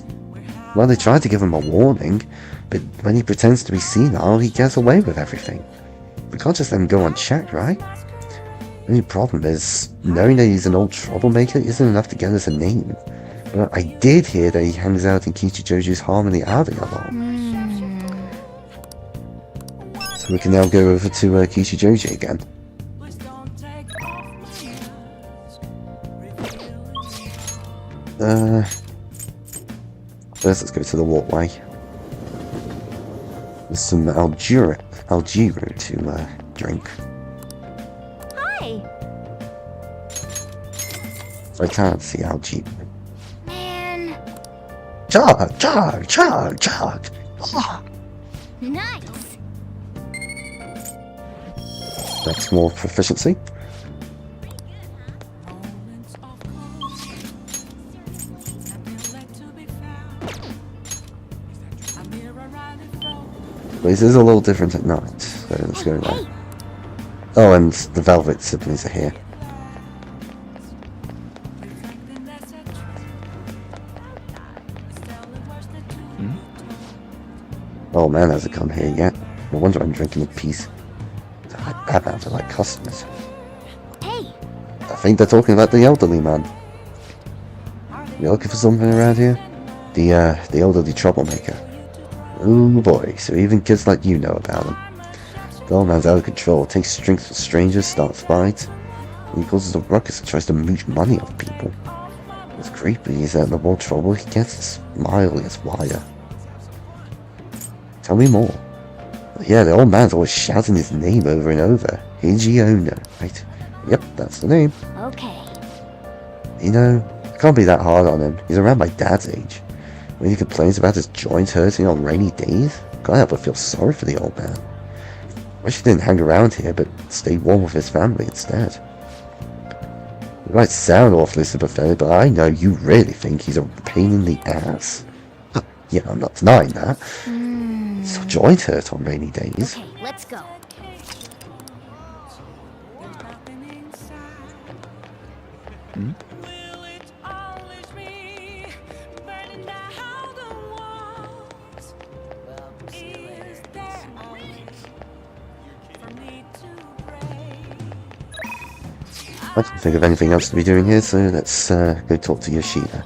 Well, they tried to give him a warning, but when he pretends to be senile, he gets away with everything. We can't just let him go unchecked, right? The only problem is, knowing that he's an old troublemaker isn't enough to get us a name. But I did hear that he hangs out in Kichijoji's Harmony Alley a lot. So we can now go over to Kichijoji again. First, let's go to the walkway. There's some Algiru to drink. Hi! I can't see Algiru. Man. Chug, chug, chug, chug! Oh. Nice! That's more proficiency. This is a little different at night, so let's go there. Oh, and the velvet siblings are here. Oh man, hasn't come here yet. No wonder I'm drinking in peace. I bound to like customers. Hey! I think they're talking about the elderly man. You looking for something around here? The elderly troublemaker. Oh boy, so even kids like you know about him. The old man's out of control, takes strength from strangers, starts fights. He causes a ruckus and tries to mooch money off people. What's creepy is that the more trouble he gets, the smile gets wider. Tell me more. Yeah, the old man's always shouting his name over and over. Hijiona, right? Yep, that's the name. Okay. You know, it can't be that hard on him. He's around my dad's age. When he complains about his joints hurting on rainy days, can't help but feel sorry for the old man. Wish he didn't hang around here, but stayed warm with his family instead. It might sound awfully sympathetic, but I know you really think he's a pain in the ass. Yeah, I'm not denying that. So joint hurt on rainy days. Okay, let's go. I can't think of anything else to be doing here, so let's go talk to Yoshida.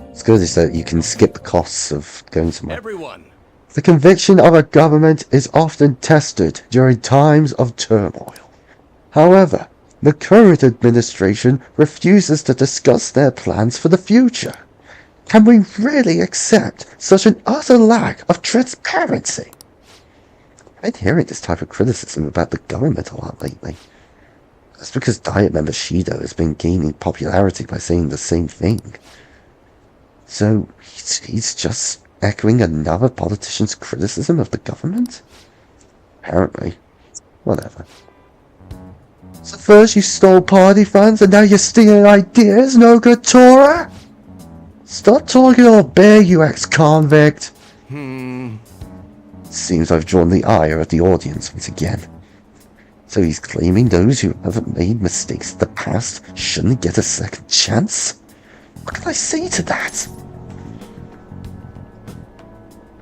What's good is that you can skip the costs of going somewhere. Everyone. The conviction of a government is often tested during times of turmoil. However, the current administration refuses to discuss their plans for the future. Can we really accept such an utter lack of transparency? I've been hearing this type of criticism about the government a lot lately. That's because Diet member Shido has been gaining popularity by saying the same thing. So, he's just echoing another politician's criticism of the government? Apparently. Whatever. So first you stole party funds and now you're stealing ideas, no good Tora? Stop talking all big, you ex-convict. Seems I've drawn the ire of the audience once again. So he's claiming those who haven't made mistakes in the past shouldn't get a second chance? What can I say to that?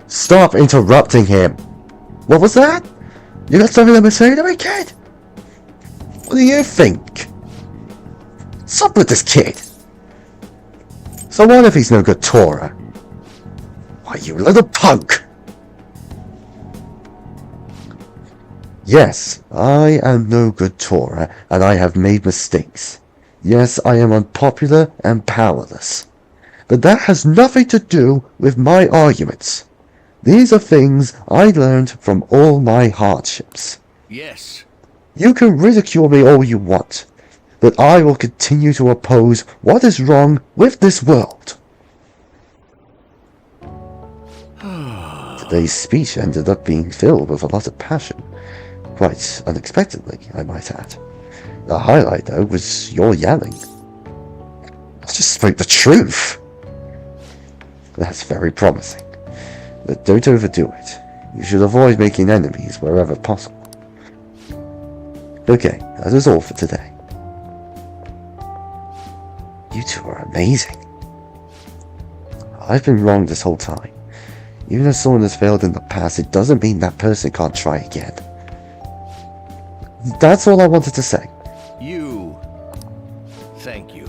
Stop interrupting him! What was that? You got something to say to me, kid? What do you think? What's up with this kid? So what if he's no good Tora? Why, you little punk! Yes, I am no good Tora, and I have made mistakes. Yes, I am unpopular and powerless. But that has nothing to do with my arguments. These are things I learned from all my hardships. Yes. You can ridicule me all you want, but I will continue to oppose what is wrong with this world. Today's speech ended up being filled with a lot of passion. Quite unexpectedly, I might add. The highlight, though, was your yelling. I just spoke the truth. That's very promising. But don't overdo it. You should avoid making enemies wherever possible. Okay, that is all for today. You two are amazing. I've been wrong this whole time. Even if someone has failed in the past, it doesn't mean that person can't try again. That's all I wanted to say. Thank you.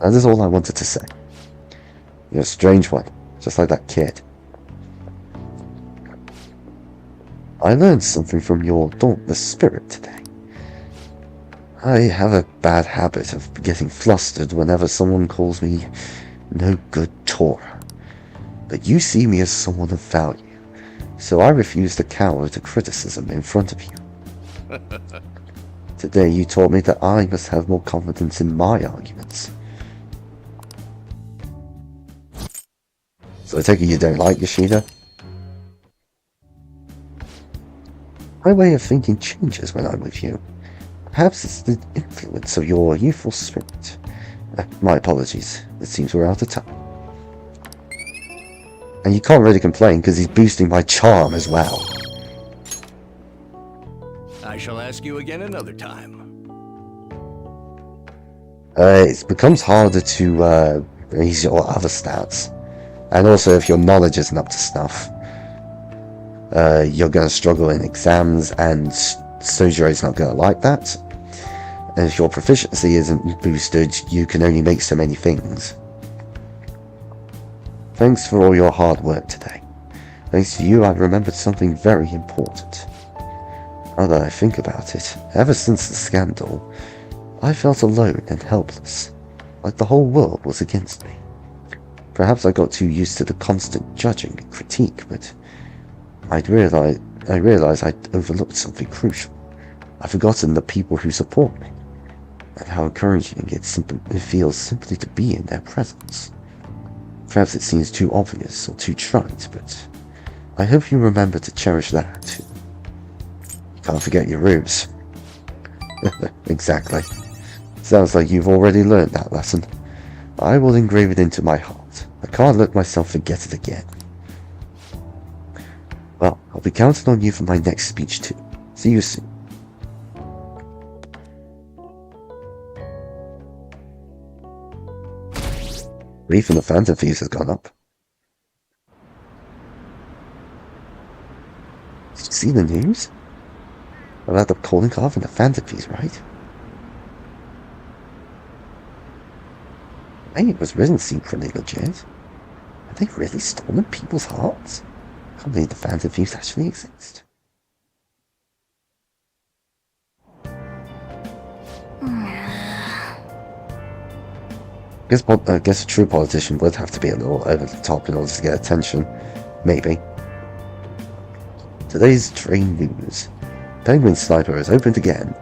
That is all I wanted to say. You're a strange one, just like that kid. I learned something from your dauntless spirit today. I have a bad habit of getting flustered whenever someone calls me no good Torah. But you see me as someone of value, so I refuse to cower to criticism in front of you. Today you taught me that I must have more confidence in my arguments. So I take it you don't like Yoshida? My way of thinking changes when I'm with you. Perhaps it's the influence of your youthful spirit. My apologies, it seems we're out of time. And you can't really complain because he's boosting my charm as well. I shall ask you again another time. It becomes harder to raise your other stats. And also if your knowledge isn't up to snuff. You're going to struggle in exams and Sojiro's not going to like that. And if your proficiency isn't boosted, you can only make so many things. Thanks for all your hard work today. Thanks to you, I've remembered something very important. Now that I think about it, ever since the scandal, I felt alone and helpless, like the whole world was against me. Perhaps I got too used to the constant judging and critique, but I realized I'd overlooked something crucial. I'd forgotten the people who support me, and how encouraging it feels simply to be in their presence. Perhaps it seems too obvious or too trite, but I hope you remember to cherish that too. You can't forget your roots. Exactly. Sounds like you've already learned that lesson. I will engrave it into my heart. I can't let myself forget it again. Well, I'll be counting on you for my next speech too. See you soon. Belief in the Phantom Thieves has gone up. Did you see the news? About the calling card and the Phantom Thieves, right? I think it was written seemed pretty legit. Have they really stolen people's hearts? I can't believe the Phantom Thieves actually exist. I guess a true politician would have to be a little over the top in order to get attention. Maybe. Today's train news. Penguin Sniper is opened again.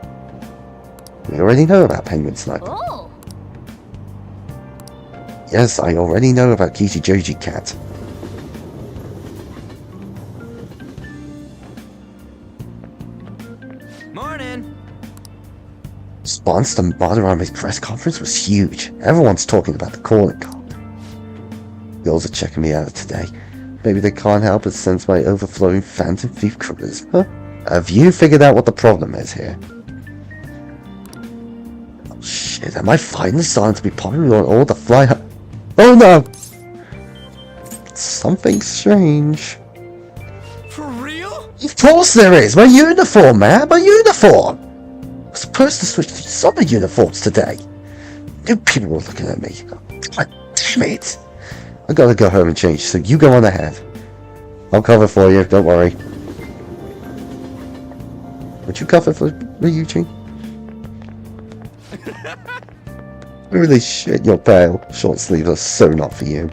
We already know about Penguin Sniper. Oh. Yes, I already know about Kichijoji Cat. Morning! Response to Madarame's press conference was huge. Everyone's talking about the calling card. Girls are checking me out today. Maybe they can't help but sense my overflowing Phantom Thief charisma. Have you figured out what the problem is here? Oh shit, am I finally starting to be popular on all the fly... Oh no! Something strange. For real? Of course there is! My uniform, man! My uniform! I was supposed to switch to summer uniforms today. New people were looking at me. God damn it! I gotta go home and change, so you go on ahead. I'll cover for you, don't worry. Would you cover for me, Eugene? Holy shit, you're pale. Short sleeves are so not for you.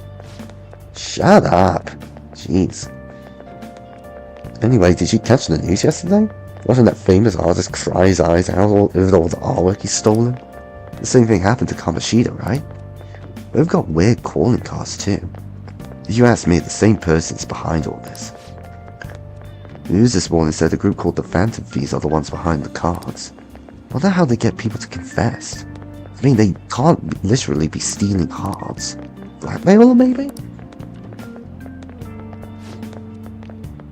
Shut up. Jeez. Anyway, did you catch the news yesterday? Wasn't that famous artist cry his eyes out over all the artwork he's stolen? The same thing happened to Kamoshida, right? They've got weird calling cards too. If you ask me, the same person's behind all this. The news this morning said a group called the Phantom Thieves are the ones behind the cards. I wonder how they get people to confess. I mean, they can't literally be stealing cards. Blackmail, maybe?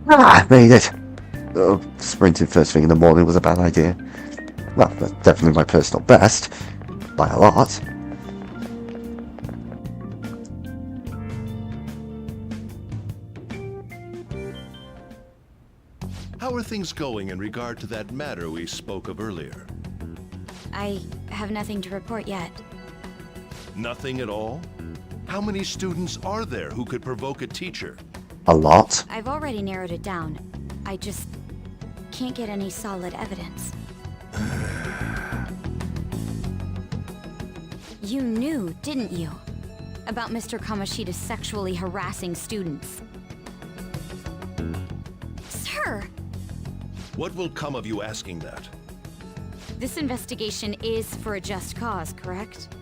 Ah, made it! Sprinting first thing in the morning was a bad idea. Well, that's definitely my personal best. By a lot. How are things going in regard to that matter we spoke of earlier? I have nothing to report yet. Nothing at all? How many students are there who could provoke a teacher? A lot. I've already narrowed it down. I just can't get any solid evidence. You knew, didn't you? About Mr. Kamoshida's sexually harassing students. Sir! What will come of you asking that? This investigation is for a just cause, correct?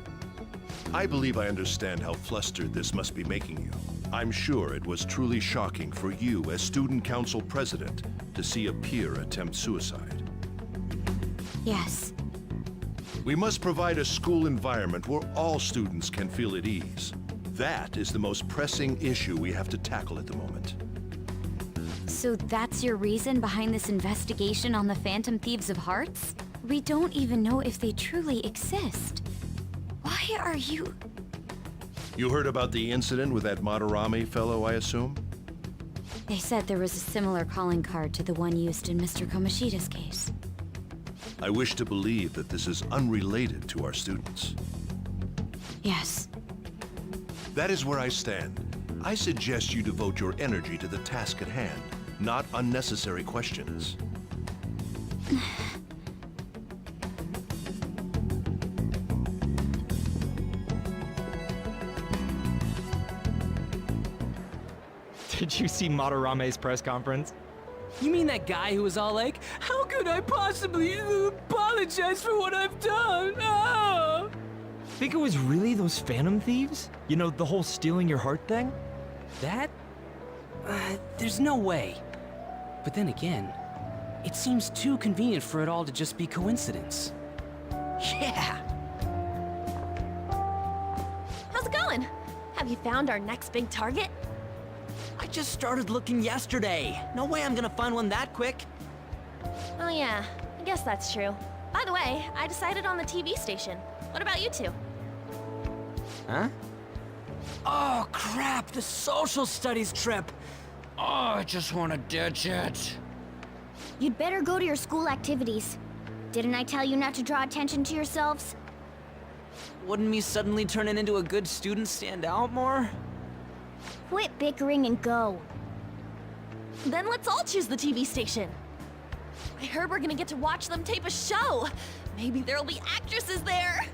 I believe I understand how flustered this must be making you. I'm sure it was truly shocking for you as student council president to see a peer attempt suicide. Yes. We must provide a school environment where all students can feel at ease. That is the most pressing issue we have to tackle at the moment. So that's your reason behind this investigation on the Phantom Thieves of Hearts? We don't even know if they truly exist. Why are you... You heard about the incident with that Madarame fellow, I assume? They said there was a similar calling card to the one used in Mr. Kamoshida's case. I wish to believe that this is unrelated to our students. Yes. That is where I stand. I suggest you devote your energy to the task at hand, not unnecessary questions. Did you see Madarame's press conference? You mean that guy who was all like, "How could I possibly apologize for what I've done?" Oh! Think it was really those Phantom Thieves? You know, the whole stealing your heart thing? That? There's no way. But then again, it seems too convenient for it all to just be coincidence. Yeah! How's it going? Have you found our next big target? I just started looking yesterday. No way I'm gonna find one that quick. Oh yeah, I guess that's true. By the way, I decided on the TV station. What about you two? Huh? Oh crap, the social studies trip. Oh, I just want to ditch it. You'd better go to your school activities. Didn't I tell you not to draw attention to yourselves? Wouldn't me suddenly turning into a good student stand out more? Quit bickering and go. Then let's all choose the TV station. I heard we're gonna get to watch them tape a show. Maybe there'll be actresses there.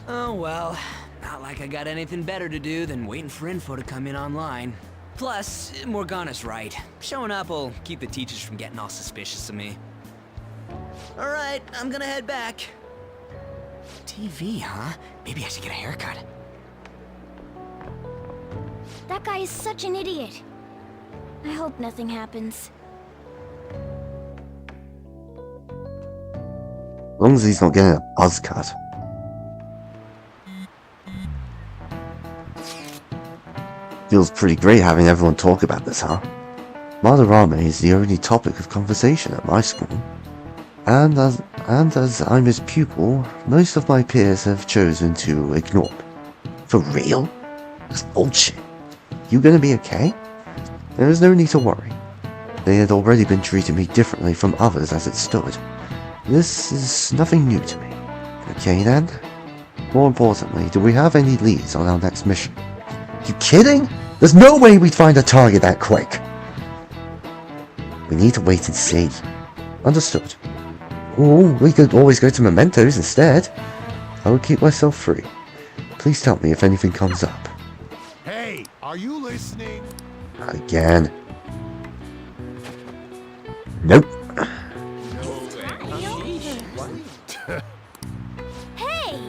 Oh well, not like I got anything better to do than waiting for info to come in online. Plus, Morgana's right. Showing up will keep the teachers from getting all suspicious of me. Alright, I'm gonna head back. TV, huh? Maybe I should get a haircut. That guy is such an idiot. I hope nothing happens. As long as he's not getting a buzz cut. Feels pretty great having everyone talk about this, huh? Madarame is the only topic of conversation at my school. And as I'm his pupil, most of my peers have chosen to ignore me. For real? That's bullshit. You gonna be okay? There is no need to worry. They had already been treating me differently from others as it stood. This is nothing new to me. Okay then? More importantly, do we have any leads on our next mission? You kidding? There's no way we'd find a target that quick. We need to wait and see. Understood. Oh, we could always go to Mementos instead. I will keep myself free. Please tell me if anything comes up. Hey, are you listening? Again. Nope. Hey!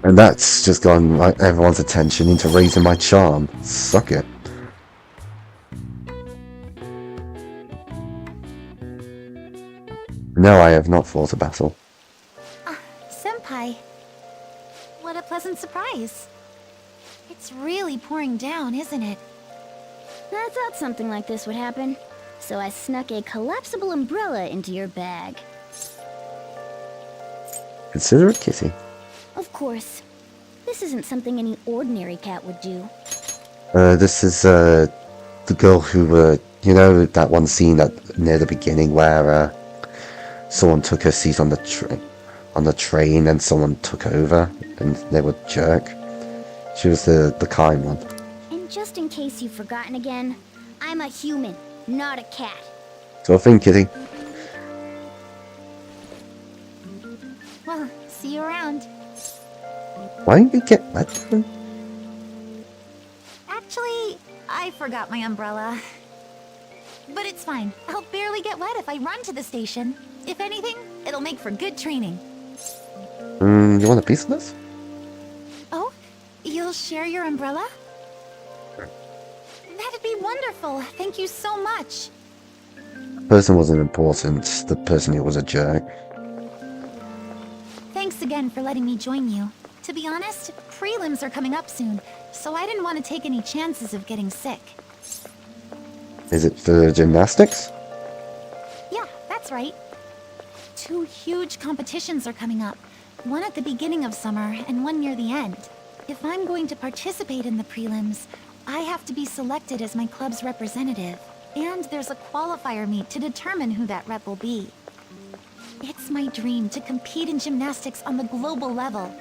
And that's just gotten everyone's attention into raising my charm. Suck it. No, I have not fought a battle. Senpai. What a pleasant surprise. It's really pouring down, isn't it? I thought something like this would happen. So I snuck a collapsible umbrella into your bag. Consider it, kitty. Of course. This isn't something any ordinary cat would do. This is the girl who, you know, that one scene near the beginning where someone took her seat on the train and someone took over and they were jerk. She was the kind one. And just in case you've forgotten again, I'm a human, not a cat. So I think, Kitty. Well, see you around. Why didn't you get wet then? Actually, I forgot my umbrella. But it's fine. I'll barely get wet if I run to the station. If anything, it'll make for good training. You want a piece of this? Oh, you'll share your umbrella? That'd be wonderful. Thank you so much. The person wasn't important. The person who was a jerk. Thanks again for letting me join you. To be honest, prelims are coming up soon, so I didn't want to take any chances of getting sick. Is it for gymnastics? Yeah, that's right. 2 huge competitions are coming up. One at the beginning of summer and one near the end. If I'm going to participate in the prelims, I have to be selected as my club's representative. And there's a qualifier meet to determine who that rep will be. It's my dream to compete in gymnastics on the global level.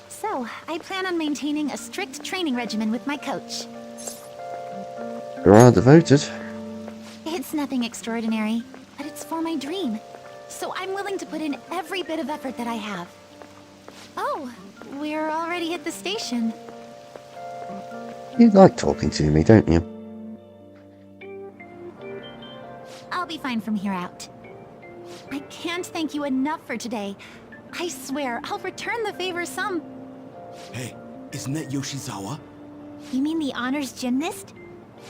So, I plan on maintaining a strict training regimen with my coach. You are devoted. It's nothing extraordinary, but it's for my dream. So I'm willing to put in every bit of effort that I have. Oh, we're already at the station. You like talking to me, don't you? I'll be fine from here out. I can't thank you enough for today. I swear, I'll return the favor some... Hey, isn't that Yoshizawa? You mean the honors gymnast?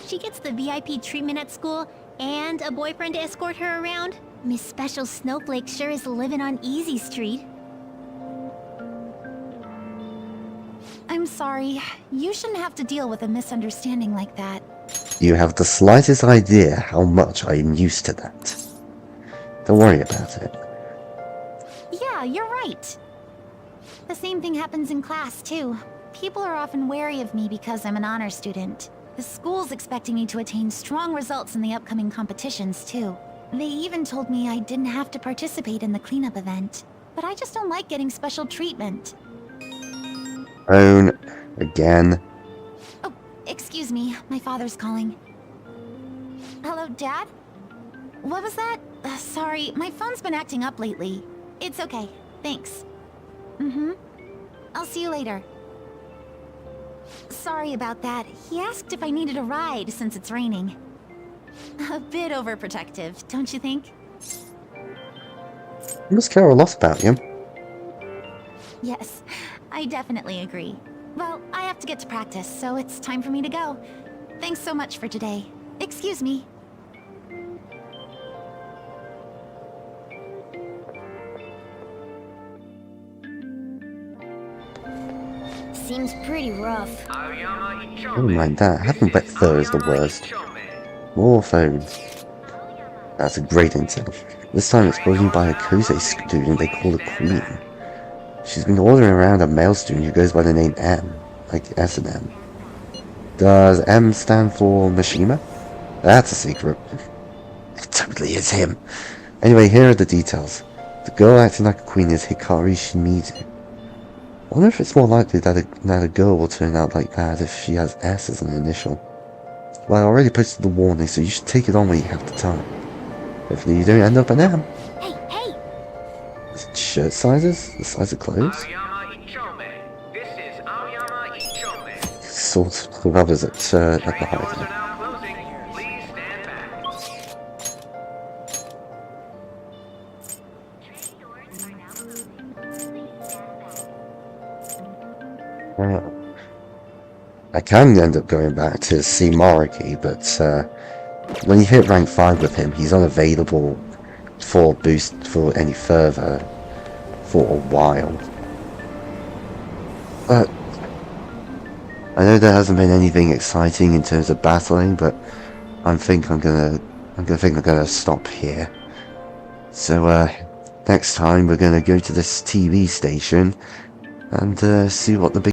She gets the VIP treatment at school and a boyfriend to escort her around? Miss Special Snowflake sure is living on Easy Street. I'm sorry. You shouldn't have to deal with a misunderstanding like that. You have the slightest idea how much I am used to that. Don't worry about it. Yeah, you're right. The same thing happens in class, too. People are often wary of me because I'm an honor student. The school's expecting me to attain strong results in the upcoming competitions, too. They even told me I didn't have to participate in the cleanup event. But I just don't like getting special treatment. Phone again. Oh, excuse me. My father's calling. Hello, Dad? What was that? Sorry, my phone's been acting up lately. It's okay. Thanks. I'll see you later. Sorry about that. He asked if I needed a ride since it's raining. A bit overprotective, don't you think? You must care a lot about you. Yes, I definitely agree. Well, I have to get to practice, so it's time for me to go. Thanks so much for today. Excuse me. Seems pretty rough. Never mind that. Having wet fur is the worst. More phones. That's a great intel. This time it's brought in by a Kosei student they call a queen. She's been ordering around a male student who goes by the name M, like S and M. Does M stand for Mishima? That's a secret. It totally is him. Anyway, here are the details. The girl acting like a queen is Hikari Shimizu. I wonder if it's more likely that a girl will turn out like that if she has S as an initial. Well, I already posted the warning, so you should take it on when you have the time. Hopefully you don't end up an M. Hey! Is it shirt sizes? The size of clothes? Sort of others at the height. I can end up going back to see Moriki, but when you hit rank 5 with him, he's unavailable for boost for any further for a while. But I know there hasn't been anything exciting in terms of battling, but I'm gonna stop here. So next time we're gonna go to this TV station and see what the big